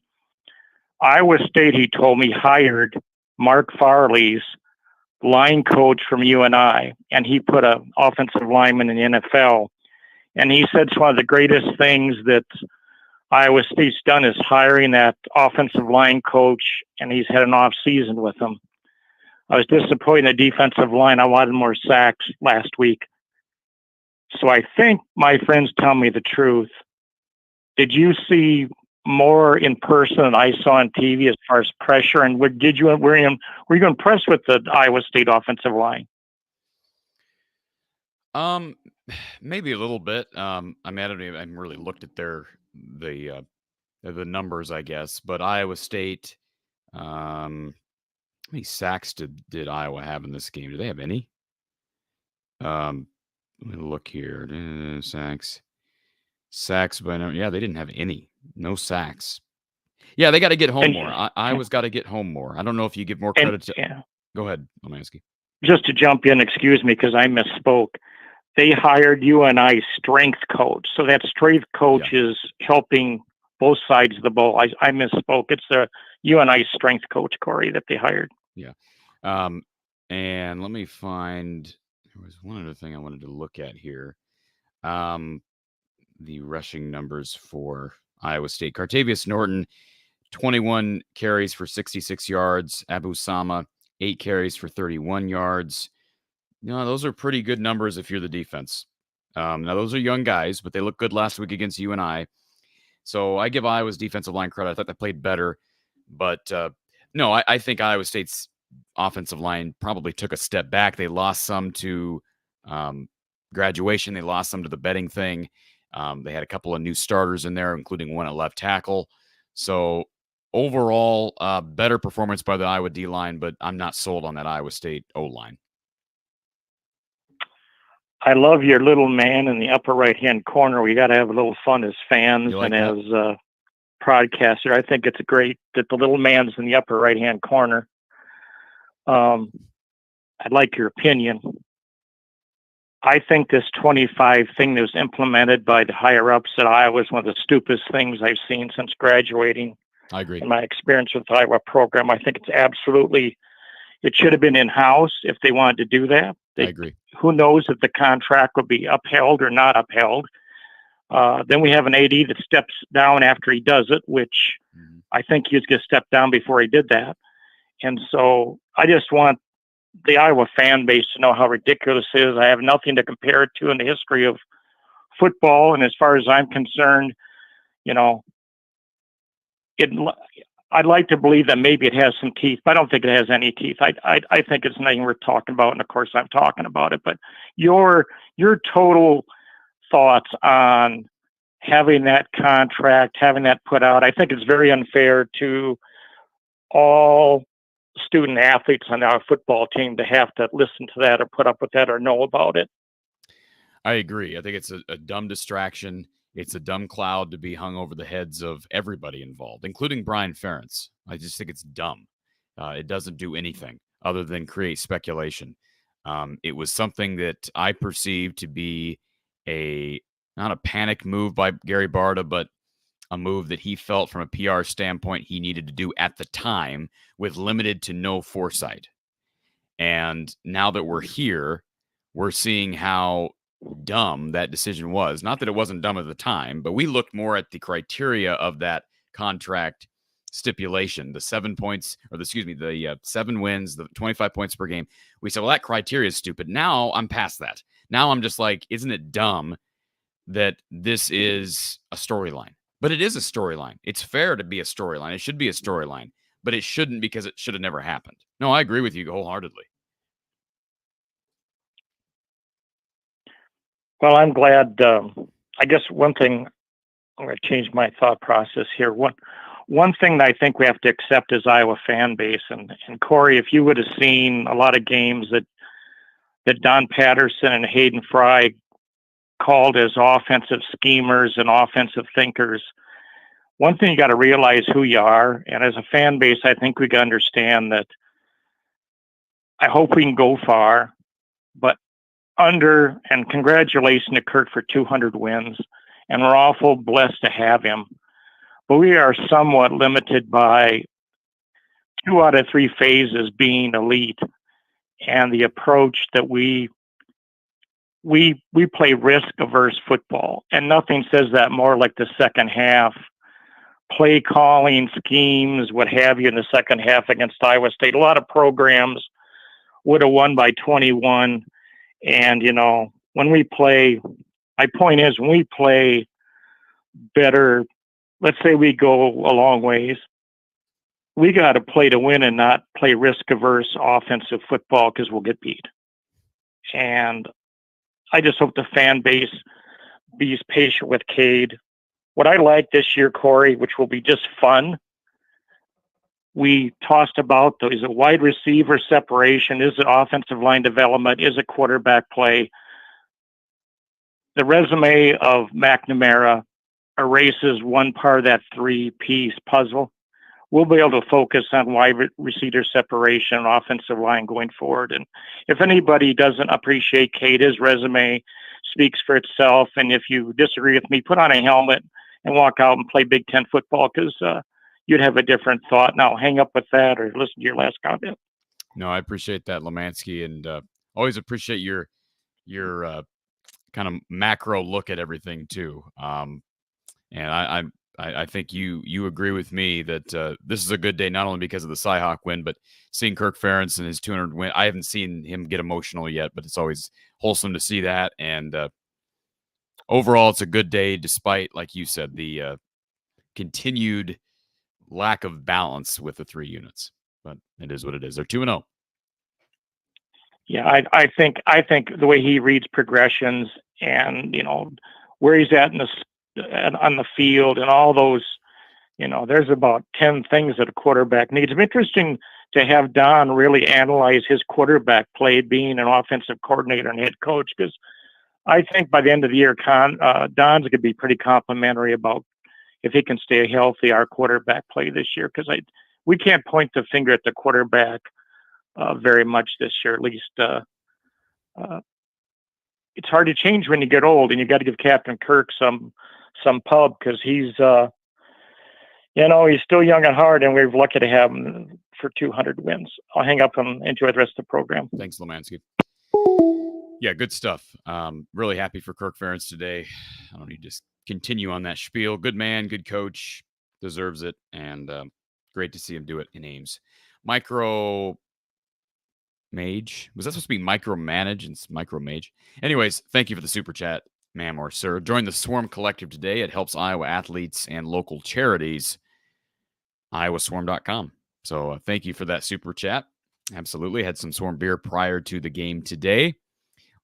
Speaker 12: Iowa State, he told me, hired Mark Farley's line coach from UNI, and he put an offensive lineman in the NFL. And he said it's one of the greatest things that Iowa State's done is hiring that offensive line coach, and he's had an off season with him. I was disappointed in the defensive line. I wanted more sacks last week. So I think my friends tell me the truth. Did you see more in person than I saw on TV as far as pressure? And were you impressed with the Iowa State offensive line?
Speaker 1: Maybe a little bit. I mean, I haven't really looked at the numbers, I guess. But Iowa State, how many sacks did Iowa have in this game? Do they have any? Let me look here. Sacks, but yeah, they didn't have any. No sacks. Yeah, they got to get home more. Iowa's got to get home more. I don't know if you give more credit to.
Speaker 12: Yeah.
Speaker 1: Go ahead, Lemansky.
Speaker 12: Just to jump in, excuse me, because I misspoke. They hired UNI strength coach, so that strength coach is helping both sides of the ball. I misspoke. It's the UNI strength coach, Cory, that they hired.
Speaker 1: Yeah. And let me find, there was one other thing I wanted to look at here. The rushing numbers for Iowa State. Cartavius Norton, 21 carries for 66 yards. Abu Sama, 8 carries for 31 yards. No, those are pretty good numbers if you're the defense. Now, those are young guys, but they look good last week against you and I. So I give Iowa's defensive line credit. I thought they played better. But no, I think Iowa State's offensive line probably took a step back. They lost some to graduation. They lost some to the betting thing. They had a couple of new starters in there, including one at left tackle. So overall, better performance by the Iowa D-line, but I'm not sold on that Iowa State O-line.
Speaker 12: I love your little man in the upper right-hand corner. We got to have a little fun as fans
Speaker 1: like
Speaker 12: and as broadcaster. I think it's great that the little man's in the upper right-hand corner. I'd like your opinion. I think this 25 thing that was implemented by the higher-ups at Iowa is one of the stupidest things I've seen since graduating.
Speaker 1: I agree.
Speaker 12: In my experience with the Iowa program, I think it's absolutely, it should have been in-house if they wanted to do that.
Speaker 1: I agree.
Speaker 12: Who knows if the contract would be upheld or not upheld. Then we have an AD that steps down after he does it, which I think he was going to step down before he did that. And so I just want the Iowa fan base to know how ridiculous it is. I have nothing to compare it to in the history of football. And as far as I'm concerned, you know, I'd like to believe that maybe it has some teeth, but I don't think it has any teeth. I think it's nothing worth talking about. And of course I'm talking about it, but your total thoughts on having that contract, having that put out, I think it's very unfair to all student athletes on our football team to have to listen to that or put up with that or know about it.
Speaker 1: I agree. I think it's a dumb distraction. It's a dumb cloud to be hung over the heads of everybody involved, including Brian Ferentz. I just think it's dumb. It doesn't do anything other than create speculation. It was something that I perceived to be not a panic move by Gary Brada, but a move that he felt from a PR standpoint he needed to do at the time with limited to no foresight. And now that we're here, we're seeing how dumb that decision was. Not that it wasn't dumb at the time, but we looked more at the criteria of that contract stipulation, the 7 points, or the 7 wins, the 25 points per game. We said, well, that criteria is stupid. Now I'm past that. Now I'm just like, isn't it dumb that this is a storyline? But it is a storyline. It's fair to be a storyline. It should be a storyline, but it shouldn't because it should have never happened. No, I agree with you wholeheartedly.
Speaker 12: Well, I'm glad. I guess one thing, I'm going to change my thought process here. One thing that I think we have to accept as Iowa fan base, and Cory, if you would have seen a lot of games that Don Patterson and Hayden Fry called as offensive schemers and offensive thinkers, one thing you got to realize who you are. And as a fan base, I think we got to understand that I hope we can go far, but and congratulations to Kurt for 200 wins. And we're awful blessed to have him, but we are somewhat limited by 2 out of 3 phases being elite and the approach that we play risk-averse football, and nothing says that more like the second half, play calling, schemes, what have you, in the second half against Iowa State. A lot of programs would have won by 21, and, you know, when we play, my point is, when we play better, let's say we go a long ways, we got to play to win and not play risk-averse offensive football because we'll get beat. And I just hope the fan base be patient with Cade. What I like this year, Cory, which will be just fun, we tossed about, is it wide receiver separation? Is it offensive line development? Is it quarterback play? The resume of McNamara erases one part of that 3-piece puzzle. We'll be able to focus on wide receiver separation and offensive line going forward. And if anybody doesn't appreciate Cade, his resume speaks for itself. And if you disagree with me, put on a helmet and walk out and play Big Ten football, because you'd have a different thought. Now, hang up with that or listen to your last comment.
Speaker 1: No, I appreciate that, Lemansky, and always appreciate your kind of macro look at everything too. And I think you agree with me that this is a good day, not only because of the Cyhawk win, but seeing Kirk Ferentz and his 200 win. I haven't seen him get emotional yet, but it's always wholesome to see that. And overall, it's a good day, despite, like you said, the continued lack of balance with the 3 units. But it is what it is. They're 2-0.
Speaker 12: Yeah, I think the way he reads progressions and where he's at on the field and all those, there's about 10 things that a quarterback needs. It's interesting to have Don really analyze his quarterback play, being an offensive coordinator and head coach, because I think by the end of the year, Don's going to be pretty complimentary about if he can stay healthy, our quarterback play this year, because we can't point the finger at the quarterback very much this year. At least it's hard to change when you get old, and you got to give Captain Kirk some pub, because he's he's still young at heart, and we're lucky to have him for 200 wins. I'll hang up and enjoy the rest of the program.
Speaker 1: Thanks, Lemansky. Yeah, good stuff. Really happy for Kirk Ferentz today. I don't need to just continue on that spiel. Good man, good coach, deserves it, and great to see him do it in Ames. Micro Mage. Was that supposed to be micromanage and micromage? Anyways, thank you for the super chat, ma'am or sir. Join the Swarm Collective today. It helps Iowa athletes and local charities. iowaswarm.com. So thank you for that super chat. Absolutely. Had some Swarm beer prior to the game today.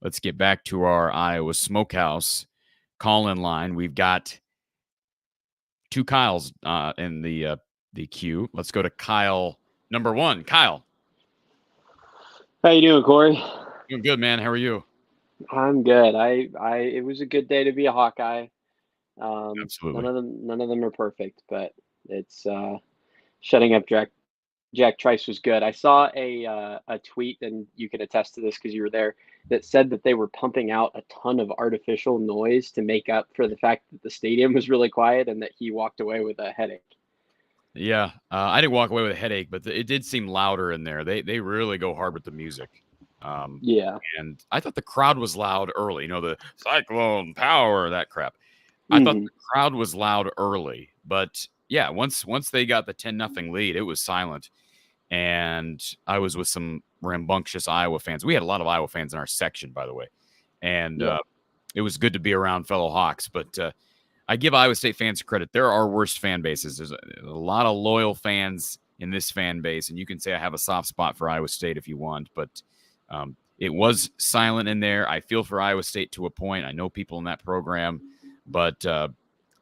Speaker 1: Let's get back to our Iowa Smokehouse call-in line. We've got 2 Kyles in the queue. Let's go to Kyle number 1. Kyle.
Speaker 13: How you doing, Cory?
Speaker 1: Doing good, man. How are you?
Speaker 13: I'm good. It was a good day to be a Hawkeye.
Speaker 1: Absolutely.
Speaker 13: None of them are perfect, but it's shutting up Jack Trice was good. I saw a tweet, and you can attest to this because you were there, that said that they were pumping out a ton of artificial noise to make up for the fact that the stadium was really quiet and that he walked away with a headache.
Speaker 1: Yeah, I didn't walk away with a headache, but it did seem louder in there. They really go hard with the music.
Speaker 13: Yeah.
Speaker 1: And I thought the crowd was loud early. The cyclone power, that crap. I thought the crowd was loud early, but yeah, once they got the 10-0 lead, it was silent. And I was with some rambunctious Iowa fans. We had a lot of Iowa fans in our section, by the way. And it was good to be around fellow Hawks. But I give Iowa State fans credit. There are worse fan bases. There's a lot of loyal fans in this fan base. And you can say I have a soft spot for Iowa State if you want. But it was silent in there. I feel for Iowa State to a point. I know people in that program. But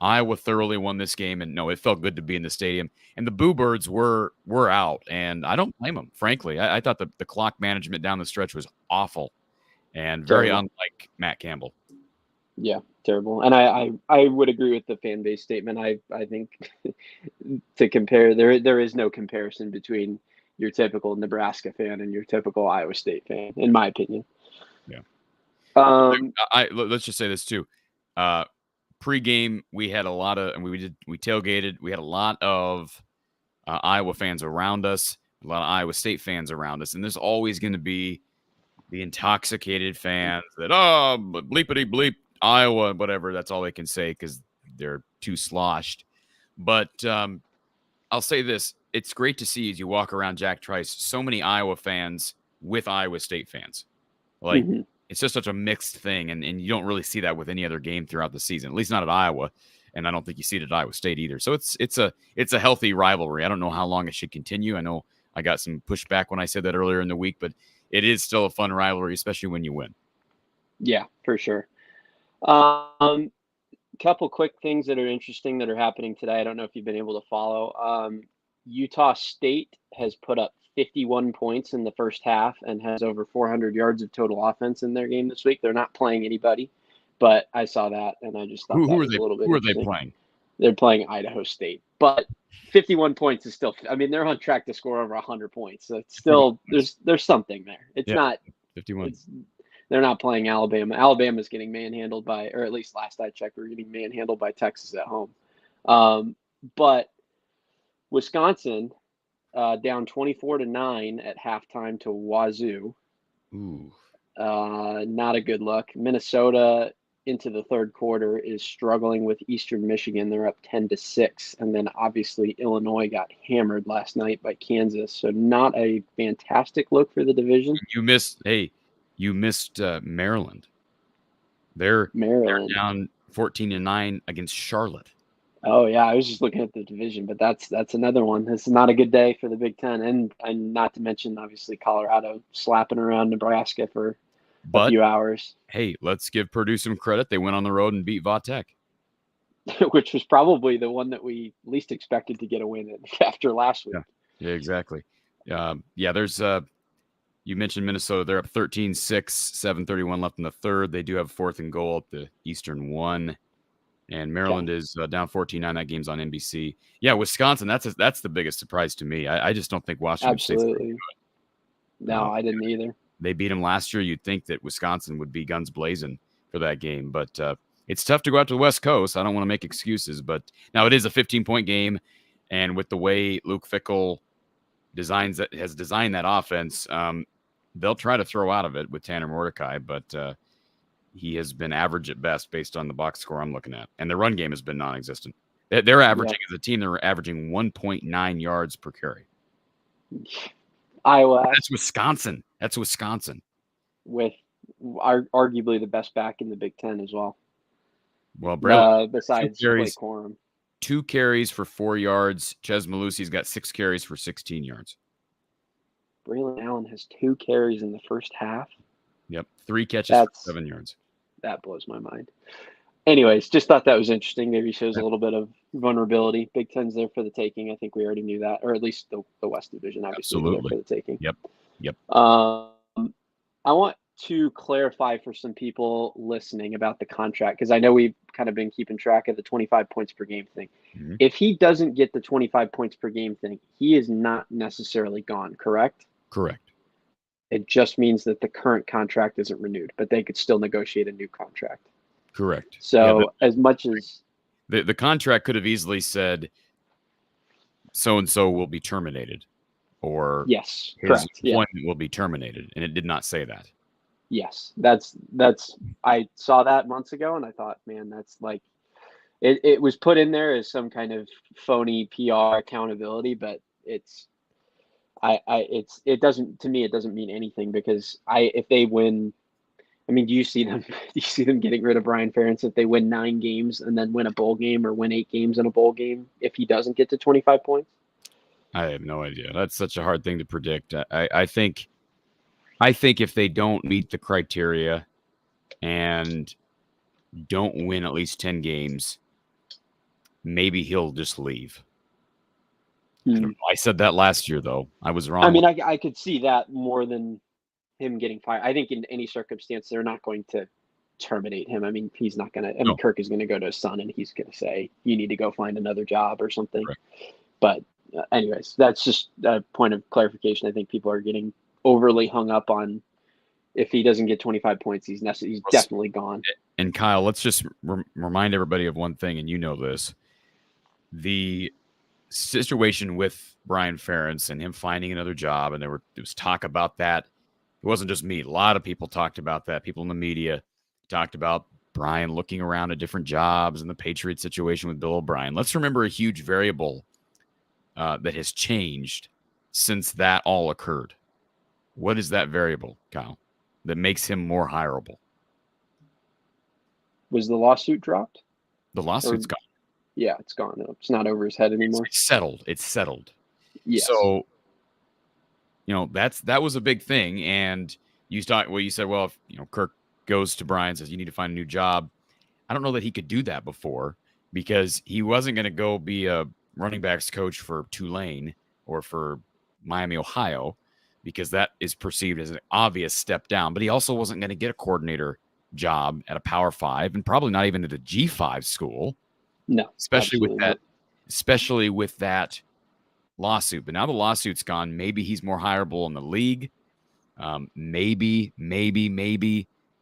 Speaker 1: Iowa thoroughly won this game, and no, it felt good to be in the stadium. And the Boo Birds were out, and I don't blame them, frankly. I thought the clock management down the stretch was awful and very unlike Matt Campbell.
Speaker 13: Yeah, terrible. And I would agree with the fan base statement. I think to compare, there is no comparison between your typical Nebraska fan and your typical Iowa State fan, in my opinion.
Speaker 1: Yeah. Let's just say this too. Pre-game, we had a lot of, and we tailgated. We had a lot of Iowa fans around us, a lot of Iowa State fans around us, and there's always going to be the intoxicated fans that bleepity bleep Iowa, whatever. That's all they can say because they're too sloshed. But I'll say this: it's great to see as you walk around Jack Trice, so many Iowa fans with Iowa State fans, like. Mm-hmm. It's just such a mixed thing, and you don't really see that with any other game throughout the season, at least not at Iowa, and I don't think you see it at Iowa State either. So it's a healthy rivalry. I don't know how long it should continue. I know I got some pushback when I said that earlier in the week, but it is still a fun rivalry, especially when you win.
Speaker 13: Yeah, for sure. Couple quick things that are interesting that are happening today. I don't know if you've been able to follow. Utah State has put up 51 points in the first half and has over 400 yards of total offense in their game this week. They're not playing anybody, but I saw that and I just thought that was a little bit.
Speaker 1: Who are they playing?
Speaker 13: They're playing Idaho State, but 51 points is still. I mean, they're on track to score over 100 points. So it's still there's something there. It's not
Speaker 1: 51.
Speaker 13: They're not playing Alabama. Alabama's getting manhandled by, or at least last I checked, we're getting manhandled by Texas at home. But Wisconsin. Down 24-9 at halftime to Wazoo.
Speaker 1: Ooh.
Speaker 13: Not a good look. Minnesota into the third quarter is struggling with Eastern Michigan. They're up 10-6, and then obviously Illinois got hammered last night by Kansas. So not a fantastic look for the division.
Speaker 1: You missed Maryland. They're down 14-9 against Charlotte.
Speaker 13: Oh yeah, I was just looking at the division, but that's another one. This is not a good day for the Big Ten, and not to mention obviously Colorado slapping around Nebraska for a few hours.
Speaker 1: Hey, let's give Purdue some credit. They went on the road and beat Vatek,
Speaker 13: which was probably the one that we least expected to get a win after last week.
Speaker 1: Yeah, exactly. There's you mentioned Minnesota. They're up 13-6, 7:31 left in the third. They do have 4th and goal at the Eastern 1. And Maryland is down 14-9. That game's on NBC. Yeah, Wisconsin, that's the biggest surprise to me. I just don't think Washington State's going to do it.
Speaker 13: No, I didn't either.
Speaker 1: They beat them last year. You'd think that Wisconsin would be guns blazing for that game. But it's tough to go out to the West Coast. I don't want to make excuses. But now it is a 15-point game. And with the way Luke Fickell has designed that offense, they'll try to throw out of it with Tanner Mordecai. But he has been average at best based on the box score I'm looking at. And the run game has been non-existent. They're averaging, as a team, they're averaging 1.9 yards per carry.
Speaker 13: Iowa.
Speaker 1: That's Wisconsin.
Speaker 13: With arguably the best back in the Big Ten as well.
Speaker 1: Well, Brada,
Speaker 13: besides Blake Corum.
Speaker 1: 2 carries for 4 yards. Ches Malusi's got 6 carries for 16 yards.
Speaker 13: Braylon Allen has 2 carries in the first half.
Speaker 1: Yep, 3 catches for 7 yards.
Speaker 13: That blows my mind. Anyways, just thought that was interesting. Maybe shows a little bit of vulnerability. Big Ten's there for the taking. I think we already knew that, or at least the West Division, obviously, there for the taking.
Speaker 1: Yep.
Speaker 13: I want to clarify for some people listening about the contract, because I know we've kind of been keeping track of the 25 points per game thing.
Speaker 1: Mm-hmm.
Speaker 13: If he doesn't get the 25 points per game thing, he is not necessarily gone, correct?
Speaker 1: Correct.
Speaker 13: It just means that the current contract isn't renewed, but they could still negotiate a new contract.
Speaker 1: Correct.
Speaker 13: So as much as
Speaker 1: the contract could have easily said so-and-so will be terminated, or
Speaker 13: yes,
Speaker 1: his
Speaker 13: correct.
Speaker 1: employment will be terminated, and it did not say that.
Speaker 13: Yes, that's I saw that months ago, and I thought, man, that's like it was put in there as some kind of phony PR accountability, but it doesn't mean anything, because if they win, I mean, do you see them getting rid of Brian Ferentz if they win 9 games and then win a bowl game, or win 8 games in a bowl game if he doesn't get to 25 points?
Speaker 1: I have no idea. That's such a hard thing to predict. I think if they don't meet the criteria and don't win at least 10 games, maybe he'll just leave. I said that last year, though. I was wrong.
Speaker 13: I mean, I could see that more than him getting fired. I think in any circumstance, they're not going to terminate him. I mean, he's not going to. I mean, Kirk is going to go to his son, and he's going to say, "You need to go find another job or something." Right. But anyways, that's just a point of clarification. I think people are getting overly hung up on if he doesn't get 25 points, he's definitely gone.
Speaker 1: And Kyle, let's just remind everybody of one thing, and you know this: the situation with Brian Ferentz and him finding another job, and there was talk about that. It wasn't just me. A lot of people talked about that. People in the media talked about Brian looking around at different jobs and the Patriots situation with Bill O'Brien. Let's remember a huge variable that has changed since that all occurred. What is that variable, Kyle, that makes him more hireable?
Speaker 13: Was the lawsuit dropped?
Speaker 1: The lawsuit's gone.
Speaker 13: Yeah, it's gone. It's not over his head anymore.
Speaker 1: It's settled. It's settled.
Speaker 13: Yes.
Speaker 1: So, that was a big thing. And you said, well, if, Kirk goes to Brian and says, you need to find a new job. I don't know that he could do that before, because he wasn't going to go be a running backs coach for Tulane or for Miami, Ohio, because that is perceived as an obvious step down. But he also wasn't going to get a coordinator job at a Power 5, and probably not even at a G5 school.
Speaker 13: No,
Speaker 1: especially with that lawsuit. But now the lawsuit's gone. Maybe he's more hireable in the league. Maybe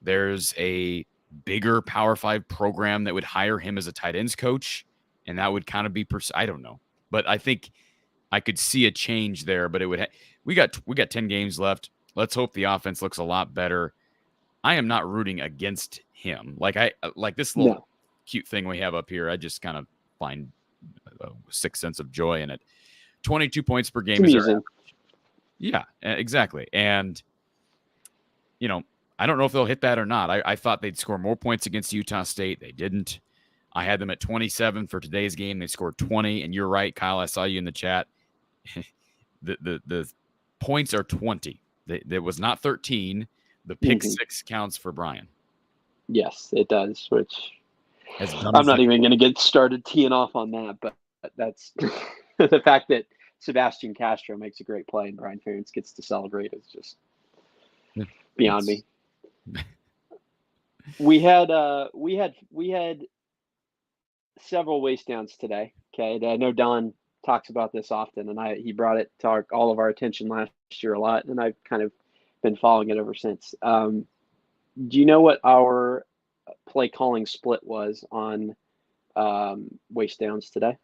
Speaker 1: there's a bigger Power 5 program that would hire him as a tight ends coach, and that would kind of be I don't know. But I think I could see a change there. But it would we got 10 games left. Let's hope the offense looks a lot better. I am not rooting against him. Like this little cute thing we have up here. I just kind of find a sixth sense of joy in it. 22 points per game is their average. Yeah, exactly. And I don't know if they'll hit that or not. I thought they'd score more points against Utah State. They didn't. I had them at 27 for today's game. They scored 20. And you're right, Kyle. I saw you in the chat. the points are 20. There was not 13. The pick six counts for Brian.
Speaker 13: Yes, it does. Which
Speaker 1: I'm
Speaker 13: not even going to get started teeing off on that. But that's the fact that Sebastian Castro makes a great play and Brian Ferentz gets to celebrate is just beyond me. We had several waste downs today. Okay, I know Don talks about this often, and he brought it to all of our attention last year a lot, and I've kind of been following it ever since. Do you know what our play calling split was on waste downs today?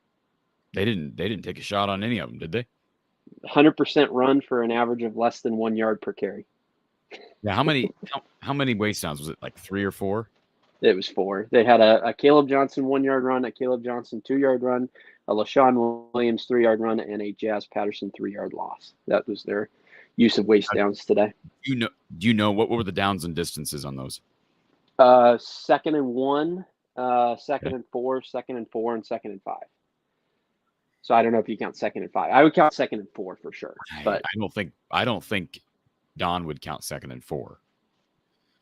Speaker 1: They didn't take a shot on any of them, did they?
Speaker 13: 100% run for an average of less than 1 yard per carry.
Speaker 1: Yeah, how many waste downs was it? Like 3 or 4?
Speaker 13: It was 4. They had a Caleb Johnson 1 yard run, a Caleb Johnson 2 yard run, a LaShawn Williams 3 yard run, and a Jazz Patterson 3 yard loss. That was their use of waste downs today.
Speaker 1: Do you know what were the downs and distances on those?
Speaker 13: 2nd and 1, 2nd and 4, 2nd and 4, and 2nd and 5. So I don't know if you count 2nd and 5. I would count 2nd and 4 for sure. But
Speaker 1: I don't think Don would count 2nd and 4.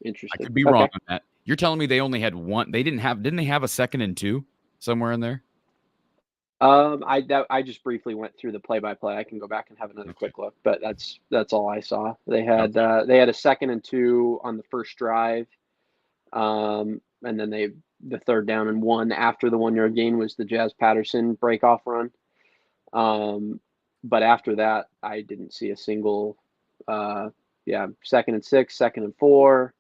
Speaker 13: Interesting.
Speaker 1: I could be wrong on that. You're telling me they only had one? Didn't they have a 2nd and 2 somewhere in there?
Speaker 13: I just briefly went through the play-by-play. I can go back and have another quick look, but that's all I saw. They had a 2nd and 2 on the first drive, and then the 3rd down and 1 after the 1 yard gain was the Jazz Patterson breakoff run. But after that, I didn't see a single. 2nd and 6, 2nd and 4.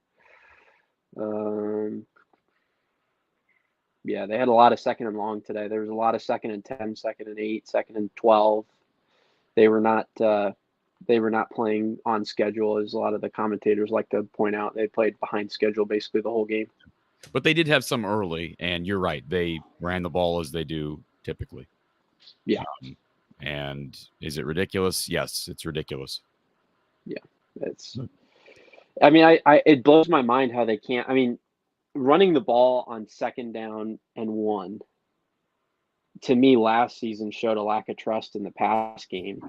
Speaker 13: They had a lot of 2nd and long today. There was a lot of 2nd and 10, 2nd and 8, 2nd and 12. They were not playing on schedule, as a lot of the commentators like to point out. They played behind schedule basically the whole game.
Speaker 1: But they did have some early, and you're right. They ran the ball as they do typically.
Speaker 13: Yeah.
Speaker 1: And is it ridiculous? Yes, it's ridiculous.
Speaker 13: Yeah, it blows my mind how they can't. I mean, running the ball on 2nd down and 1, to me, last season showed a lack of trust in the pass game.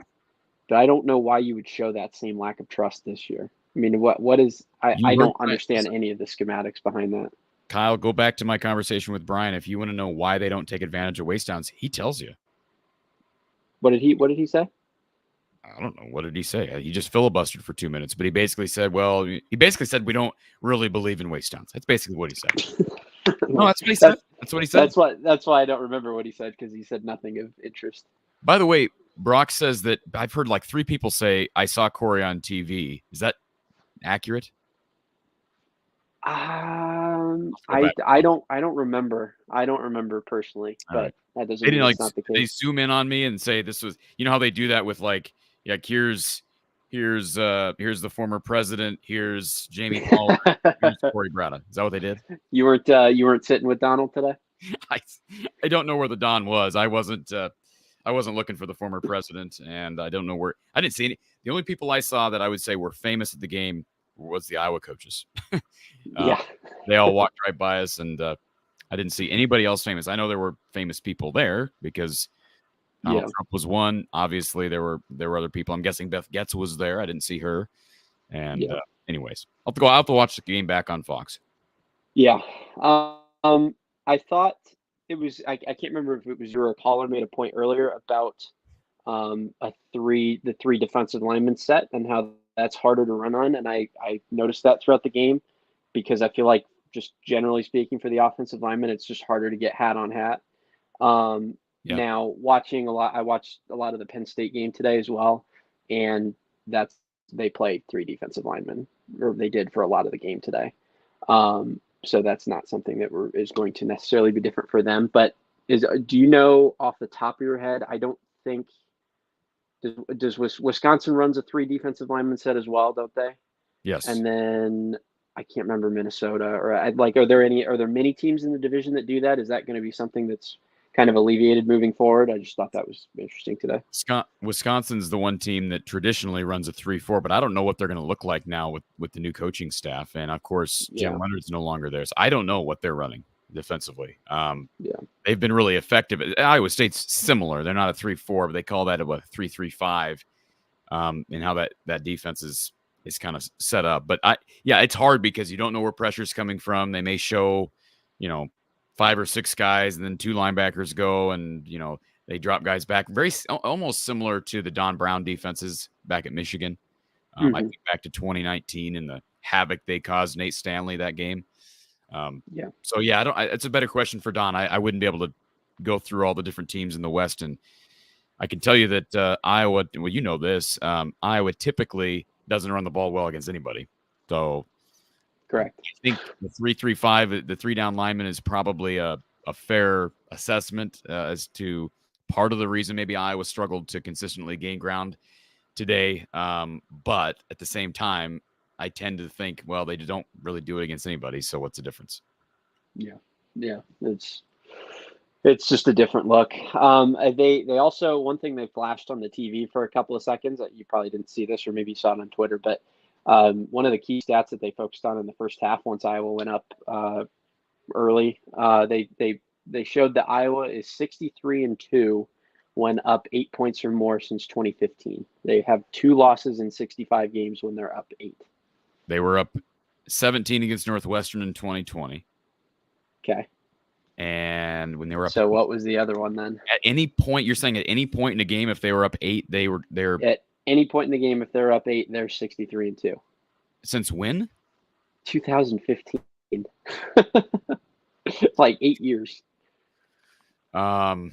Speaker 13: But I don't know why you would show that same lack of trust this year. I mean, what is? I don't understand any of the schematics behind that.
Speaker 1: Kyle, go back to my conversation with Brian. If you want to know why they don't take advantage of waste downs, he tells you.
Speaker 13: What did he say?
Speaker 1: I don't know. What did he say? He just filibustered for 2 minutes, but he basically said we don't really believe in waste downs. That's basically what he said. No, that's what he said. That's what he said.
Speaker 13: That's why I don't remember what he said, because he said nothing of interest.
Speaker 1: By the way, Brock says that I've heard like 3 people say I saw Cory on TV. Is that accurate?
Speaker 13: I don't remember. I don't remember personally, but that doesn't mean it's not the case.
Speaker 1: They zoom in on me and say this was, how they do that with here's the former president, here's Jamie Pollard, here's Cory Brada. Is that what they did?
Speaker 13: You weren't sitting with Donald today?
Speaker 1: I don't know where the Don was. I wasn't looking for the former president, and I don't know where. I didn't see any. The only people I saw that I would say were famous at the game was the Iowa coaches. They all walked right by us, and I didn't see anybody else famous. I know there were famous people there because Donald Trump was one. Obviously, there were other people. I'm guessing Beth Getz was there. I didn't see her. And anyways, I'll have to watch the game back on Fox.
Speaker 13: Yeah. I thought it was. I can't remember if it was you or caller made a point earlier about the 3 defensive lineman set and how that's harder to run on. And I noticed that throughout the game, because I feel like, just generally speaking, for the offensive lineman, it's just harder to get hat on hat. Now, I watched a lot of the Penn State game today as well, and they played 3 defensive linemen, or they did for a lot of the game today. So that's not something that is going to necessarily be different for them. But do you know off the top of your head? I don't think does Wisconsin runs a 3 defensive lineman set as well, don't they?
Speaker 1: Yes.
Speaker 13: And then I can't remember Minnesota, or are there many teams in the division that do that? Is that going to be something that's kind of alleviated moving forward? I just thought that was interesting today.
Speaker 1: Wisconsin's the one team that traditionally runs a 3-4, but I don't know what they're going to look like now with the new coaching staff. And of course, Jim Leonard's no longer there. So I don't know what they're running defensively. They've been really effective. Iowa State's similar. They're not a 3-4, but they call that a 3-3-5. And how that defense is kind of set up. But it's hard because you don't know where pressure's coming from. They may show, 5 or 6 guys, and then 2 linebackers go, and they drop guys back. Almost similar to the Don Brown defenses back at Michigan. I think back to 2019 and the havoc they caused Nate Stanley that game. So it's a better question for Don. I wouldn't be able to go through all the different teams in the West, and I can tell you that Iowa. Well, you know this. Iowa typically doesn't run the ball well against anybody. So,
Speaker 13: correct.
Speaker 1: I think the 3-3-5, the 3-down lineman is probably a fair assessment as to part of the reason maybe Iowa struggled to consistently gain ground today. But at the same time, I tend to think, well, they don't really do it against anybody. So what's the difference?
Speaker 13: Yeah. It's just a different look. They also, one thing they flashed on the TV for a couple of seconds, you probably didn't see this, or maybe you saw it on Twitter, but one of the key stats that they focused on in the first half once Iowa went up early, they showed that Iowa is 63-2 when up 8 points or more since 2015. They have 2 losses in 65 games when they're up 8.
Speaker 1: They were up 17 against Northwestern in 2020.
Speaker 13: Okay.
Speaker 1: And when they were up,
Speaker 13: so what was the other one then?
Speaker 1: At any point, you're saying at any point in a game, if they were up 8, they're
Speaker 13: at any point in the game, if they're up 8, they're 63-2.
Speaker 1: Since when?
Speaker 13: 2015. Like 8 years.
Speaker 1: So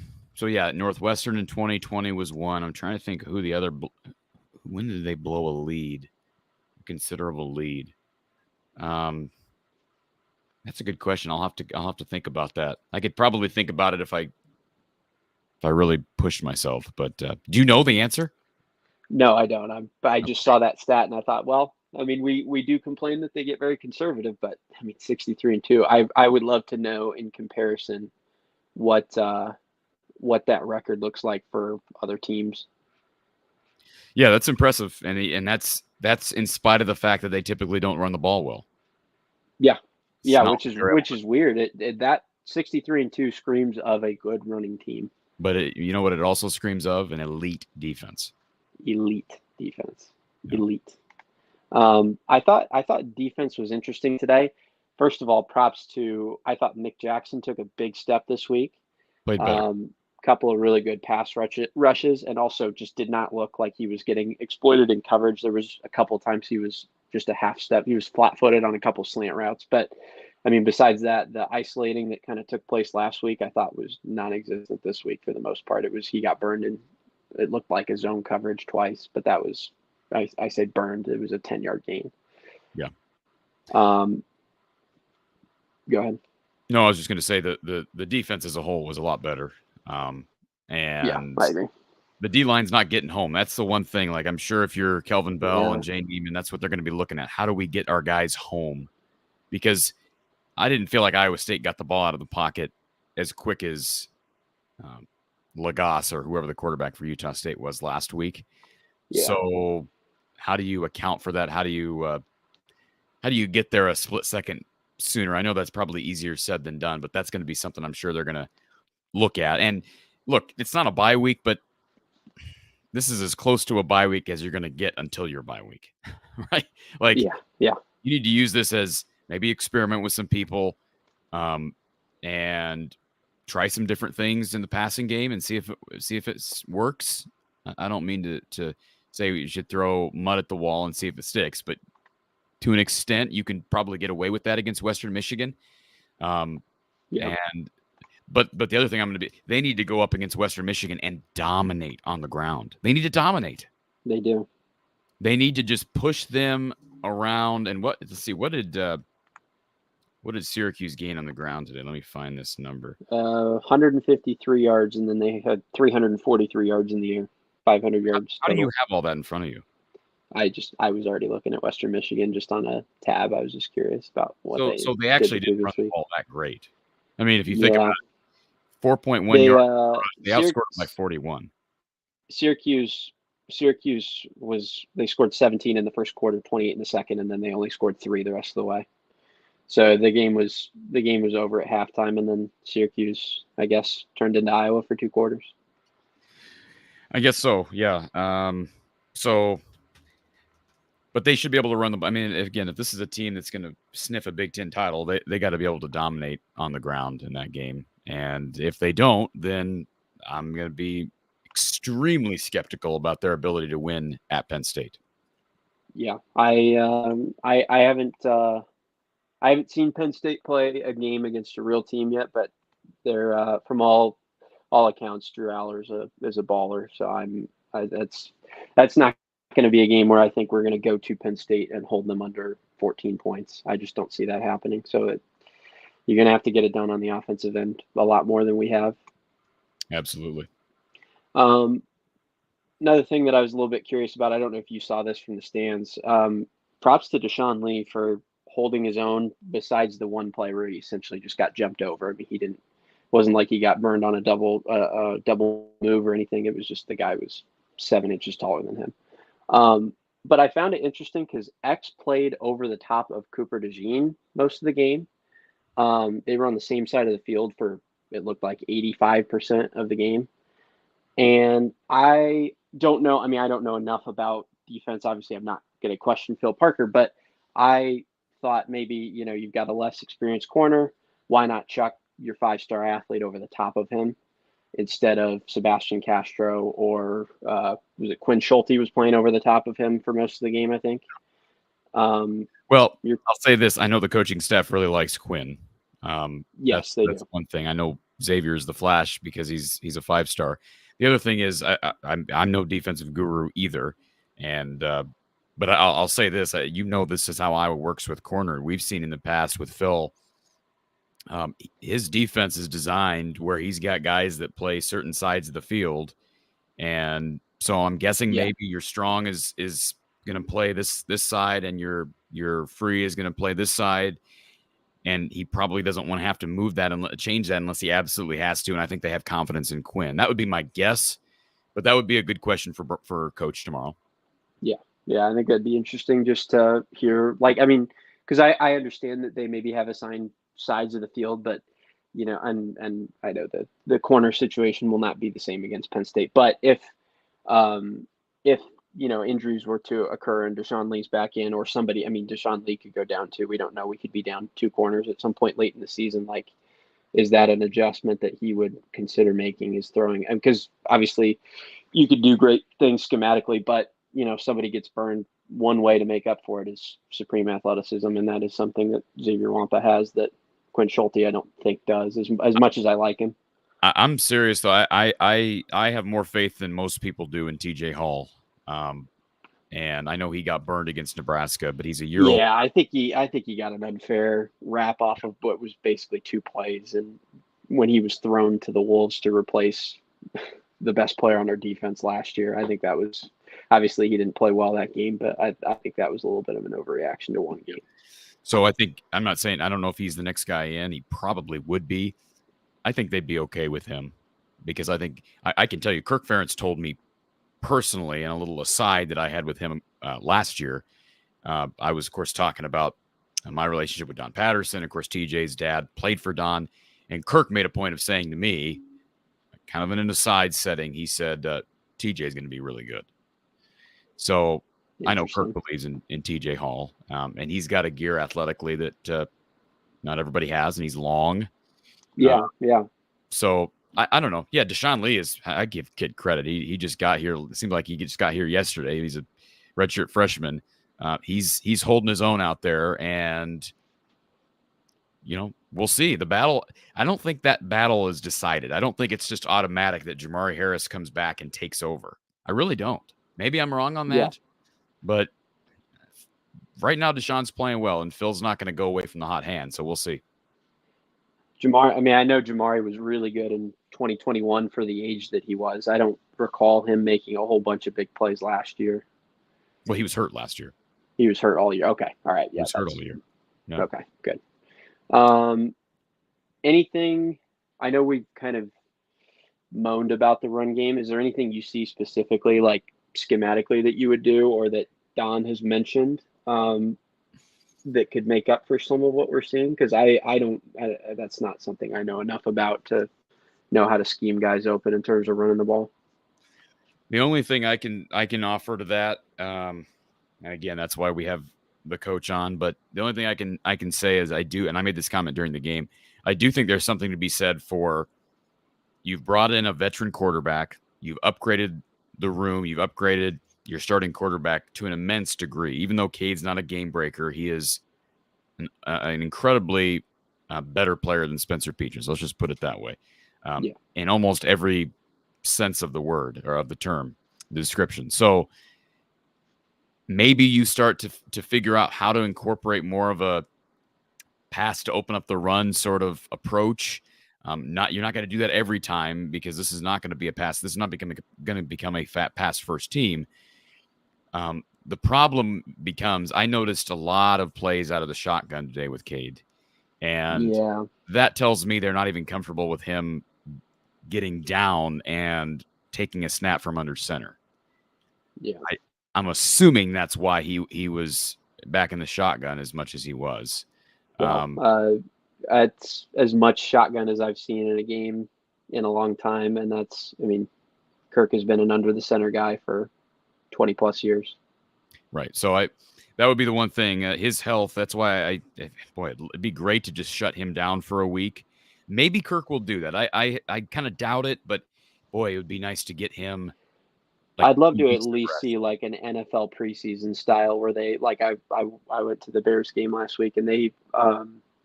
Speaker 1: Northwestern in 2020 was one. I'm trying to think who the other. When did they blow a lead? A considerable lead. That's a good question. I'll have to think about that. I could probably think about it if I really pushed myself. But do you know the answer?
Speaker 13: No, I don't. I just saw that stat and I thought, well, I mean, we do complain that they get very conservative, but I mean, 63-2. I would love to know in comparison what that record looks like for other teams.
Speaker 1: Yeah, that's impressive, and that's in spite of the fact that they typically don't run the ball well.
Speaker 13: Yeah, which is weird. That 63-2 screams of a good running team.
Speaker 1: But you know what? It also screams of an elite defense.
Speaker 13: Elite defense. Yeah. Elite. I thought defense was interesting today. First of all, props to I thought Nick Jackson took a big step this week.
Speaker 1: Played better.
Speaker 13: Couple of really good pass rushes, and also just did not look like he was getting exploited in coverage. There was a couple of times he was just a half step. He was flat-footed on a couple slant routes. But, I mean, besides that, the isolating that kind of took place last week, I thought was non-existent this week for the most part. He got burned, and it looked like a zone coverage twice. But that was, I said burned. It was a 10-yard gain.
Speaker 1: Yeah.
Speaker 13: Go ahead.
Speaker 1: No, I was just going to say the defense as a whole was a lot better. And
Speaker 13: I agree.
Speaker 1: The D-line's not getting home. That's the one thing. Like, I'm sure if you're Kelvin Bell and Jane Neiman, that's what they're going to be looking at. How do we get our guys home? Because I didn't feel like Iowa State got the ball out of the pocket as quick as Lagasse or whoever the quarterback for Utah State was last week. Yeah. So how do you account for that? How do you get there a split second sooner? I know that's probably easier said than done, but that's going to be something I'm sure they're going to look at. And look, it's not a bye week, but this is as close to a bye week as you're going to get until your bye week, right? Like,
Speaker 13: yeah,
Speaker 1: you need to use this as maybe experiment with some people, and try some different things in the passing game and see if it works. I don't mean to say you should throw mud at the wall and see if it sticks, but to an extent, you can probably get away with that against Western Michigan. But the other thing they need to go up against Western Michigan and dominate on the ground. They need to dominate.
Speaker 13: They do.
Speaker 1: They need to just push them around. And what did Syracuse gain on the ground today? Let me find this number.
Speaker 13: 153 yards, and then they had 343 yards in the air, 500 yards.
Speaker 1: How do you have all that in front of you?
Speaker 13: I was already looking at Western Michigan just on a tab. I was just curious about what
Speaker 1: So they actually
Speaker 13: did the
Speaker 1: didn't run
Speaker 13: previous
Speaker 1: the
Speaker 13: week.
Speaker 1: ball that great. I mean, if you think
Speaker 13: Yeah.
Speaker 1: about it, 4.1
Speaker 13: They
Speaker 1: yards, per rush, they outscored them by
Speaker 13: Syrac-
Speaker 1: 41.
Speaker 13: Syracuse they scored 17 in the first quarter, 28 in the second, and then they only scored 3 the rest of the way. So the game was over at halftime, and then Syracuse, I guess, turned into Iowa for 2 quarters.
Speaker 1: I guess so, yeah. But they should be able to run the. I mean, again, if this is a team that's going to sniff a Big Ten title, they got to be able to dominate on the ground in that game. And if they don't, then I'm going to be extremely skeptical about their ability to win at Penn State.
Speaker 13: Yeah, I haven't seen Penn State play a game against a real team yet, but they're from all accounts, Drew Aller is a baller. So that's not going to be a game where I think we're going to go to Penn State and hold them under 14 points. I just don't see that happening. So you're going to have to get it done on the offensive end a lot more than we have.
Speaker 1: Absolutely.
Speaker 13: Another thing that I was a little bit curious about, I don't know if you saw this from the stands. Props to Deshaun Lee for holding his own besides the one play where he essentially just got jumped over. I mean, wasn't like he got burned on a double move or anything. It was just the guy was 7 inches taller than him. But I found it interesting because X played over the top of Cooper DeJean most of the game. They were on the same side of the field for, it looked like 85% of the game. And I don't know. I mean, I don't know enough about defense. Obviously, I'm not going to question Phil Parker, but I thought maybe, you've got a less experienced corner. Why not chuck your 5-star athlete over the top of him instead of Sebastian Castro or was it Quinn Schulte was playing over the top of him for most of the game, I think.
Speaker 1: Well, I'll say this. I know the coaching staff really likes Quinn.
Speaker 13: Yes,
Speaker 1: that's one thing. I know Xavier's the Flash because he's a 5-star. The other thing is I'm no defensive guru either, and but I'll say this: this is how Iowa works with corner. We've seen in the past with Phil, his defense is designed where he's got guys that play certain sides of the field, and so I'm guessing maybe your strong is going to play this side, and your free is going to play this side. And he probably doesn't want to have to move that and change that unless he absolutely has to. And I think they have confidence in Quinn. That would be my guess, but that would be a good question for Coach tomorrow.
Speaker 13: Yeah, I think that'd be interesting just to hear. Because I understand that they maybe have assigned sides of the field, but and I know that the corner situation will not be the same against Penn State. But if injuries were to occur and Deshaun Lee's back in or somebody, I mean, Deshaun Lee could go down too. We don't know. We could be down 2 corners at some point late in the season. Is that an adjustment that he would consider making, is throwing? Because obviously you could do great things schematically, but if somebody gets burned, one way to make up for it is supreme athleticism. And that is something that Xavier Wampa has that Quinn Schulte, I don't think does as much as I like him.
Speaker 1: I'm serious though. I have more faith than most people do in TJ Hall. And I know he got burned against Nebraska, but he's a year old.
Speaker 13: Yeah, I think he got an unfair wrap off of what was basically 2 plays, and when he was thrown to the Wolves to replace the best player on our defense last year, I think that was obviously he didn't play well that game, but I think that was a little bit of an overreaction to one game.
Speaker 1: So I don't know if he's the next guy in. He probably would be. I think they'd be okay with him because I think I can tell you, Kirk Ferentz told me personally, and a little aside that I had with him last year, I was, of course, talking about my relationship with Don Patterson. Of course, TJ's dad played for Don, and Kirk made a point of saying to me, kind of in an aside setting, he said, TJ is going to be really good. So I know Kirk believes in TJ Hall, and he's got a gear athletically that not everybody has, and he's long.
Speaker 13: Yeah.
Speaker 1: So I don't know. Yeah, Deshaun Lee I give kid credit. He just got here. It seemed like he just got here yesterday. He's a redshirt freshman. He's holding his own out there, and we'll see the battle. I don't think that battle is decided. I don't think it's just automatic that Jamari Harris comes back and takes over. I really don't. Maybe I'm wrong on that, but right now Deshaun's playing well, and Phil's not going to go away from the hot hand. So we'll see.
Speaker 13: Jamari, I mean, I know Jamari was really good in 2021 for the age that he was. I don't recall him making a whole bunch of big plays last year.
Speaker 1: Well, he was hurt last year.
Speaker 13: He was hurt all year. Okay. All right.
Speaker 1: He
Speaker 13: Yeah.
Speaker 1: was hurt all year. Yeah.
Speaker 13: Okay. Good. Anything? I know we kind of moaned about the run game. Is there anything you see specifically, like schematically, that you would do, or that Don has mentioned, that could make up for some of what we're seeing? Because I don't. That's not something I know enough about to know how to scheme guys open in terms of running the ball.
Speaker 1: The only thing I can offer to that, and again, that's why we have the coach on. But the only thing I can say is I do, and I made this comment during the game. I do think there's something to be said for you've brought in a veteran quarterback, you've upgraded the room, you've upgraded your starting quarterback to an immense degree. Even though Cade's not a game breaker, he is an incredibly better player than Spencer Petras. Let's just put it that way. In almost every sense of the word or of the term, the description. So maybe you start to figure out how to incorporate more of a pass to open up the run sort of approach. You're not going to do that every time, because this is not going to be a pass. This is not going to become a fat pass first team. The problem becomes, I noticed a lot of plays out of the shotgun today with Cade, and that tells me they're not even comfortable with him getting down and taking a snap from under center.
Speaker 13: Yeah,
Speaker 1: I'm assuming that's why he was back in the shotgun as much as he was.
Speaker 13: It's as much shotgun as I've seen in a game in a long time, and Kirk has been an under the center guy for 20 plus years. Right.
Speaker 1: So that would be the one thing. His health. That's why it'd be great to just shut him down for a week. Maybe Kirk will do that. I kind of doubt it, but boy, it would be nice to get him.
Speaker 13: I'd love to at least see like an NFL preseason style where they I went to the Bears game last week, and they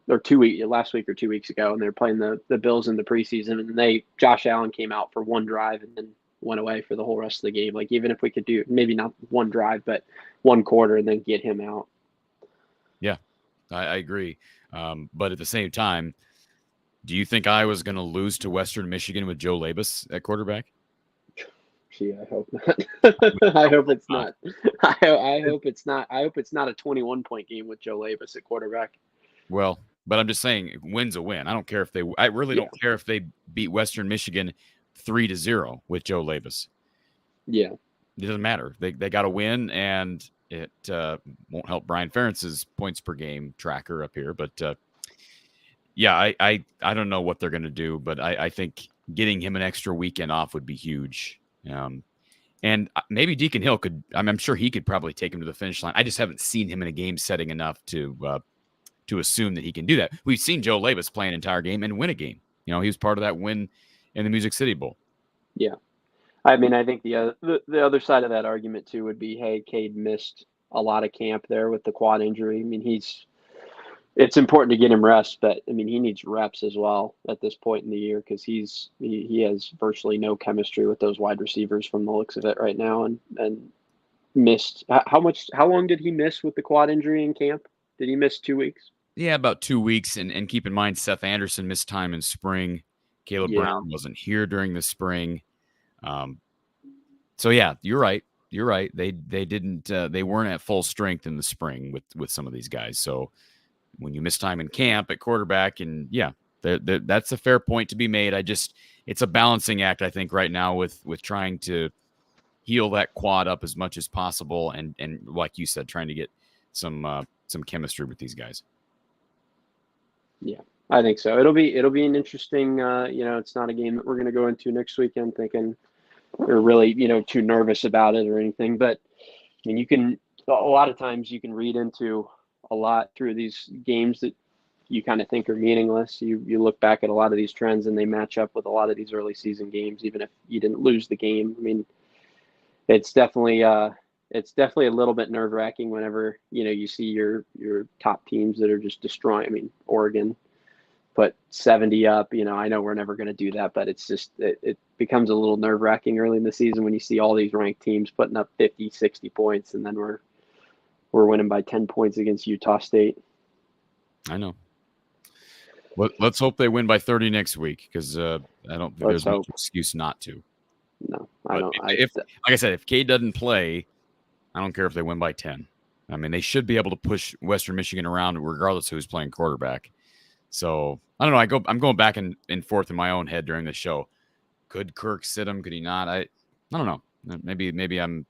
Speaker 13: last week or 2 weeks ago, and they're playing the Bills in the preseason, and Josh Allen came out for one drive and then went away for the whole rest of the game. Like, even if we could do maybe not one drive, but one quarter and then get him out.
Speaker 1: Yeah, I agree. But at the same time, do you think Iowa's going to lose to Western Michigan with Joe Labus at quarterback?
Speaker 13: Gee, I hope not. I hope it's not. I hope it's not. I hope it's not a 21-point game with Joe Labus at quarterback.
Speaker 1: Well, but I'm just saying, win's a win. I don't care if I really don't care if they beat Western Michigan 3-0 with Joe Labus.
Speaker 13: Yeah,
Speaker 1: it doesn't matter. They got to win, and it won't help Brian Ferentz's points per game tracker up here. But I don't know what they're going to do, but I think getting him an extra weekend off would be huge. And maybe Deacon Hill could. I'm sure he could probably take him to the finish line. I just haven't seen him in a game setting enough to assume that he can do that. We've seen Joe Labus play an entire game and win a game. He was part of that win in the Music City Bowl.
Speaker 13: Yeah. I think the other side of that argument too would be, hey, Cade missed a lot of camp there with the quad injury. It's important to get him rest, but he needs reps as well at this point in the year, because he has virtually no chemistry with those wide receivers from the looks of it right now, and missed how long did he miss with the quad injury in camp? Did he miss 2 weeks?
Speaker 1: Yeah, about 2 weeks, and keep in mind Seth Anderson missed time in spring. Caleb Brown wasn't here during the spring. So yeah, you're right. They didn't they weren't at full strength in the spring with some of these guys. So when you miss time in camp at quarterback, and that's a fair point to be made. It's a balancing act, I think, right now with trying to heal that quad up as much as possible, and like you said, trying to get some chemistry with these guys.
Speaker 13: Yeah, I think so. It'll be an interesting. It's not a game that we're going to go into next weekend thinking we're really too nervous about it or anything. But a lot of times you can read into a lot through these games that you kind of think are meaningless. You look back at a lot of these trends, and they match up with a lot of these early season games, even if you didn't lose the game. It's definitely a little bit nerve wracking whenever you see your top teams that are just destroying. Oregon put 70 up. I know we're never going to do that, but it's just it becomes a little nerve wracking early in the season when you see all these ranked teams putting up 50, 60 points, and then we're winning by 10 points against Utah State.
Speaker 1: I know. Let's hope they win by 30 next week, because I don't think there's much excuse not to.
Speaker 13: No, I don't.
Speaker 1: Like I said, if Cade doesn't play, I don't care if they win by 10. I mean, they should be able to push Western Michigan around regardless of who's playing quarterback. So I don't know. I'm going back and forth in my own head during the show. Could Kirk sit him? Could he not? I don't know. Maybe I'm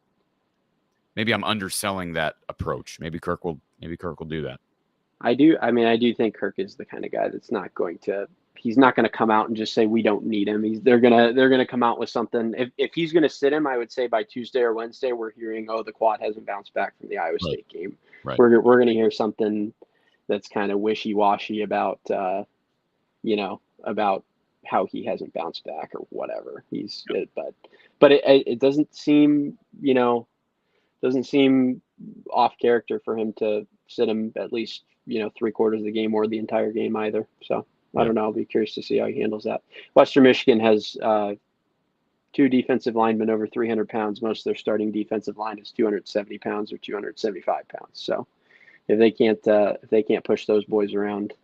Speaker 1: underselling that approach. Maybe Kirk will do that.
Speaker 13: I do think Kirk is the kind of guy that's he's not going to come out and just say we don't need him. They're going to come out with something. If he's going to sit him, I would say by Tuesday or Wednesday we're hearing, the quad hasn't bounced back from the Iowa State game.
Speaker 1: Right.
Speaker 13: We're going to hear something that's kind of wishy-washy about about how he hasn't bounced back or whatever. But it doesn't seem, off character for him to sit him at least, 3/4 of the game or the entire game either. So I don't know. I'll be curious to see how he handles that. Western Michigan has 2 defensive linemen over 300 pounds. Most of their starting defensive line is 270 pounds or 275 pounds. So if they can't push those boys around,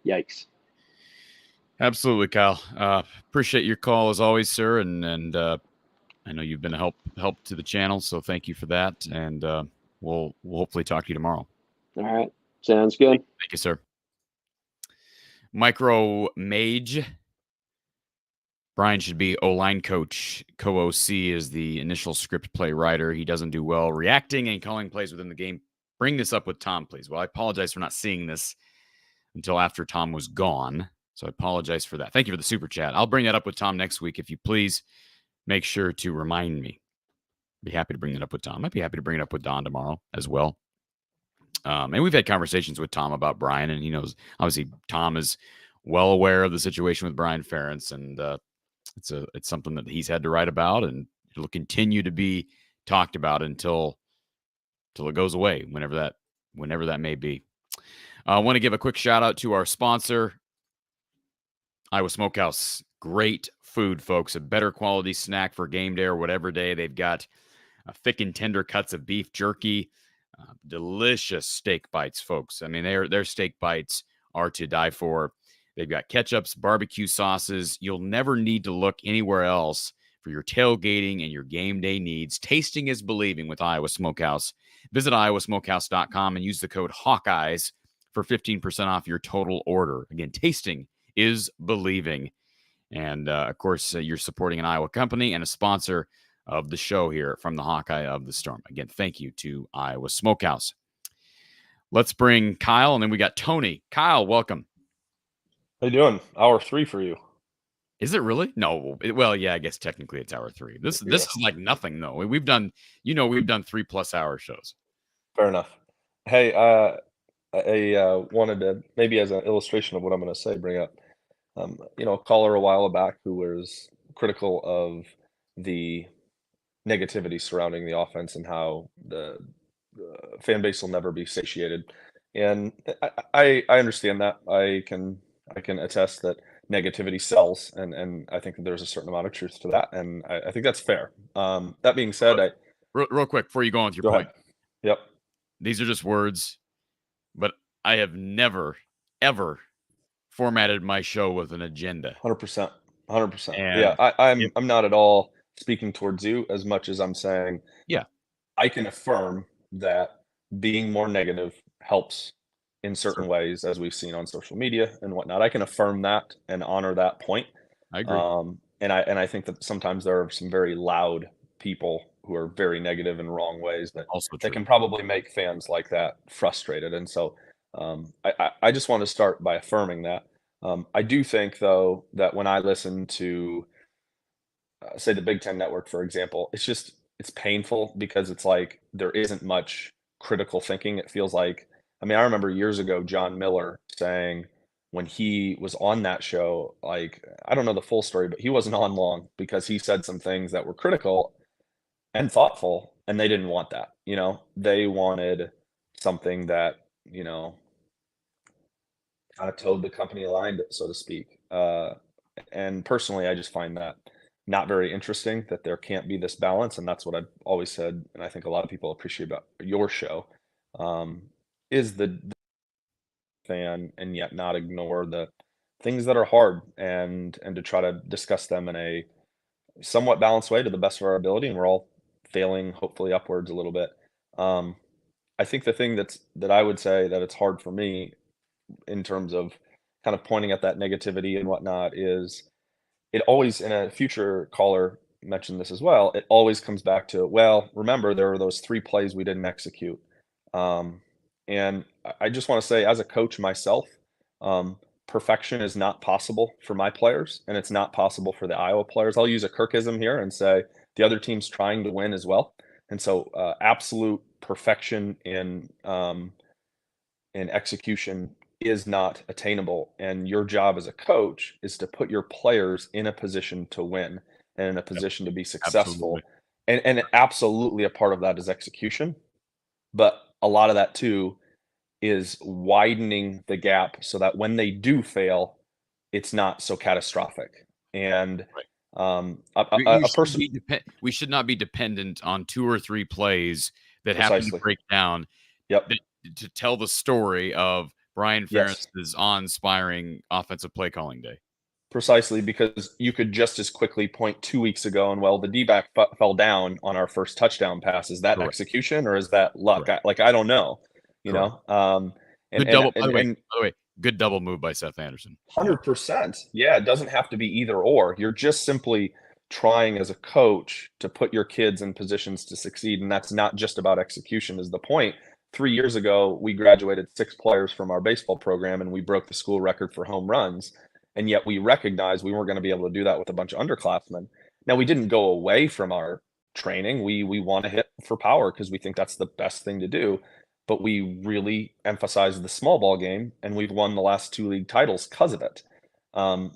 Speaker 13: yikes.
Speaker 1: Absolutely, Kyle. Appreciate your call as always, sir. And I know you've been a help to the channel, so thank you for that. And we'll hopefully talk to you tomorrow.
Speaker 13: All right. Sounds good.
Speaker 1: Thank you, sir. Micro Mage. Brian should be O-line coach. Co-OC is the initial script play writer. He doesn't do well reacting and calling plays within the game. Bring this up with Tom, please. Well, I apologize for not seeing this until after Tom was gone. So I apologize for that. Thank you for the super chat. I'll bring that up with Tom next week. If you please make sure to remind me. Be happy to bring that up with Tom. I'd be happy to bring it up with Don tomorrow as well. And we've had conversations with Tom about Brian, and he knows, obviously, Tom is well aware of the situation with Brian Ferentz, and it's something that he's had to write about, and it'll continue to be talked about until it goes away, whenever that may be. I want to give a quick shout out to our sponsor, Iowa Smokehouse. Great food, folks. A better quality snack for game day or whatever day. They've got thick and tender cuts of beef jerky, delicious steak bites, folks. I mean, their steak bites are to die for. They've got ketchups, barbecue sauces. You'll never need to look anywhere else for your tailgating and your game day needs. Tasting is believing with Iowa Smokehouse. Visit iowasmokehouse.com and use the code Hawkeyes for 15% off your total order. Again, tasting is believing. And, of course, you're supporting an Iowa company and a sponsor of the show here from the Hawkeye of the Storm. Again, thank you to Iowa Smokehouse. Let's bring Kyle, and then we got Tony. Kyle, welcome.
Speaker 14: How you doing? Hour 3 for you.
Speaker 1: Is it really? No. Well, yeah, I guess technically it's hour 3. This is like nothing, though. We've done 3+ hour shows.
Speaker 14: Fair enough. Hey, I wanted to, maybe as an illustration of what I'm going to say, bring up, a caller a while back who was critical of the negativity surrounding the offense and how the fan base will never be satiated. And I understand that. I can attest that negativity sells, and I think that there's a certain amount of truth to that, and I think that's fair. That being said,
Speaker 1: real quick before you go on with your point.
Speaker 14: Ahead. Yep.
Speaker 1: These are just words, but I have never, ever formatted my show with an agenda.
Speaker 14: 100%. 100%. Yeah, I'm not at all speaking towards you as much as I'm saying, I can affirm that being more negative helps in certain ways, as we've seen on social media and whatnot. I can affirm that and honor that point.
Speaker 1: I agree.
Speaker 14: And I think that sometimes there are some very loud people who are very negative in wrong ways that can probably make fans like that frustrated. And so I just want to start by affirming that. I do think, though, that when I listen to, say, the Big Ten Network, for example, it's painful because it's like there isn't much critical thinking. It feels like, I mean, I remember years ago, John Miller saying when he was on that show, like, I don't know the full story, but he wasn't on long because he said some things that were critical and thoughtful, and they didn't want that. They wanted something that, kind of towed the company line, so to speak. And personally, I just find that not very interesting, that there can't be this balance. And that's what I've always said, and I think a lot of people appreciate about your show, is the fan, and yet not ignore the things that are hard, and to try to discuss them in a somewhat balanced way to the best of our ability. And we're all failing, hopefully upwards a little bit. I think the thing that I would say that it's hard for me in terms of kind of pointing at that negativity and whatnot is it always, and a future caller mentioned this as well, it always comes back to, well, remember there were those 3 plays we didn't execute. And I just want to say, as a coach myself, perfection is not possible for my players, and it's not possible for the Iowa players. I'll use a Kirkism here and say the other team's trying to win as well. And so absolute perfection in execution is not attainable. And your job as a coach is to put your players in a position to win and in a position to be successful. And absolutely a part of that is execution. But a lot of that too is widening the gap so that when they do fail, it's not so catastrophic. And
Speaker 1: we should not be dependent on 2 or 3 plays that happen to break down to tell the story of Brian Ferentz's awe-inspiring offensive play calling day.
Speaker 14: Precisely, because you could just as quickly point 2 weeks ago and, well, the D-back fell down on our first touchdown pass. Is that execution or is that luck? I don't know. You know.
Speaker 1: By the way, good double move by Seth Anderson.
Speaker 14: 100%. Yeah, it doesn't have to be either or. You're just simply trying as a coach to put your kids in positions to succeed, and that's not just about execution. Is the point? 3 years ago, we graduated 6 players from our baseball program, and we broke the school record for home runs. And yet we recognized we weren't going to be able to do that with a bunch of underclassmen. Now, we didn't go away from our training. We want to hit for power because we think that's the best thing to do. But we really emphasized the small ball game, and we've won the last 2 league titles because of it.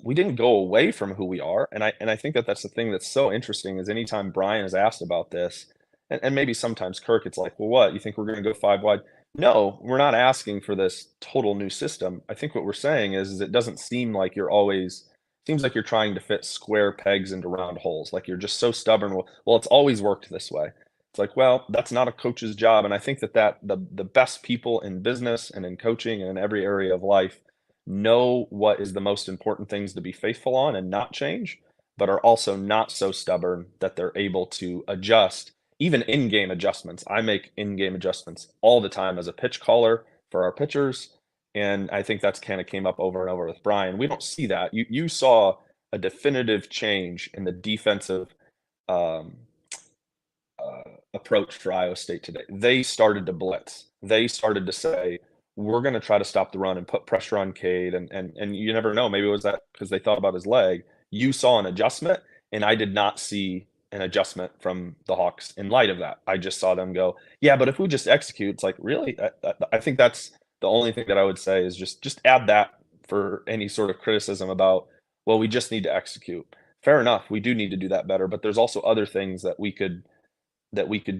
Speaker 14: We didn't go away from who we are. And I think that's the thing that's so interesting is anytime Brian is asked about this, and maybe sometimes Kirk, it's like, well, what? You think we're going to go 5 wide? No, we're not asking for this total new system. I think what we're saying is it doesn't seem like seems like you're trying to fit square pegs into round holes. Like you're just so stubborn. Well, it's always worked this way. It's like, well, that's not a coach's job. And I think that the best people in business and in coaching and in every area of life know what is the most important things to be faithful on and not change, but are also not so stubborn that they're able to adjust. Even in-game adjustments. I make in-game adjustments all the time as a pitch caller for our pitchers. And I think that's kind of came up over and over with Brian. We don't see that. You saw a definitive change in the defensive approach for Iowa State today. They started to blitz. They started to say, we're going to try to stop the run and put pressure on Cade. And you never know. Maybe it was that because they thought about his leg. You saw an adjustment, and I did not see an adjustment from the Hawks in light of that. I just saw them go, yeah, but if we just execute, it's like, really? I think that's the only thing that I would say is just add that for any sort of criticism about, well, we just need to execute. Fair enough. We do need to do that better, but there's also other things that we could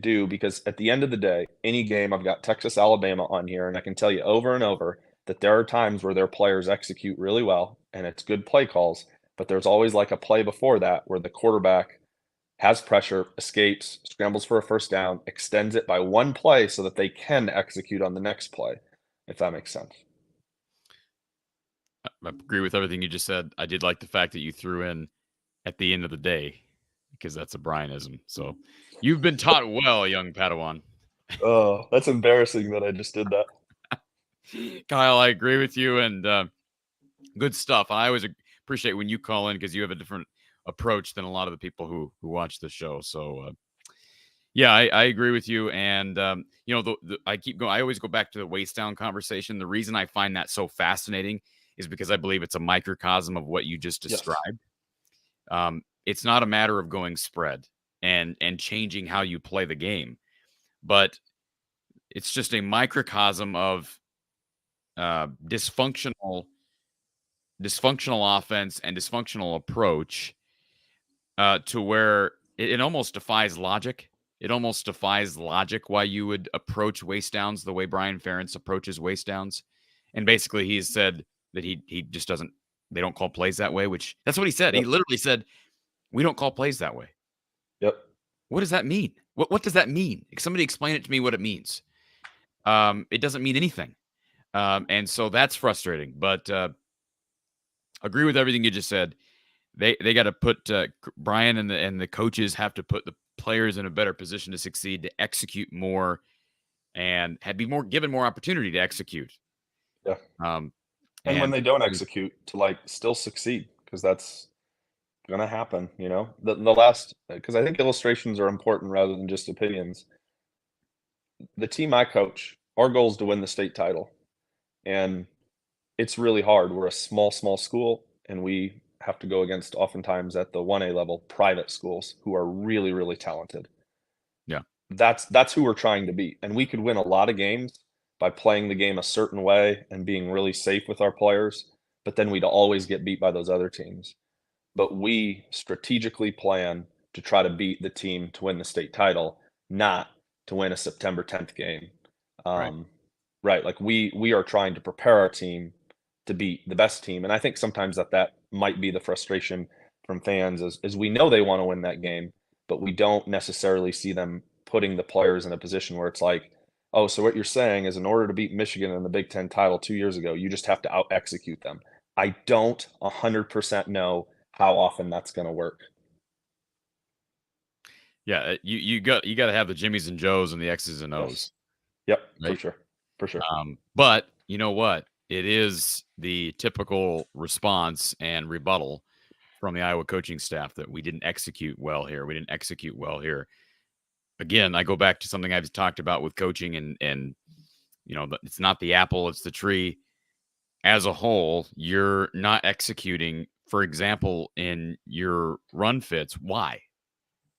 Speaker 14: do, because at the end of the day, any game, I've got Texas, Alabama on here, and I can tell you over and over that there are times where their players execute really well and it's good play calls, but there's always like a play before that where the quarterback has pressure, escapes, scrambles for a first down, extends it by 1 play so that they can execute on the next play, if that makes sense.
Speaker 1: I agree with everything you just said. I did like the fact that you threw in at the end of the day, because that's a Brianism. So you've been taught well, young Padawan.
Speaker 14: Oh, that's embarrassing that I just did that.
Speaker 1: Kyle, I agree with you, and good stuff. I always appreciate when you call in because you have a different approach than a lot of the people who watch the show. So yeah, I agree with you. And you know, I keep going. I always go back to the waist down conversation. The reason I find that so fascinating is because I believe it's a microcosm of what you just described. Yes. It's not a matter of going spread and changing how you play the game, but it's just a microcosm of dysfunctional offense and dysfunctional approach to where it almost defies logic. It almost defies logic why you would approach waist downs the way Brian Ferentz approaches waist downs. And basically he has said that he just doesn't, they don't call plays that way, which that's what he said. Yep. He literally said, we don't call plays that way.
Speaker 14: Yep.
Speaker 1: What does that mean? What does that mean? Somebody explain it to me what it means. It doesn't mean anything. And so that's frustrating, but agree with everything you just said. They got to put Brian and the coaches have to put the players in a better position to succeed, to execute more, and be more given more opportunity to execute.
Speaker 14: Yeah.
Speaker 1: And
Speaker 14: when they don't execute, to like still succeed, because that's gonna happen. You know, the last, because I think illustrations are important rather than just opinions. The team I coach, our goal is to win the state title, and it's really hard. We're a small school, and we have to go against, oftentimes at the 1A level, private schools who are really, really talented.
Speaker 1: Yeah.
Speaker 14: That's who we're trying to beat. And we could win a lot of games by playing the game a certain way and being really safe with our players, but then we'd always get beat by those other teams. But we strategically plan to try to beat the team to win the state title, not to win a September 10th game. Right. Like we are trying to prepare our team to beat the best team. And I think sometimes that might be the frustration from fans is we know they want to win that game, but we don't necessarily see them putting the players in a position where it's like, oh, so what you're saying is in order to beat Michigan in the Big Ten title 2 years ago, you just have to out-execute them. I don't 100% know how often that's going to work.
Speaker 1: Yeah, you got to have the Jimmies and Joes and the X's and O's.
Speaker 14: Yes. Yep,
Speaker 1: right?
Speaker 14: For sure.
Speaker 1: But you know what? It is the typical response and rebuttal from the Iowa coaching staff that we didn't execute well here. We didn't execute well here. Again, I go back to something I've talked about with coaching, and you know, it's not the apple, it's the tree. As a whole, you're not executing. For example, in your run fits, why?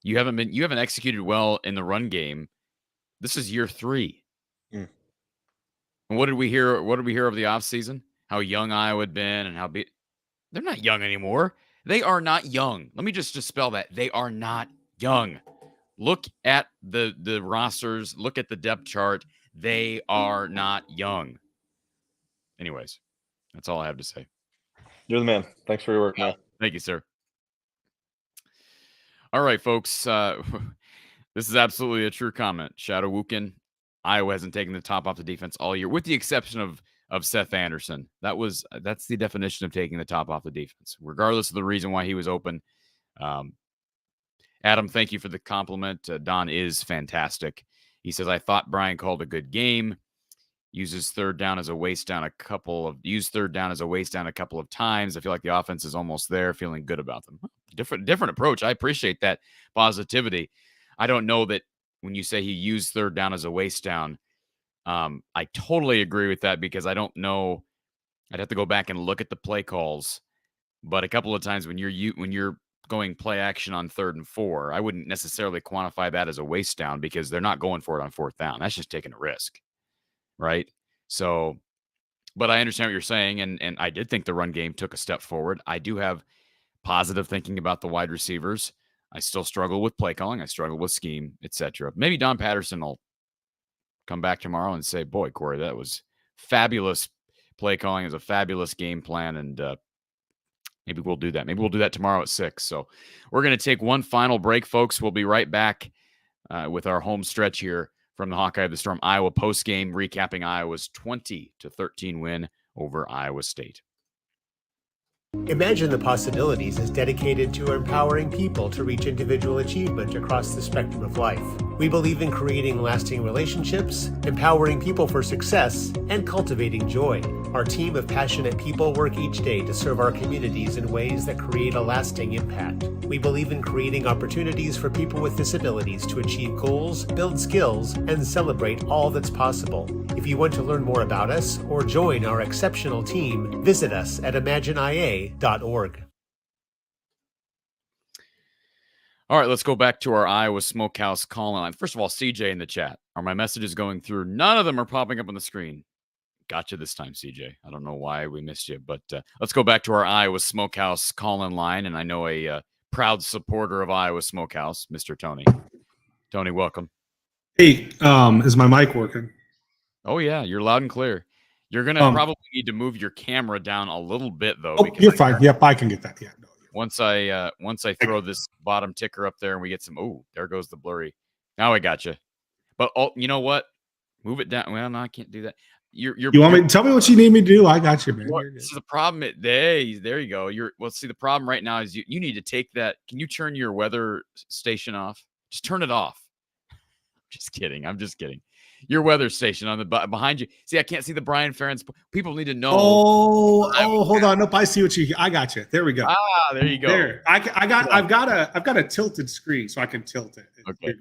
Speaker 1: You haven't executed well in the run game. This is year 3. And what did we hear? What did we hear of the offseason? How young Iowa had been, and they're not young anymore. They are not young. Let me just spell that. They are not young. Look at the rosters. Look at the depth chart. They are not young. Anyways, that's all I have to say.
Speaker 14: You're the man. Thanks for your work, man.
Speaker 1: Thank you, sir. All right, folks. This is absolutely a true comment. Shadow Wukin. Iowa hasn't taken the top off the defense all year, with the exception of Seth Anderson. That's the definition of taking the top off the defense, regardless of the reason why he was open. Adam, thank you for the compliment. Don is fantastic. He says, I thought Brian called a good game. Used third down as a waste down a couple of times. I feel like the offense is almost there, feeling good about them. Different approach. I appreciate that positivity. I don't know that when you say he used third down as a waste down, I totally agree with that, because I don't know. I'd have to go back and look at the play calls. But a couple of times when you're going play action on 3rd and 4, I wouldn't necessarily quantify that as a waste down, because they're not going for it on 4th down. That's just taking a risk, right? So, but I understand what you're saying, and I did think the run game took a step forward. I do have positive thinking about the wide receivers. I still struggle with play calling. I struggle with scheme, etc. Maybe Don Patterson will come back tomorrow and say, boy, Cory, that was fabulous play calling. It was a fabulous game plan, and maybe we'll do that. Maybe we'll do that tomorrow at 6. So we're going to take one final break, folks. We'll be right back with our home stretch here from the Hawkeye of the Storm Iowa postgame, recapping Iowa's 20-13 win over Iowa State.
Speaker 11: Imagine the Possibilities is dedicated to empowering people to reach individual achievement across the spectrum of life. We believe in creating lasting relationships, empowering people for success, and cultivating joy. Our team of passionate people work each day to serve our communities in ways that create a lasting impact. We believe in creating opportunities for people with disabilities to achieve goals, build skills, and celebrate all that's possible. If you want to learn more about us or join our exceptional team, visit us at imagineia.org.
Speaker 1: All right, let's go back to our Iowa Smokehouse call line. First of all, CJ in the chat. Are my messages going through? None of them are popping up on the screen. Gotcha this time, CJ. I don't know why we missed you, but let's go back to our Iowa Smokehouse call-in line, and I know a proud supporter of Iowa Smokehouse, Mr. Tony. Tony, welcome.
Speaker 15: Hey, is my mic working?
Speaker 1: Oh, yeah, you're loud and clear. You're going to probably need to move your camera down a little bit, though.
Speaker 15: Oh, you're fine. Yep, I can get that. Yeah. No.
Speaker 1: Once I throw this bottom ticker up there and we get some, oh, there goes the blurry. Now I got you. But you know what? Move it down. Well, no, I can't do that. You want
Speaker 15: me? Tell me what you need me to do. I got you, man.
Speaker 1: So the problem, there you go. See, the problem right now is you need to take that. Can you turn your weather station off? Just turn it off. Just kidding. I'm just kidding. Your weather station on the behind you. See, I can't see the Brian Ferentz. People need to know.
Speaker 15: Hold on. Nope, I see what you. I got you. There we go.
Speaker 1: There you go.
Speaker 15: There. I've got a tilted screen, so I can tilt it.
Speaker 1: Okay.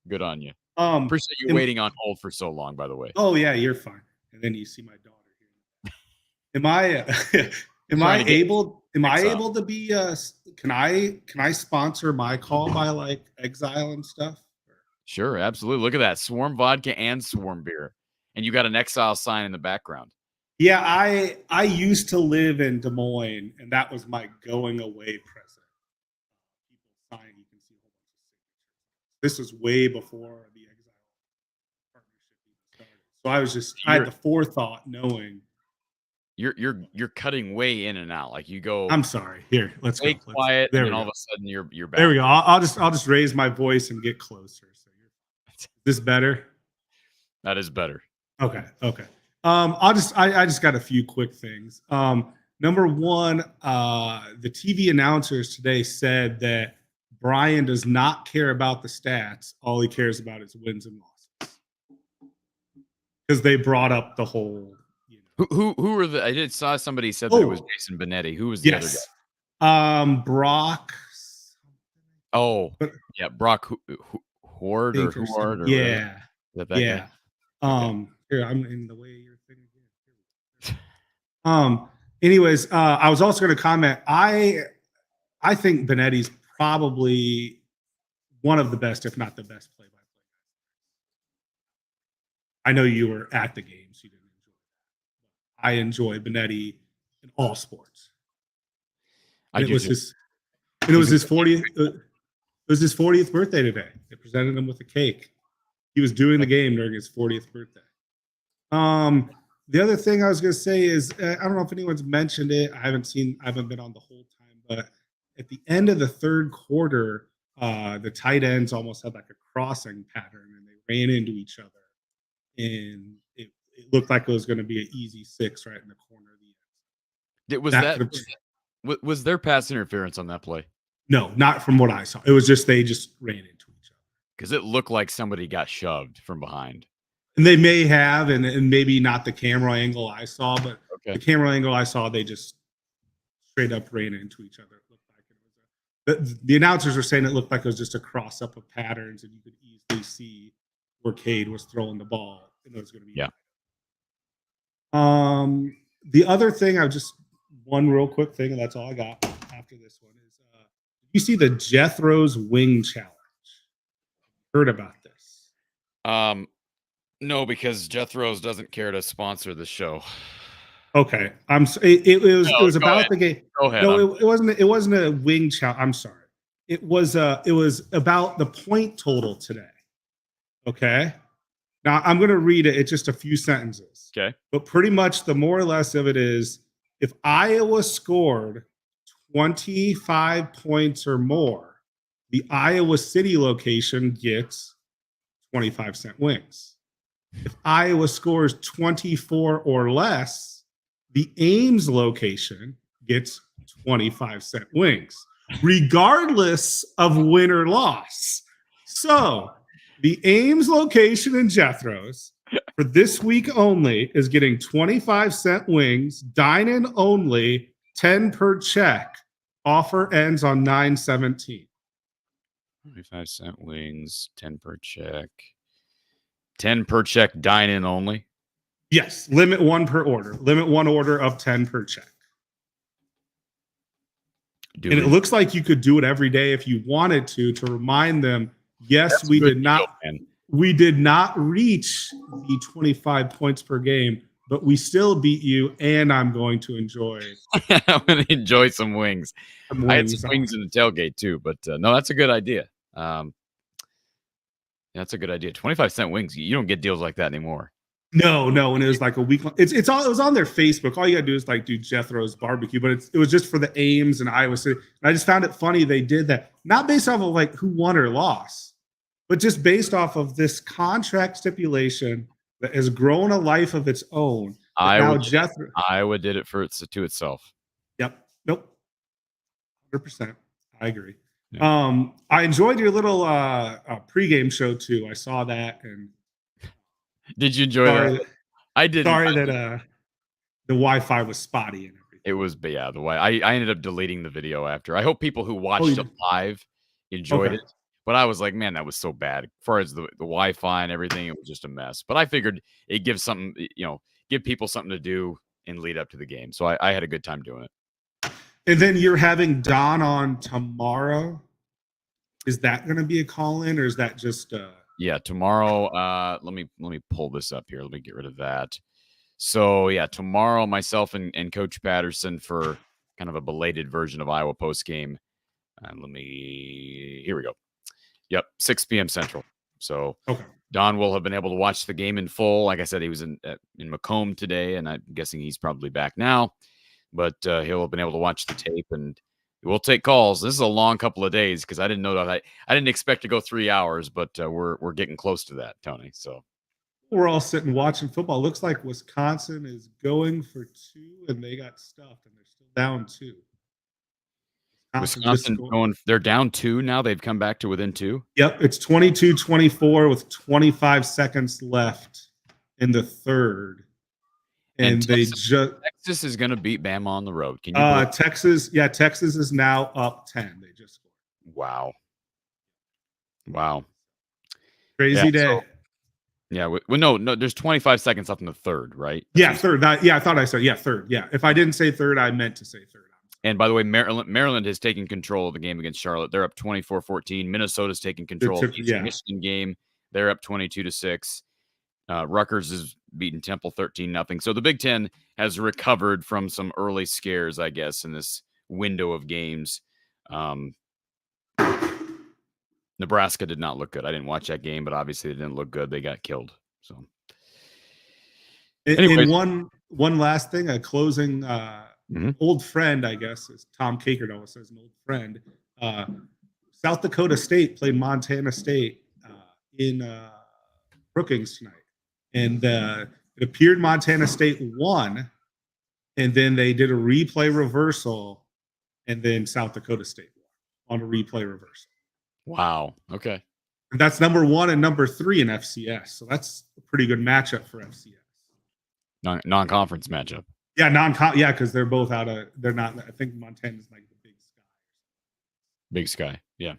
Speaker 1: Good on you. Appreciate you waiting on hold for so long, by the way.
Speaker 15: Oh yeah, you're fine. And then you see my daughter here. Am I able to be can I sponsor my call by like Exile and stuff?
Speaker 1: Sure, absolutely. Look at that. Swarm vodka and Swarm beer. And you got an Exile sign in the background.
Speaker 15: Yeah, I used to live in Des Moines, and that was my going away present. People sign, you can see a whole bunch of signatures. This was way before the Exile partnership even started. So I had the forethought knowing.
Speaker 1: You're cutting way in and out. Like you go.
Speaker 15: I'm sorry. Here, let's go.
Speaker 1: Quiet,
Speaker 15: there
Speaker 1: and then all
Speaker 15: go.
Speaker 1: of a sudden you're back.
Speaker 15: There we go. I'll just raise my voice and get closer. So is this better?
Speaker 1: That is better.
Speaker 15: Okay. I just got a few quick things. Number one, the TV announcers today said that Brian does not care about the stats. All he cares about is wins and losses. Because they brought up the whole.
Speaker 1: Who were the? I saw somebody said that it was Jason Benetti. Who was the other
Speaker 15: guy? Brock.
Speaker 1: Oh, yeah, Brock Horde or Horde.
Speaker 15: Yeah.
Speaker 1: Is that guy?
Speaker 15: Here, I'm in the way of your thing again. Anyways, I was also going to comment. I think Benetti's probably one of the best, if not the best, play-by-play. I know you were at the games. You didn't enjoy that. I enjoy Benetti in all sports. And it was his 40th. It was his 40th birthday today. They presented him with a cake. He was doing the game during his 40th birthday. The other thing I was going to say is I don't know if anyone's mentioned it. I haven't been on the whole time, but at the end of the third quarter, the tight ends almost had like a crossing pattern, and they ran into each other, and it looked like it was going to be an easy 6 right in the corner of the end.
Speaker 1: Was there pass interference on that play?
Speaker 15: No, not from what I saw. It was just they just ran into each other.
Speaker 1: Because it looked like somebody got shoved from behind.
Speaker 15: And they may have, and maybe not the camera angle I saw, but the camera angle I saw, they just straight up ran into each other. It looked like it was the announcers were saying it looked like it was just a cross up of patterns, and you could easily see where Cade was throwing the ball, and it was going to be the other thing, one real quick thing, and that's all I got after this one is you see the Jethro's Wing Challenge. Heard about this?
Speaker 1: No, because Jethro's doesn't care to sponsor the show.
Speaker 15: Okay, it was about the game.
Speaker 1: Go ahead.
Speaker 15: No, it wasn't a wing challenge. I'm sorry. It was about the point total today. Okay. Now I'm going to read it. It's just a few sentences.
Speaker 1: Okay.
Speaker 15: But pretty much the more or less of it is if Iowa scored 25 points or more, the Iowa City location gets 25-cent wings. If Iowa scores 24 or less, the Ames location gets 25-cent wings, regardless of win or loss. So the Ames location in Jethro's for this week only is getting 25-cent wings, dine-in only, 10 per check. Offer ends on 9/17.
Speaker 1: 25-cent wings, 10 per check. 10 per check, dine-in only?
Speaker 15: Yes, limit 1 per order. Limit 1 order of 10 per check. And it looks like you could do it every day if you wanted to remind them, yes, we did not reach the 25 points per game, but we still beat you, and I'm going to enjoy.
Speaker 1: I'm going to enjoy some wings. I had some wings in the tailgate too, but no, that's a good idea. That's a good idea. 25-cent wings. You don't get deals like that anymore.
Speaker 15: No, and it was like a week long. It was on their Facebook. All you gotta do is like do Jethro's barbecue, but it was just for the Ames and Iowa City. And I just found it funny they did that, not based off of like who won or lost, but just based off of this contract stipulation that has grown a life of its own.
Speaker 1: Iowa did it to itself.
Speaker 15: Yep. Nope. 100%. I agree.
Speaker 1: Yeah.
Speaker 15: I enjoyed your little pregame show too. I saw that, and
Speaker 1: did you enjoy that? I didn't.
Speaker 15: Sorry that the Wi-Fi was spotty and everything.
Speaker 1: It was, but yeah, I ended up deleting the video after. I hope people who watched it live enjoyed it, but I was like, man, that was so bad. As far as the Wi-Fi and everything, it was just a mess. But I figured it gives something, give people something to do and lead up to the game. So I had a good time doing it.
Speaker 15: And then you're having Don on tomorrow. Is that going to be a call-in, or is that just?
Speaker 1: Yeah, tomorrow. Let me pull this up here. Let me get rid of that. So yeah, tomorrow, myself and Coach Patterson for kind of a belated version of Iowa Postgame. And here we go. Yep, 6 p.m. Central. So Don will have been able to watch the game in full. Like I said, he was in Macomb today, and I'm guessing he's probably back now. But he'll have been able to watch the tape, and we'll take calls. This is a long couple of days because I didn't know that I didn't expect to go 3 hours, but we're getting close to that, Tony. So.
Speaker 15: We're all sitting watching football. Looks like Wisconsin is going for 2, and they got stuffed, and they're still down 2.
Speaker 1: Wisconsin going. They're down 2 now. They've come back to within 2.
Speaker 15: Yep, it's 22-24 with 25 seconds left in the third, and
Speaker 1: Texas is going to beat Bama on the road. Can you?
Speaker 15: Texas is now up 10. They just scored.
Speaker 1: Wow.
Speaker 15: Crazy day.
Speaker 1: So, yeah, well, no, there's 25 seconds left in the third, right?
Speaker 15: Third. I thought I said third. Yeah, if I didn't say third, I meant to say third.
Speaker 1: And by the way, Maryland has taken control of the game against Charlotte. They're up 24-14. Minnesota's taking control of the Michigan game. They're up 22-6. Rutgers is beating Temple 13-0. So the Big Ten has recovered from some early scares, I guess, in this window of games. Nebraska did not look good. I didn't watch that game, but obviously it didn't look good. They got killed. So,
Speaker 15: and one last thing, a closing old friend, I guess, is Tom Kakert always says an old friend. South Dakota State played Montana State in Brookings tonight, and it appeared Montana State won, and then they did a replay reversal, and then South Dakota State won on a replay reversal.
Speaker 1: Wow. Okay.
Speaker 15: And that's number 1 and number 3 in FCS. So that's a pretty good matchup for FCS.
Speaker 1: Non-conference matchup.
Speaker 15: Yeah, because they're both they're not. I think Montana's like the Big Sky.
Speaker 1: Big Sky. Yeah.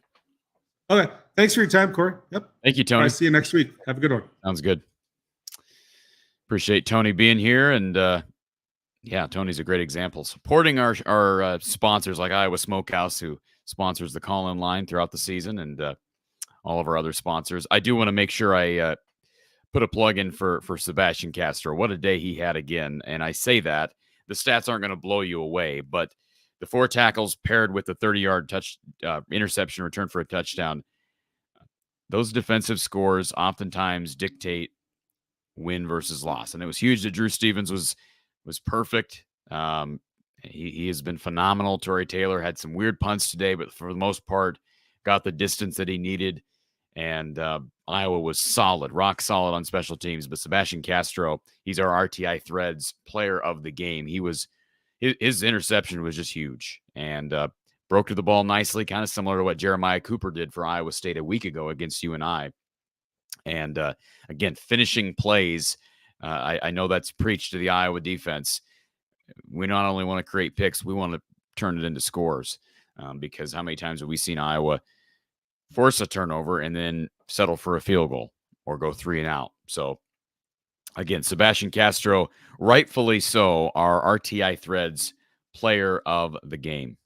Speaker 15: Okay. Thanks for your time, Cory. Yep.
Speaker 1: Thank you, Tony.
Speaker 15: I'll see you next week. Have a good one.
Speaker 1: Sounds good. Appreciate Tony being here, and Tony's a great example. Supporting our sponsors like Iowa Smokehouse, who sponsors the call-in line throughout the season, and all of our other sponsors. I do want to make sure I put a plug in for Sebastian Castro. What a day he had again. And I say that the stats aren't going to blow you away, but the 4 tackles paired with the 30-yard interception return for a touchdown, those defensive scores oftentimes dictate win versus loss. And it was huge that Drew Stevens was perfect. He has been phenomenal. Torrey Taylor had some weird punts today, but for the most part, got the distance that he needed. And Iowa was solid, rock solid on special teams. But Sebastian Castro, he's our RTI Threads player of the game. His interception was just huge and broke to the ball nicely, kind of similar to what Jeremiah Cooper did for Iowa State a week ago against UNI. And again, finishing plays. I know that's preached to the Iowa defense. We not only want to create picks, we want to turn it into scores because how many times have we seen Iowa force a turnover and then settle for a field goal or go 3 and out? So again, Sebastian Castro, rightfully so, our RTI Threads player of the game.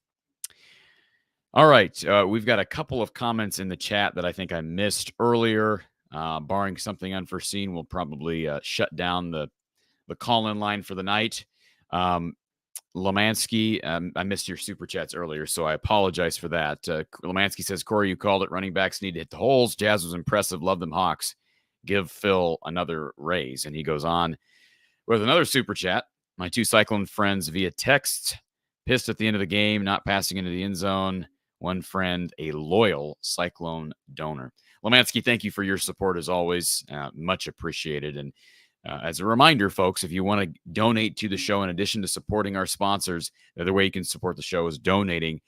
Speaker 1: All right. We've got a couple of comments in the chat that I think I missed earlier. Barring something unforeseen, we'll probably shut down the call-in line for the night. Lemansky, I missed your super chats earlier, so I apologize for that. Lemansky says, Cory, you called it. Running backs need to hit the holes. Jazz was impressive. Love them Hawks. Give Phil another raise. And he goes on with another super chat. My 2 Cyclone friends via text. Pissed at the end of the game, not passing into the end zone. One friend, a loyal Cyclone donor. Lemansky, thank you for your support as always. Much appreciated. And as a reminder, folks, if you want to donate to the show, in addition to supporting our sponsors, the other way you can support the show is donating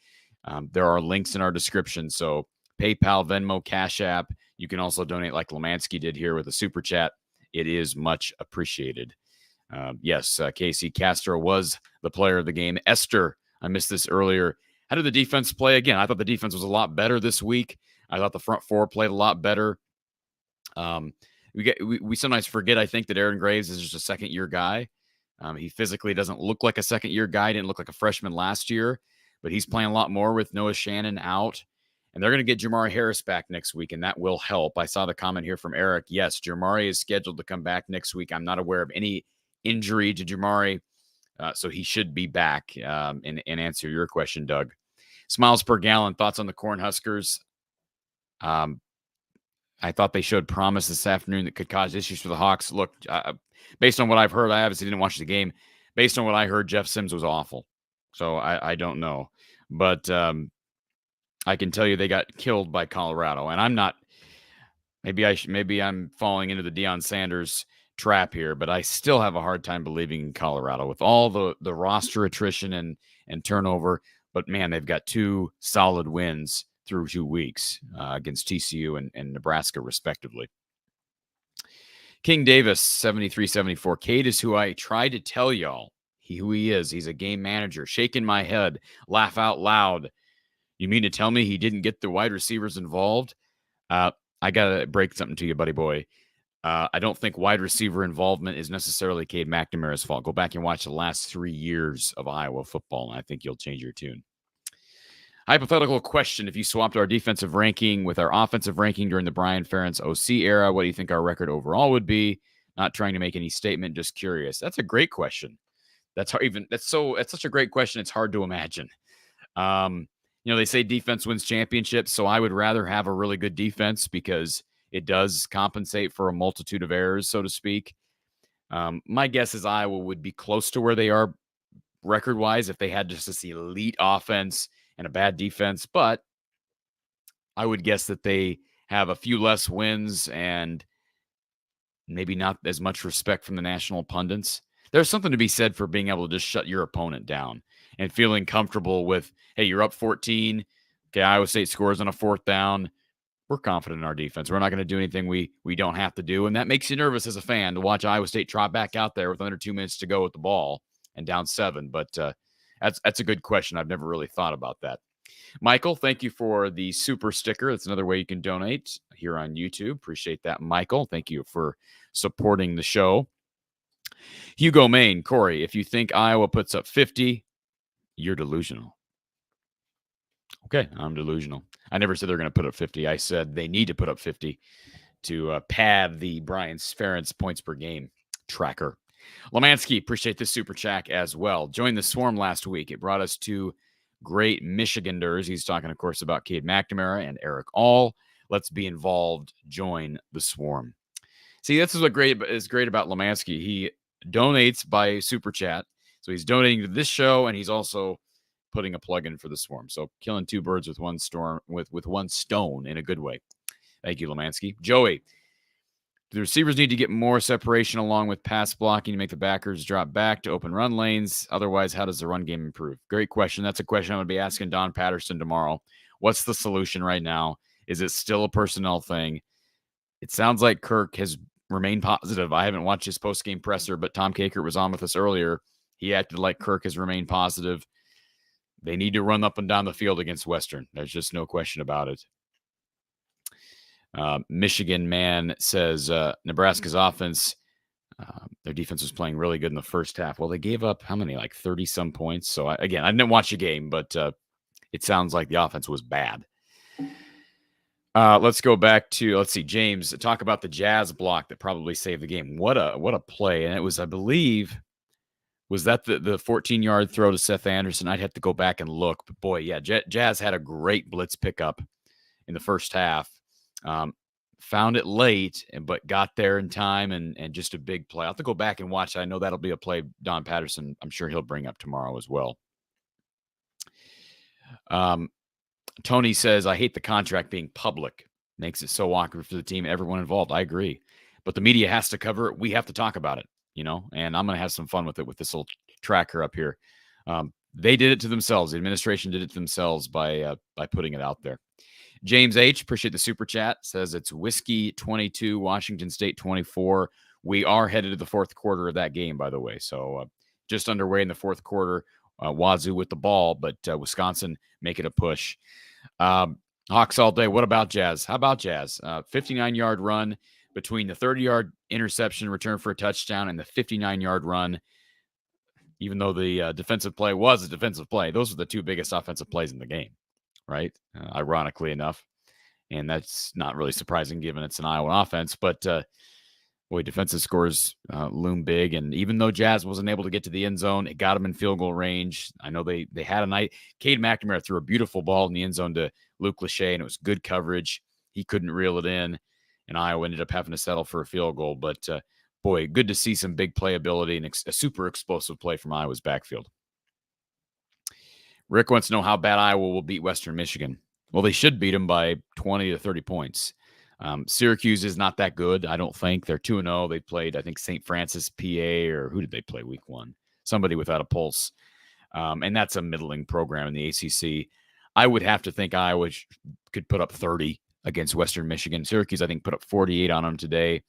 Speaker 1: There are links in our description. So PayPal, Venmo, Cash App. You can also donate like Lemansky did here with a super chat. It is much appreciated. Yes, Casey Castro was the player of the game. Esther, I missed this earlier. How did the defense play? Again, I thought the defense was a lot better this week. I thought the front four played a lot better. We sometimes forget, I think, that Aaron Graves is just a second-year guy. He physically doesn't look like a second-year guy. Didn't look like a freshman last year, but he's playing a lot more with Noah Shannon out. And they're going to get Jamari Harris back next week, and that will help. I saw the comment here from Eric. Yes, Jamari is scheduled to come back next week. I'm not aware of any injury to Jamari, so he should be back. And answer your question, Doug. Smiles per gallon, thoughts on the Cornhuskers? I thought they showed promise this afternoon that could cause issues for the Hawks. Look, based on what I've heard, I obviously didn't watch the game. Based on what I heard, Jeff Sims was awful. So I don't know. But I can tell you they got killed by Colorado. And I'm not – maybe I'm falling into the Deion Sanders trap here, but I still have a hard time believing in Colorado with all the roster attrition and turnover. But, man, they've got 2 solid wins through 2 weeks against TCU and Nebraska, respectively. King Davis, 73-74. Cade is who I tried to tell y'all who he is. He's a game manager. Shaking my head. Laugh out loud. You mean to tell me he didn't get the wide receivers involved? I got to break something to you, buddy boy. I don't think wide receiver involvement is necessarily Cade McNamara's fault. Go back and watch the last 3 years of Iowa football, and I think you'll change your tune. Hypothetical question. If you swapped our defensive ranking with our offensive ranking during the Brian Ferentz OC era, what do you think our record overall would be? Not trying to make any statement, just curious. That's a great question. That's such a great question. It's hard to imagine. They say defense wins championships, so I would rather have a really good defense because it does compensate for a multitude of errors, so to speak. My guess is Iowa would be close to where they are record-wise if they had just this elite offense and a bad defense, but I would guess that they have a few less wins and maybe not as much respect from the national pundits. There's something to be said for being able to just shut your opponent down and feeling comfortable with, hey, you're up 14. Okay, Iowa State scores on a 4th down. We're confident in our defense. We're not going to do anything we don't have to do, and that makes you nervous as a fan to watch Iowa State trot back out there with under 2 minutes to go with the ball and down 7. But that's a good question. I've never really thought about that. Michael, thank you for the super sticker. That's another way you can donate here on YouTube. Appreciate that, Michael. Thank you for supporting the show. Hugo Main, Cory, if you think Iowa puts up 50, you're delusional. Okay, I'm delusional. I never said they're going to put up 50. I said they need to put up 50 to pad the Brian Ferentz points per game tracker. Lemansky, appreciate this super chat as well. Joined the Swarm last week. It brought us 2 great Michiganders. He's talking, of course, about Cade McNamara and Eric All. Let's be involved. Join the Swarm. See, this is what is great about Lemansky. He donates by super chat. So he's donating to this show, and he's also putting a plug in for the Swarm. So killing 2 birds with one stone in a good way. Thank you, Lemansky. Joey, the receivers need to get more separation along with pass blocking to make the backers drop back to open run lanes. Otherwise, how does the run game improve? Great question. That's a question I'm going to be asking Don Patterson tomorrow. What's the solution right now? Is it still a personnel thing? It sounds like Kirk has remained positive. I haven't watched his post-game presser, but Tom Kakert was on with us earlier. He acted like Kirk has remained positive. They need to run up and down the field against Western. There's just no question about it. Michigan man says Nebraska's offense, their defense was playing really good in the first half. Well, they gave up how many? Like 30-some points. So, I didn't watch the game, but it sounds like the offense was bad. Let's go back to, James, talk about the Jazz block that probably saved the game. What a play. And it was, I believe, was that the 14-yard throw to Seth Anderson? I'd have to go back and look. But, boy, yeah, Jazz had a great blitz pickup in the first half. Found it late, but got there in time and just a big play. I'll have to go back and watch. I know that'll be a play Don Patterson, I'm sure he'll bring up tomorrow as well. Tony says, I hate the contract being public. Makes it so awkward for the team and everyone involved. I agree. But the media has to cover it. We have to talk about it, and I'm going to have some fun with it with this little tracker up here. They did it to themselves. The administration did it to themselves by putting it out there. James H., appreciate the super chat, says it's Whiskey 22, Washington State 24. We are headed to the fourth quarter of that game, by the way. So just underway in the fourth quarter. Wazoo with the ball, but Wisconsin making a push. Hawks all day. What about Jazz? How about Jazz? 59-yard run between the 30-yard interception return for a touchdown and the 59-yard run. Even though the defensive play was a defensive play, those are the two biggest offensive plays in the game, right? Ironically enough. And that's not really surprising given it's an Iowa offense. But, boy, defensive scores loom big. And even though Jazz wasn't able to get to the end zone, it got them in field goal range. I know they had a night. Cade McNamara threw a beautiful ball in the end zone to Luke Lachey, and it was good coverage. He couldn't reel it in, and Iowa ended up having to settle for a field goal. But, boy, good to see some big playability and a super explosive play from Iowa's backfield. Rick wants to know how bad Iowa will beat Western Michigan. Well, they should beat them by 20 to 30 points. Syracuse is not that good, I don't think. They're 2-0. They played, I think, St. Francis, PA, or who did they play week one? Somebody without a pulse. And that's a middling program in the ACC. I would have to think Iowa could put up 30 against Western Michigan. Syracuse, I think, put up 48 on them today.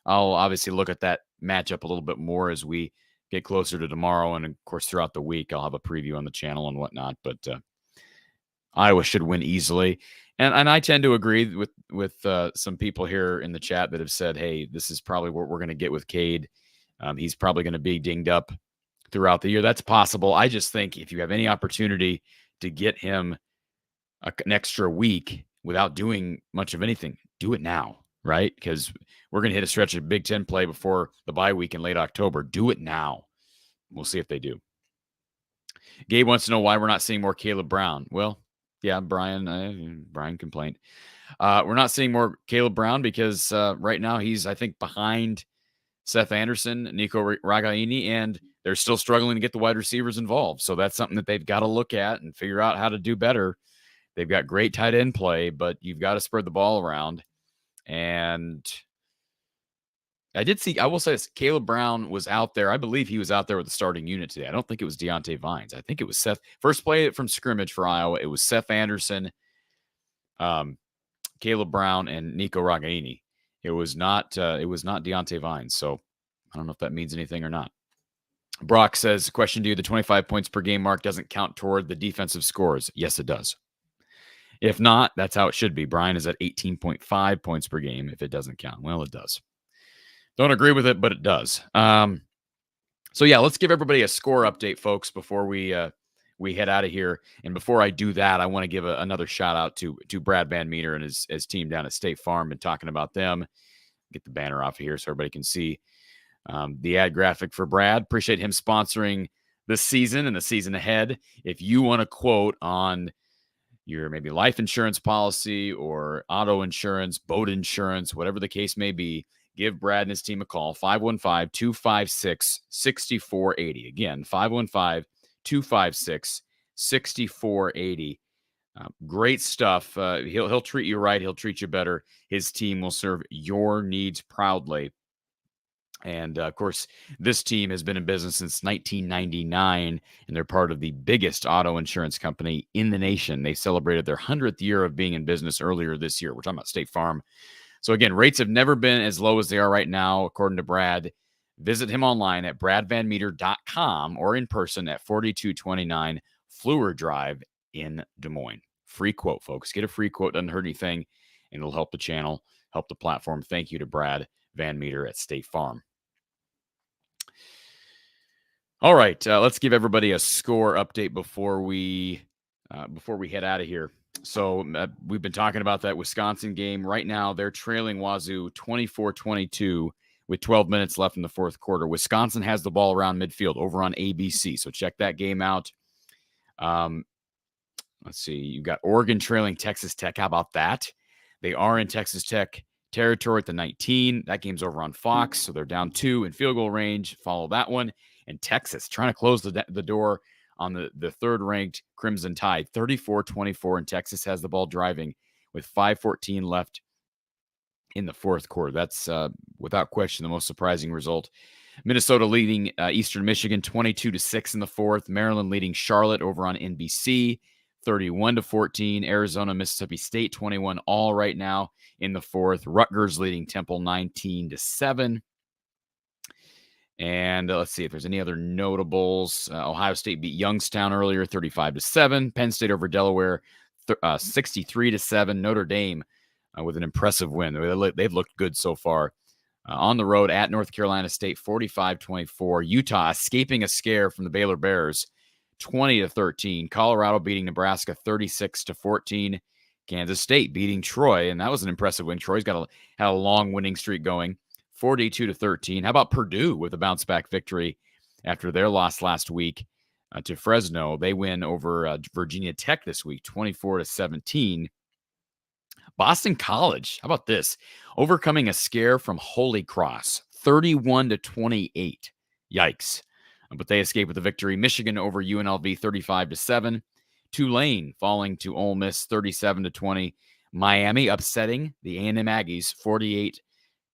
Speaker 1: I'll obviously look at that matchup a little bit more as we get closer to tomorrow. And, of course, throughout the week, I'll have a preview on the channel and whatnot. But Iowa should win easily. And I tend to agree with some people here in the chat that have said, hey, this is probably what we're going to get with Cade. He's probably going to be dinged up throughout the year. That's possible. I just think if you have any opportunity to get him an extra week without doing much of anything, do it now, right? Because we're going to hit a stretch of Big Ten play before the bye week in late October. Do it now. We'll see if they do. Gabe wants to know why we're not seeing more Caleb Brown. Well, yeah, Brian complained. We're not seeing more Caleb Brown because right now he's, I think, behind Seth Anderson, Nico Ragaini, and they're still struggling to get the wide receivers involved. So that's something that they've got to look at and figure out how to do better. They've got great tight end play, but you've got to spread the ball around. And I will say this, Caleb Brown was out there. I believe he was out there with the starting unit today. I don't think it was Deontay Vines. I think it was Seth. First play from scrimmage for Iowa, it was Seth Anderson, Caleb Brown, and Nico Ragaini. It was not Deontay Vines. So I don't know if that means anything or not. Brock says, question to you, the 25 points per game mark doesn't count toward the defensive scores. Yes, it does. If not, that's how it should be. Brian is at 18.5 points per game if it doesn't count. Well, it does. Don't agree with it, but it does. So, yeah, let's give everybody a score update, folks, before we head out of here. And before I do that, I want to give another shout-out to Brad Van Meter and his team down at State Farm and talking about them. Get the banner off of here so everybody can see the ad graphic for Brad. Appreciate him sponsoring this season and the season ahead. If you want to quote on your maybe life insurance policy or auto insurance, boat insurance, whatever the case may be, give Brad and his team a call, 515-256-6480. Again, 515-256-6480. Great stuff. He'll treat you right. He'll treat you better. His team will serve your needs proudly. And, of course, this team has been in business since 1999, and they're part of the biggest auto insurance company in the nation. They celebrated their 100th year of being in business earlier this year. We're talking about State Farm. So, again, rates have never been as low as they are right now, according to Brad. Visit him online at bradvanmeter.com or in person at 4229 Fleur Drive in Des Moines. Free quote, folks. Get a free quote. Doesn't hurt anything, and it'll help the channel, help the platform. Thank you to Brad Van Meter at State Farm. All right, let's give everybody a score update before we head out of here. So we've been talking about that Wisconsin game. Right now, they're trailing Wazoo 24-22 with 12 minutes left in the fourth quarter. Wisconsin has the ball around midfield over on ABC, so check that game out. Let's see. You've got Oregon trailing Texas Tech. How about that? They are in Texas Tech territory at the 19. That game's over on Fox, so they're down 2 in field goal range. Follow that one. And Texas trying to close the door on the third-ranked Crimson Tide, 34-24, and Texas has the ball driving with 5:14 left in the fourth quarter. That's, without question, the most surprising result. Minnesota leading Eastern Michigan 22-6 in the fourth. Maryland leading Charlotte over on NBC 31-14. Arizona, Mississippi State 21 all right now in the fourth. Rutgers leading Temple 19-7. And let's see if there's any other notables. Ohio State beat Youngstown earlier 35-7. Penn State over Delaware 63-7. Notre Dame with an impressive win. They've looked good so far. On the road at North Carolina State 45-24. Utah escaping a scare from the Baylor Bears 20-13. Colorado beating Nebraska 36-14. Kansas State beating Troy, and that was an impressive win. Troy's had a long winning streak going, 42-13. How about Purdue with a bounce back victory after their loss last week to Fresno? They win over Virginia Tech this week, 24-17. Boston College, how about this? Overcoming a scare from Holy Cross, 31-28. Yikes. But they escape with a victory. Michigan over UNLV, 35-7. Tulane falling to Ole Miss, 37-20. Miami upsetting the A&M Aggies,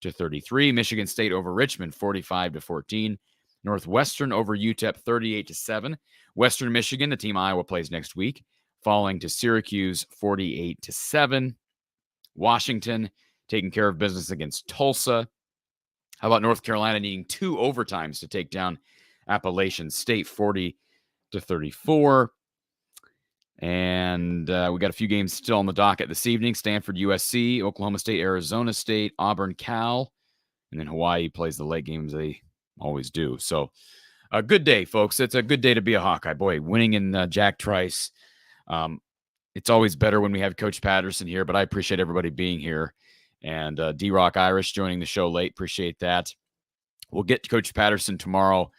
Speaker 1: 48-33. Michigan State over Richmond, 45-14. Northwestern over UTEP, 38-7. Western Michigan, the team Iowa plays next week, falling to Syracuse, 48-7. Washington taking care of business against Tulsa. How about North Carolina needing 2 overtimes to take down Appalachian State, 40-34. And we got a few games still on the docket this evening. Stanford, USC, Oklahoma State, Arizona State, Auburn, Cal, and then Hawaii plays the late games they always do. So a good day, folks. It's a good day to be a Hawkeye. Boy, winning in Jack Trice. It's always better when we have Coach Patterson here, but I appreciate everybody being here. And D-Rock Irish joining the show late. Appreciate that. We'll get to Coach Patterson tomorrow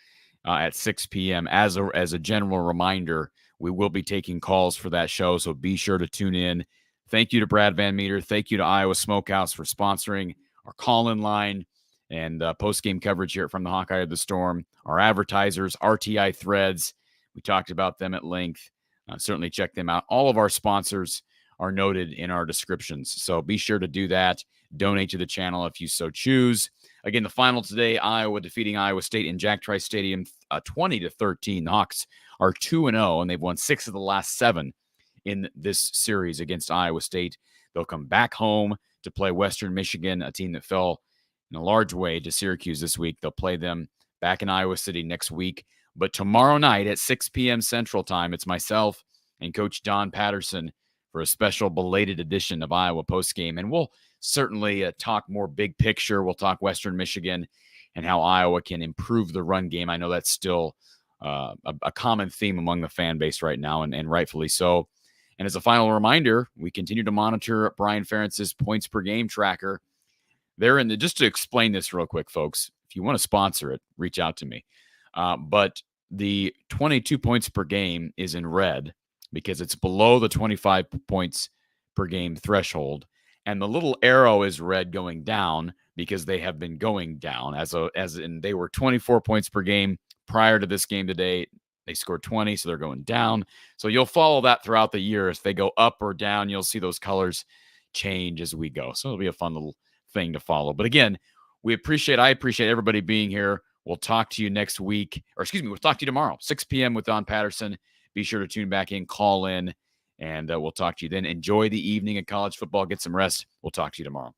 Speaker 1: at 6 p.m. As a general reminder, we will be taking calls for that show, so be sure to tune in. Thank you to Brad Van Meter. Thank you to Iowa Smokehouse for sponsoring our call-in line and post-game coverage here from the Hawkeye of the Storm. Our advertisers, RTI Threads, we talked about them at length. Certainly check them out. All of our sponsors are noted in our descriptions, so be sure to do that. Donate to the channel if you so choose. Again, the final today, Iowa defeating Iowa State in Jack Trice Stadium 20-13. The Hawks are 2-0, and they've won 6 of the last 7 in this series against Iowa State. They'll come back home to play Western Michigan, a team that fell in a large way to Syracuse this week. They'll play them back in Iowa City next week. But tomorrow night at 6 p.m. Central Time, it's myself and Coach Don Patterson for a special belated edition of Iowa Postgame. And we'll certainly talk more big picture. We'll talk Western Michigan and how Iowa can improve the run game. I know that's still a common theme among the fan base right now, and rightfully so. And as a final reminder, we continue to monitor Brian Ferentz's points per game tracker. They're just to explain this real quick, folks, if you want to sponsor it, reach out to me. But the 22 points per game is in red because it's below the 25 points per game threshold. And the little arrow is red going down because they have been going down as in they were 24 points per game prior to this game today. They scored 20, so they're going down. So you'll follow that throughout the year. If they go up or down, you'll see those colors change as we go. So it'll be a fun little thing to follow. But again, I appreciate everybody being here. We'll talk to you next week, we'll talk to you tomorrow, 6 p.m. with Don Patterson. Be sure to tune back in, call in, and we'll talk to you then. Enjoy the evening of college football. Get some rest. We'll talk to you tomorrow.